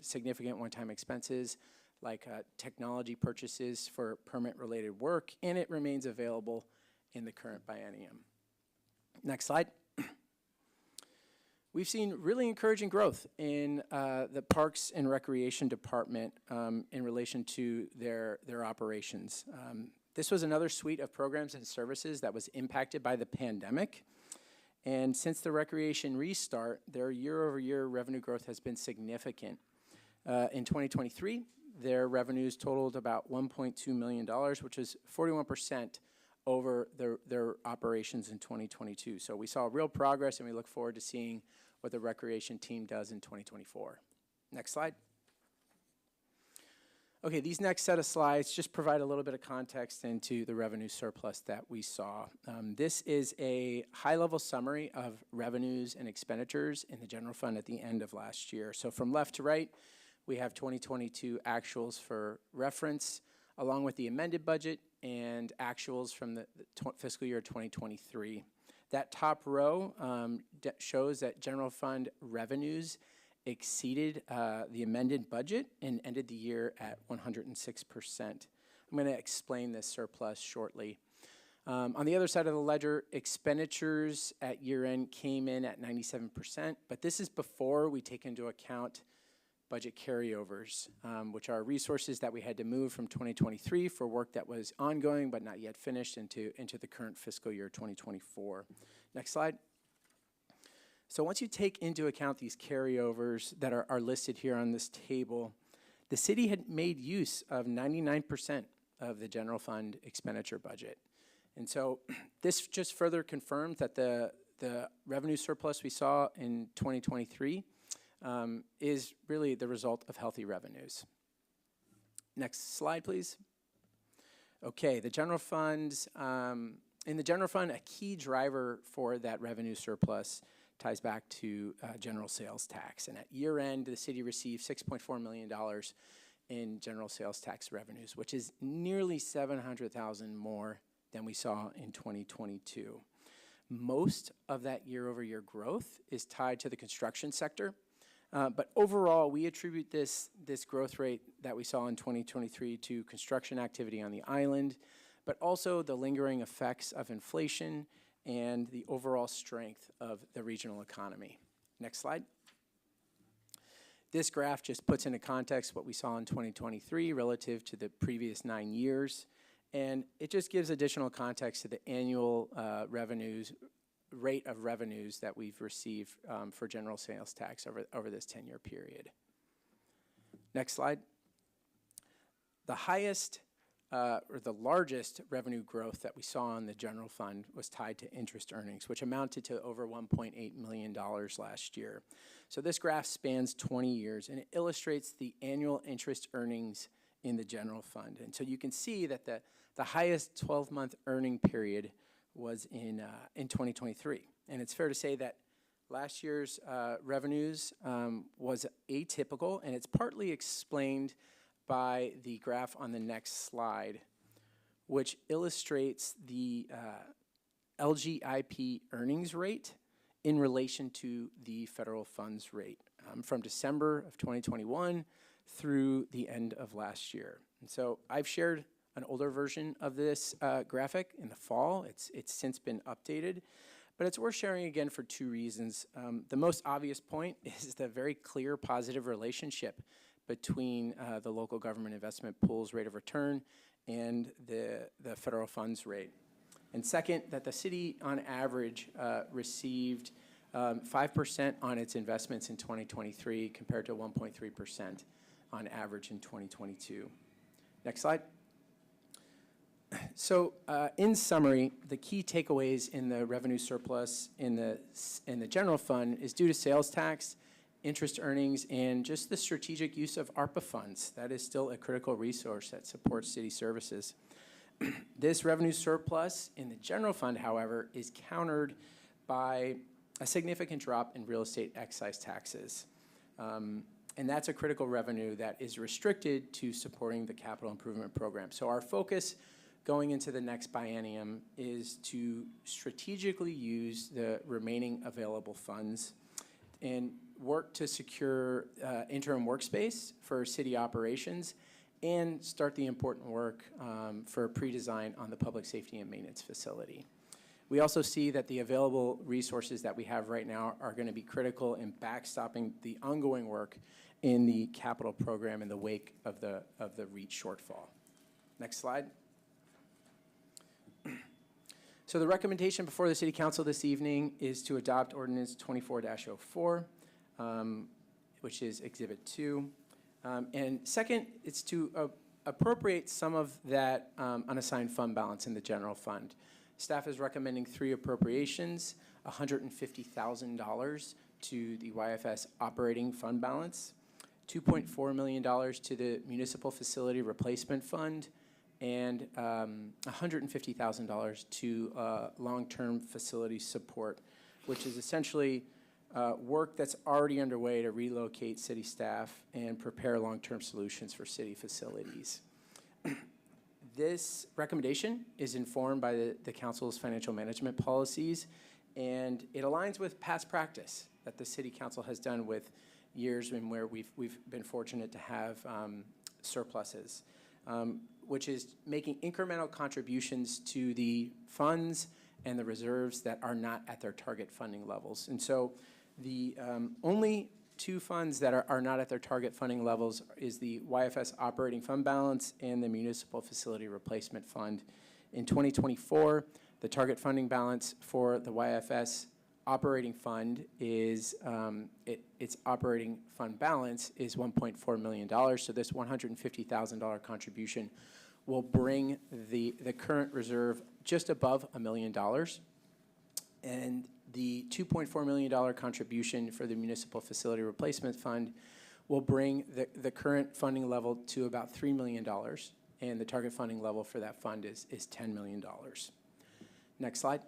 significant one-time expenses like technology purchases for permit-related work, and it remains available in the current biennium. Next slide. We've seen really encouraging growth in the Parks and Recreation Department in relation to their operations. This was another suite of programs and services that was impacted by the pandemic. And since the recreation restart, their year-over-year revenue growth has been significant. In 2023, their revenues totaled about $1.2 million, which is 41% over their operations in 2022. So we saw real progress, and we look forward to seeing what the recreation team does in 2024. Next slide. Okay, these next set of slides just provide a little bit of context into the revenue surplus that we saw. This is a high-level summary of revenues and expenditures in the general fund at the end of last year. So from left to right, we have 2022 actuals for reference, along with the amended budget and actuals from the fiscal year 2023. That top row shows that general fund revenues exceeded the amended budget and ended the year at 106%. I'm going to explain this surplus shortly. On the other side of the ledger, expenditures at year end came in at 97%, but this is before we take into account budget carryovers, which are resources that we had to move from 2023 for work that was ongoing but not yet finished into the current fiscal year 2024. Next slide. So once you take into account these carryovers that are listed here on this table, the city had made use of 99% of the general fund expenditure budget. And so this just further confirms that the revenue surplus we saw in 2023 is really the result of healthy revenues. Next slide, please. Okay, the general funds. In the general fund, a key driver for that revenue surplus ties back to general sales tax. And at year end, the city received $6.4 million in general sales tax revenues, which is nearly $700,000 more than we saw in 2022. Most of that year-over-year growth is tied to the construction sector. But overall, we attribute this growth rate that we saw in 2023 to construction activity on the island, but also the lingering effects of inflation and the overall strength of the regional economy. Next slide. This graph just puts into context what we saw in 2023 relative to the previous 9 years, and it just gives additional context to the annual rate of revenues that we've received for general sales tax over this 10-year period. Next slide. The highest or the largest revenue growth that we saw in the general fund was tied to interest earnings, which amounted to over $1.8 million last year. So this graph spans 20 years, and it illustrates the annual interest earnings in the general fund. And so you can see that the highest 12-month earning period was in 2023. And it's fair to say that last year's revenues was atypical, and it's partly explained by the graph on the next slide, which illustrates the LGIP earnings rate in relation to the federal funds rate from December of 2021 through the end of last year. And so I've shared an older version of this graphic in the fall. It's since been updated, but it's worth sharing again for two reasons. The most obvious point is the very clear positive relationship between the local government investment pool's rate of return and the federal funds rate. And second, that the city on average received 5% on its investments in 2023 compared to 1.3% on average in 2022. Next slide. So in summary, the key takeaways in the revenue surplus in the general fund is due to sales tax interest earnings, and just the strategic use of ARPA funds. That is still a critical resource that supports city services. This revenue surplus in the general fund, however, is countered by a significant drop in real estate excise taxes. And that's a critical revenue that is restricted to supporting the capital improvement program. So our focus going into the next biennium is to strategically use the remaining available funds and work to secure interim workspace for city operations and start the important work for pre-design on the public safety and maintenance facility. We also see that the available resources that we have right now are going to be critical in backstopping the ongoing work in the capital program in the wake of the REACH shortfall. Next slide. So the recommendation before the City Council this evening is to adopt Ordinance 24-04, which is Exhibit 2. And second, it's to appropriate some of that unassigned fund balance in the general fund. Staff is recommending 3 appropriations, $150,000 to the YFS operating fund balance, $2.4 million to the Municipal Facility Replacement Fund, and $150,000 to long-term facility support, which is essentially work that's already underway to relocate city staff and prepare long-term solutions for city facilities. This recommendation is informed by the Council's financial management policies, and it aligns with past practice that the City Council has done with years in where we've been fortunate to have surpluses, which is making incremental contributions to the funds and the reserves that are not at their target funding levels. And so the only 2 funds that are not at their target funding levels is the YFS operating fund balance and the Municipal Facility Replacement Fund. In 2024, the target funding balance for the YFS operating fund is, its operating fund balance is $1.4 million. So this $150,000 contribution will bring the current reserve just above $1 million. And the $2.4 million contribution for the Municipal Facility Replacement Fund will bring the current funding level to about $3 million, and the target funding level for that fund is $10 million. Next slide.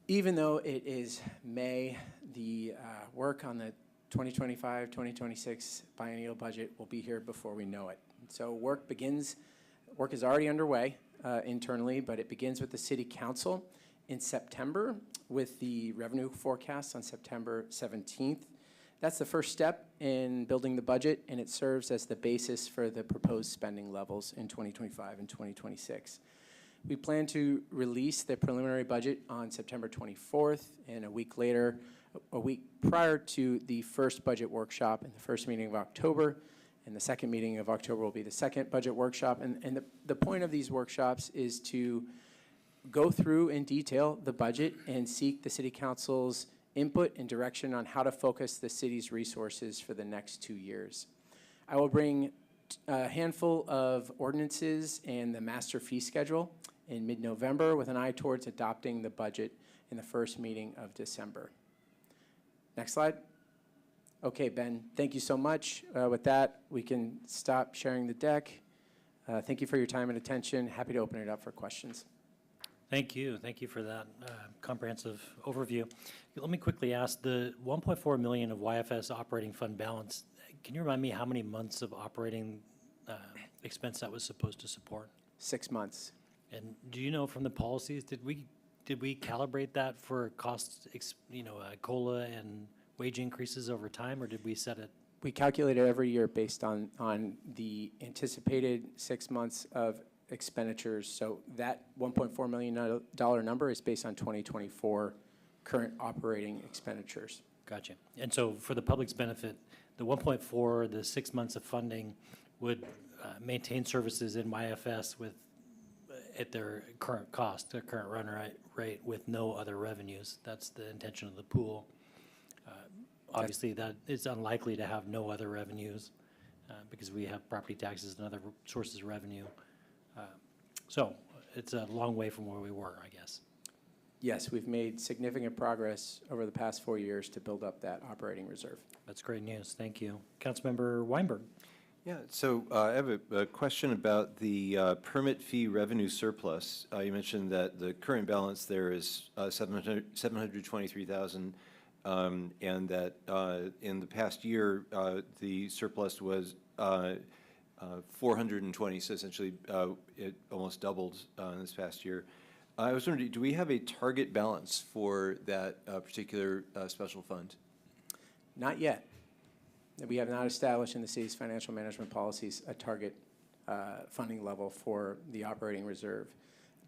Even though it is May, the work on the 2025-2026 biennial budget will be here before we know it. So work is already underway internally, but it begins with the City Council in September with the revenue forecast on September 17th. That's the first step in building the budget, and it serves as the basis for the proposed spending levels in 2025 and 2026. We plan to release the preliminary budget on September 24th, and a week later, a week prior to the first budget workshop in the first meeting of October, and the second meeting of October will be the second budget workshop. And the point of these workshops is to go through in detail the budget and seek the City Council's input and direction on how to focus the city's resources for the next 2 years. I will bring a handful of ordinances and the master fee schedule in mid-November with an eye towards adopting the budget in the first meeting of December. Next slide. Okay, Ben, thank you so much. With that, we can stop sharing the deck. Thank you for your time and attention. Happy to open it up for questions.
Thank you. Thank you for that comprehensive overview. Let me quickly ask, the $1.4 million of YFS operating fund balance, can you remind me how many months of operating expense that was supposed to support?
6 months.
And do you know from the policies, did we calibrate that for costs, COLA and wage increases over time, or did we set it?
We calculate it every year based on the anticipated 6 months of expenditures. So that $1.4 million number is based on 2024 current operating expenditures.
Gotcha. And so for the public's benefit, the 1.4, the 6 months of funding would maintain services in YFS with at their current cost, their current run rate with no other revenues. That's the intention of the pool. Obviously, that is unlikely to have no other revenues because we have property taxes and other sources of revenue. So it's a long way from where we were, I guess.
yes, we've made significant progress over the past 4 years to build up that operating reserve.
That's great news. Thank you. Councilmember Weinberg.
Yeah, so I have a question about the permit fee revenue surplus. You mentioned that the current balance there is 723,000, and that in the past year, the surplus was 420, so essentially it almost doubled in this past year. I was wondering, do we have a target balance for that particular special fund?
Not yet. We have not established in the city's financial management policies a target funding level for the operating reserve,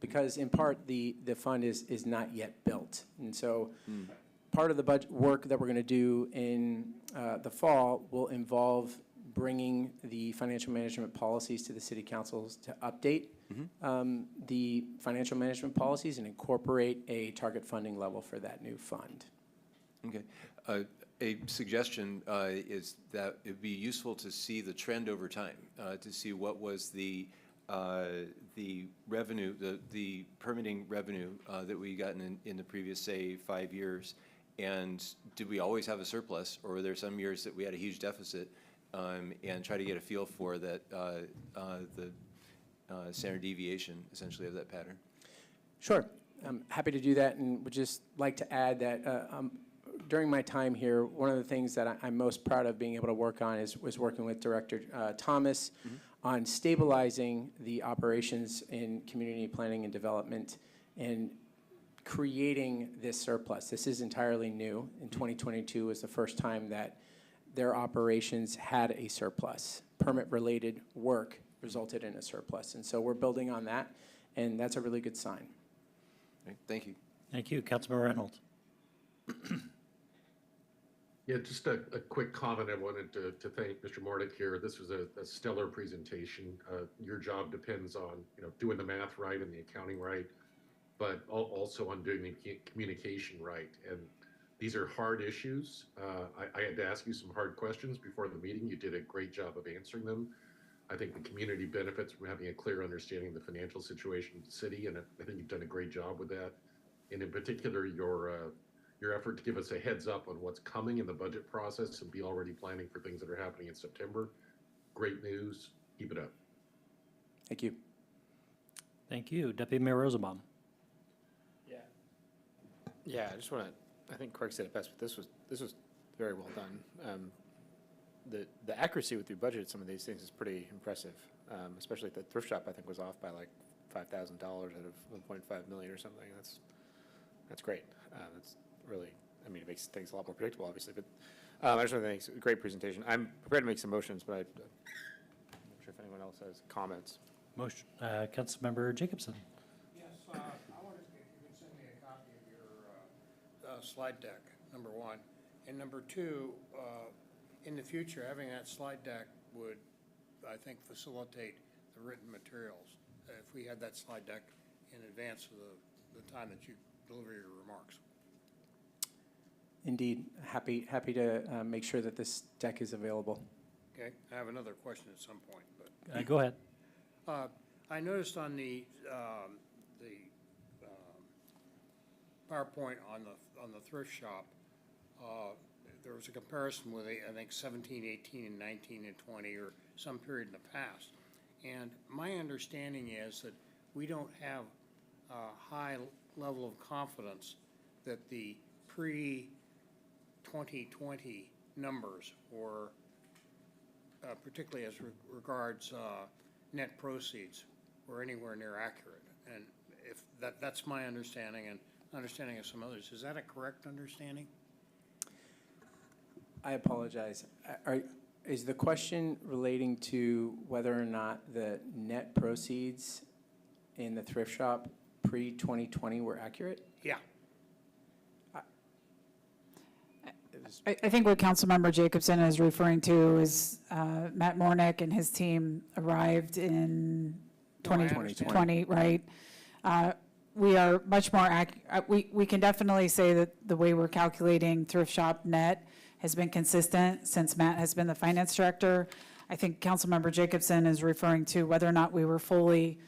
because in part, the fund is not yet built. And so part of the budget work that we're going to do in the fall will involve bringing the financial management policies to the city councils to update the financial management policies and incorporate a target funding level for that new fund.
Okay. A suggestion is that it'd be useful to see the trend over time, to see what was the revenue, the permitting revenue that we gotten in the previous, say, 5 years, and did we always have a surplus, or were there some years that we had a huge deficit, and try to get a feel for that the standard deviation, essentially, of that pattern.
Sure. I'm happy to do that, and would just like to add that during my time here, one of the things that I'm most proud of being able to work on was working with Director Thomas on stabilizing the operations in community planning and development and creating this surplus. This is entirely new. In 2022 was the first time that their operations had a surplus. Permit-related work resulted in a surplus. And so we're building on that, and that's a really good sign.
Okay, thank you.
Thank you. Councilmember Reynolds.
Yeah, just a quick comment. I wanted to thank Mr. Mordick here. This was a stellar presentation. Your job depends on, doing the math right and the accounting right, but also on doing the communication right. And these are hard issues. I had to ask you some hard questions before the meeting. You did a great job of answering them. I think the community benefits from having a clear understanding of the financial situation of the city, and I think you've done a great job with that. And in particular, your effort to give us a heads up on what's coming in the budget process and be already planning for things that are happening in September. Great news. Keep it up.
Thank you.
Thank you. Deputy Mayor Rosenbaum.
Yeah, I just want to, I think Craig said it best, but this was very well done. The accuracy with your budget, some of these things is pretty impressive, especially at the thrift shop. I think was off by like $5,000 out of 1.5 million or something. That's great. That's really, I mean, it makes things a lot more predictable, obviously. But I just want to thank. It's a great presentation. I'm prepared to make some motions, but I'm not sure if anyone else has comments.
Motion, Councilmember Jacobson.
Yes, I wondered if you could send me a copy of your slide deck, number one. And number two, in the future, having that slide deck would, I think, facilitate the written materials. If we had that slide deck in advance of the time that you deliver your remarks.
Indeed. Happy to make sure that this deck is available.
Okay, I have another question at some point, but.
Go ahead.
I noticed on the PowerPoint on the thrift shop, there was a comparison with, I think, 17, 18, and 19, and 20, or some period in the past. And my understanding is that we don't have a high level of confidence that the pre-2020 numbers, or particularly as regards net proceeds, were anywhere near accurate. And if that's my understanding and understanding of some others. Is that a correct understanding?
I apologize. Is the question relating to whether or not the net proceeds in the thrift shop pre-2020 were accurate?
Yeah.
I think what Councilmember Jacobson is referring to is Matt Mornick and his team arrived in 2020, right? We are much more we can definitely say that the way we're calculating thrift shop net has been consistent since Matt has been the finance director. I think Councilmember Jacobson is referring to whether or not we were fully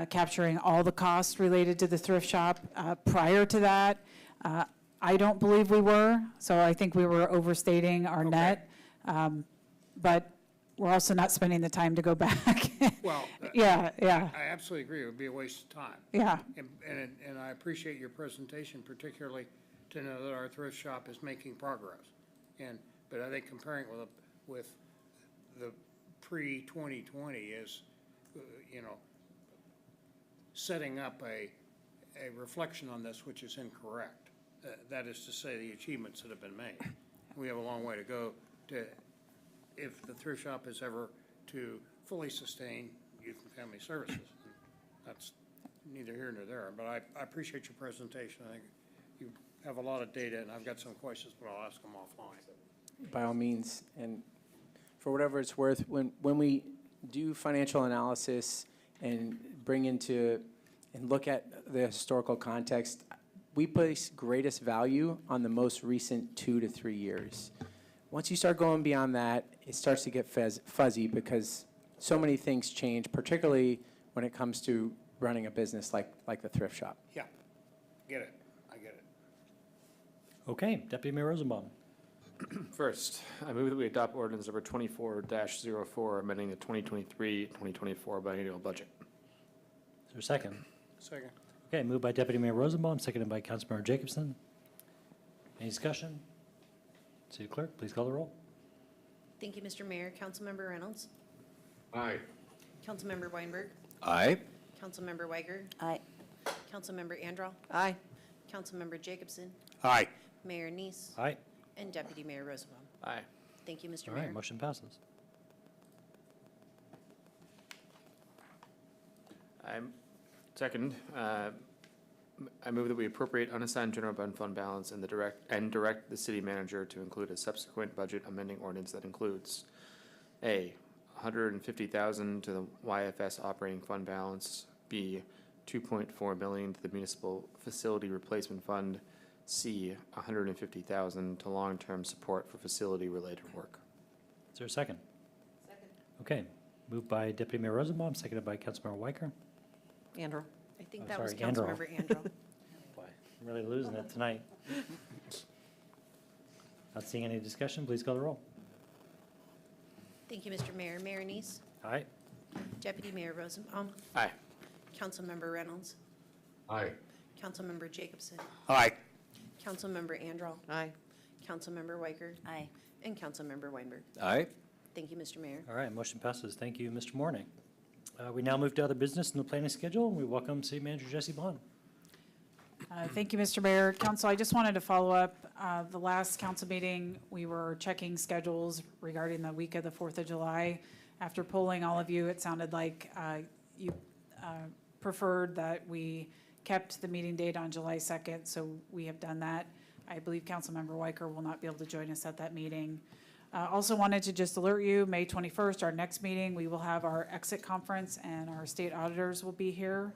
capturing all the costs related to the thrift shop. Prior to that, I don't believe we were, so I think we were overstating our net. But we're also not spending the time to go back.
Well,
Yeah, yeah,
I absolutely agree. It would be a waste of time.
yeah.
And I appreciate your presentation, particularly to know that our thrift shop is making progress. But I think comparing with the pre-2020 is, setting up a reflection on this which is incorrect. That is to say, the achievements that have been made. We have a long way to go if the thrift shop is ever to fully sustain youth and family services. That's neither here nor there, but I appreciate your presentation. I think you have a lot of data, and I've got some questions, but I'll ask them offline.
By all means, and for whatever it's worth, when we do financial analysis and bring into and look at the historical context, we place greatest value on the most recent 2 to 3 years. Once you start going beyond that, it starts to get fuzzy because so many things change, particularly when it comes to running a business like the thrift shop.
Yeah, get it. I get it.
Okay, Deputy Mayor Rosenbaum.
First, I move that we adopt ordinance number 24-04, amending the 2023-2024 biennial budget.
Is there a second?
Second.
Okay, moved by Deputy Mayor Rosenbaum, seconded by Councilmember Jacobson. Any discussion? City Clerk, please call the roll.
Thank you, Mr. Mayor. Councilmember Reynolds?
Aye.
Councilmember Weinberg?
Aye.
Councilmember Weiger?
Aye.
Councilmember Andral?
Aye.
Councilmember Jacobson?
Aye.
Mayor Neese?
Aye.
And Deputy Mayor Rosenbaum.
Aye.
Thank you, Mr.
All
Mayor.
right, motion passes.
Second, I move that we appropriate unassigned general fund balance and direct the city manager to include a subsequent budget amending ordinance that includes A, $150,000 to the YFS operating fund balance, B, $2.4 million to the municipal facility replacement fund, C, $150,000 to long-term support for facility-related work.
Is there a second? Second. Okay, moved by Deputy Mayor Rosenbaum, seconded by Councilmember Weicker.
Andrew?
I think
Oh,
that was
sorry, Andral.
Councilmember Andral.
Boy, I'm really losing it tonight. Not seeing any discussion, please call the roll.
Thank you, Mr. Mayor. Mayor Neese?
Aye.
Deputy Mayor Rosenbaum?
Aye.
Councilmember Reynolds?
Aye.
Councilmember Jacobson?
Aye.
Councilmember Andral?
Aye.
Councilmember Weiger?
Aye.
And Councilmember Weinberg.
Aye.
Thank you, Mr. Mayor.
All right, motion passes. Thank you, Mr. Morning. We now move to other business in the planning schedule. We welcome City Manager Jesse Bond.
Thank you, Mr. Mayor. Council, I just wanted to follow up. The last council meeting, we were checking schedules regarding the week of the 4th of July. After polling all of you, it sounded like you preferred that we kept the meeting date on July 2nd, so we have done that. I believe Councilmember Weicker will not be able to join us at that meeting. Also wanted to just alert you, May 21st, our next meeting, we will have our exit conference and our state auditors will be here.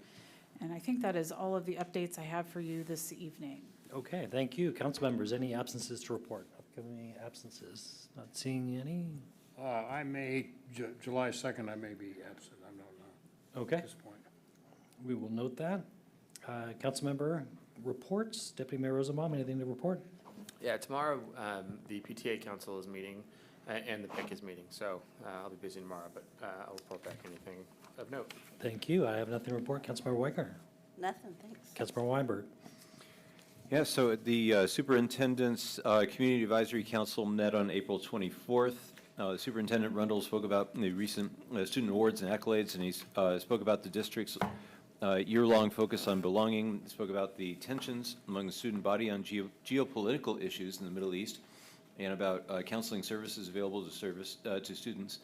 And I think that is all of the updates I have for you this evening.
Okay, thank you. Council members, any absences to report? Upcoming absences? Not seeing any?
I may, July 2nd, I may be absent. I don't know.
Okay.
At this point.
We will note that. Council member reports. Deputy Mayor Rosenbaum, anything to report?
Yeah, tomorrow, the PTA council is meeting and the PIC is meeting, so I'll be busy tomorrow, but I'll report back anything of note.
Thank you. I have nothing to report. Councilmember Weicker.
Nothing, thanks.
Councilmember Weinberg.
Yeah, so the Superintendent's Community Advisory Council met on April 24th. Superintendent Rundle spoke about the recent student awards and accolades, and he spoke about the district's year-long focus on belonging, spoke about the tensions among the student body on geopolitical issues in the Middle East, and about counseling services available to students.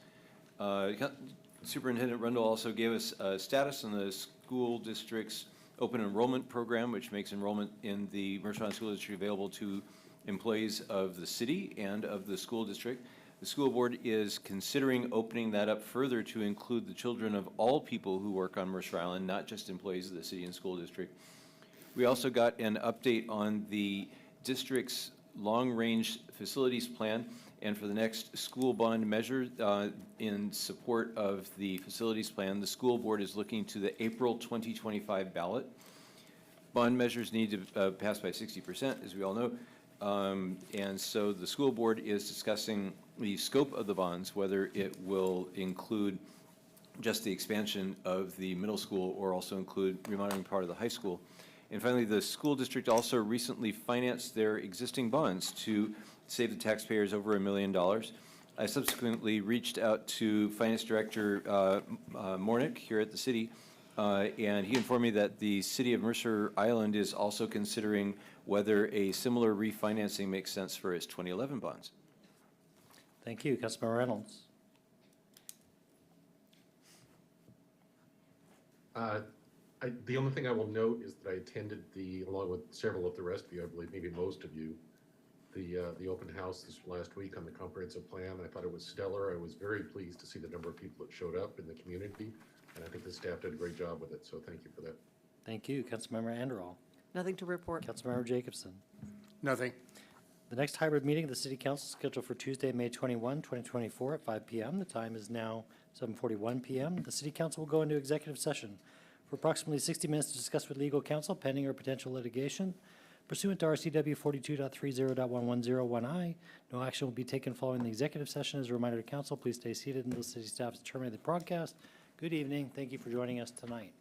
Superintendent Rundle also gave us status on the school district's open enrollment program, which makes enrollment in the Mercer Island School District available to employees of the city and of the school district. The school board is considering opening that up further to include the children of all people who work on Mercer Island, not just employees of the city and school district. We also got an update on the district's long-range facilities plan, And for the next school bond measure, in support of the facilities plan, the school board is looking to the April 2025 ballot. Bond measures need to pass by 60%, as we all know. And so the school board is discussing the scope of the bonds, whether it will include just the expansion of the middle school or also include remodeling part of the high school. And finally, the school district also recently financed their existing bonds to save the taxpayers over $1 million. I subsequently reached out to Finance Director Mornick here at the city, and he informed me that the city of Mercer Island is also considering whether a similar refinancing makes sense for its 2011 bonds.
Thank you. Councilmember Reynolds.
The only thing I will note is that I attended along with several of the rest of you, I believe, maybe most of you, the open house this last week on the comprehensive plan. I thought it was stellar. I was very pleased to see the number of people that showed up in the community, and I think the staff did a great job with it, so thank you for that.
Thank you. Councilmember Anderall.
Nothing to report.
Councilmember Jacobson.
Nothing.
The next hybrid meeting of the City Council is scheduled for Tuesday, May 21, 2024 at 5 p.m. The time is now 7:41 p.m. The City Council will go into executive session for approximately 60 minutes to discuss with legal counsel pending or potential litigation. Pursuant to RCW 42.30.1101I, no action will be taken following the executive session. As a reminder to council, please stay seated until city staff has terminated the broadcast. Good evening. Thank you for joining us tonight.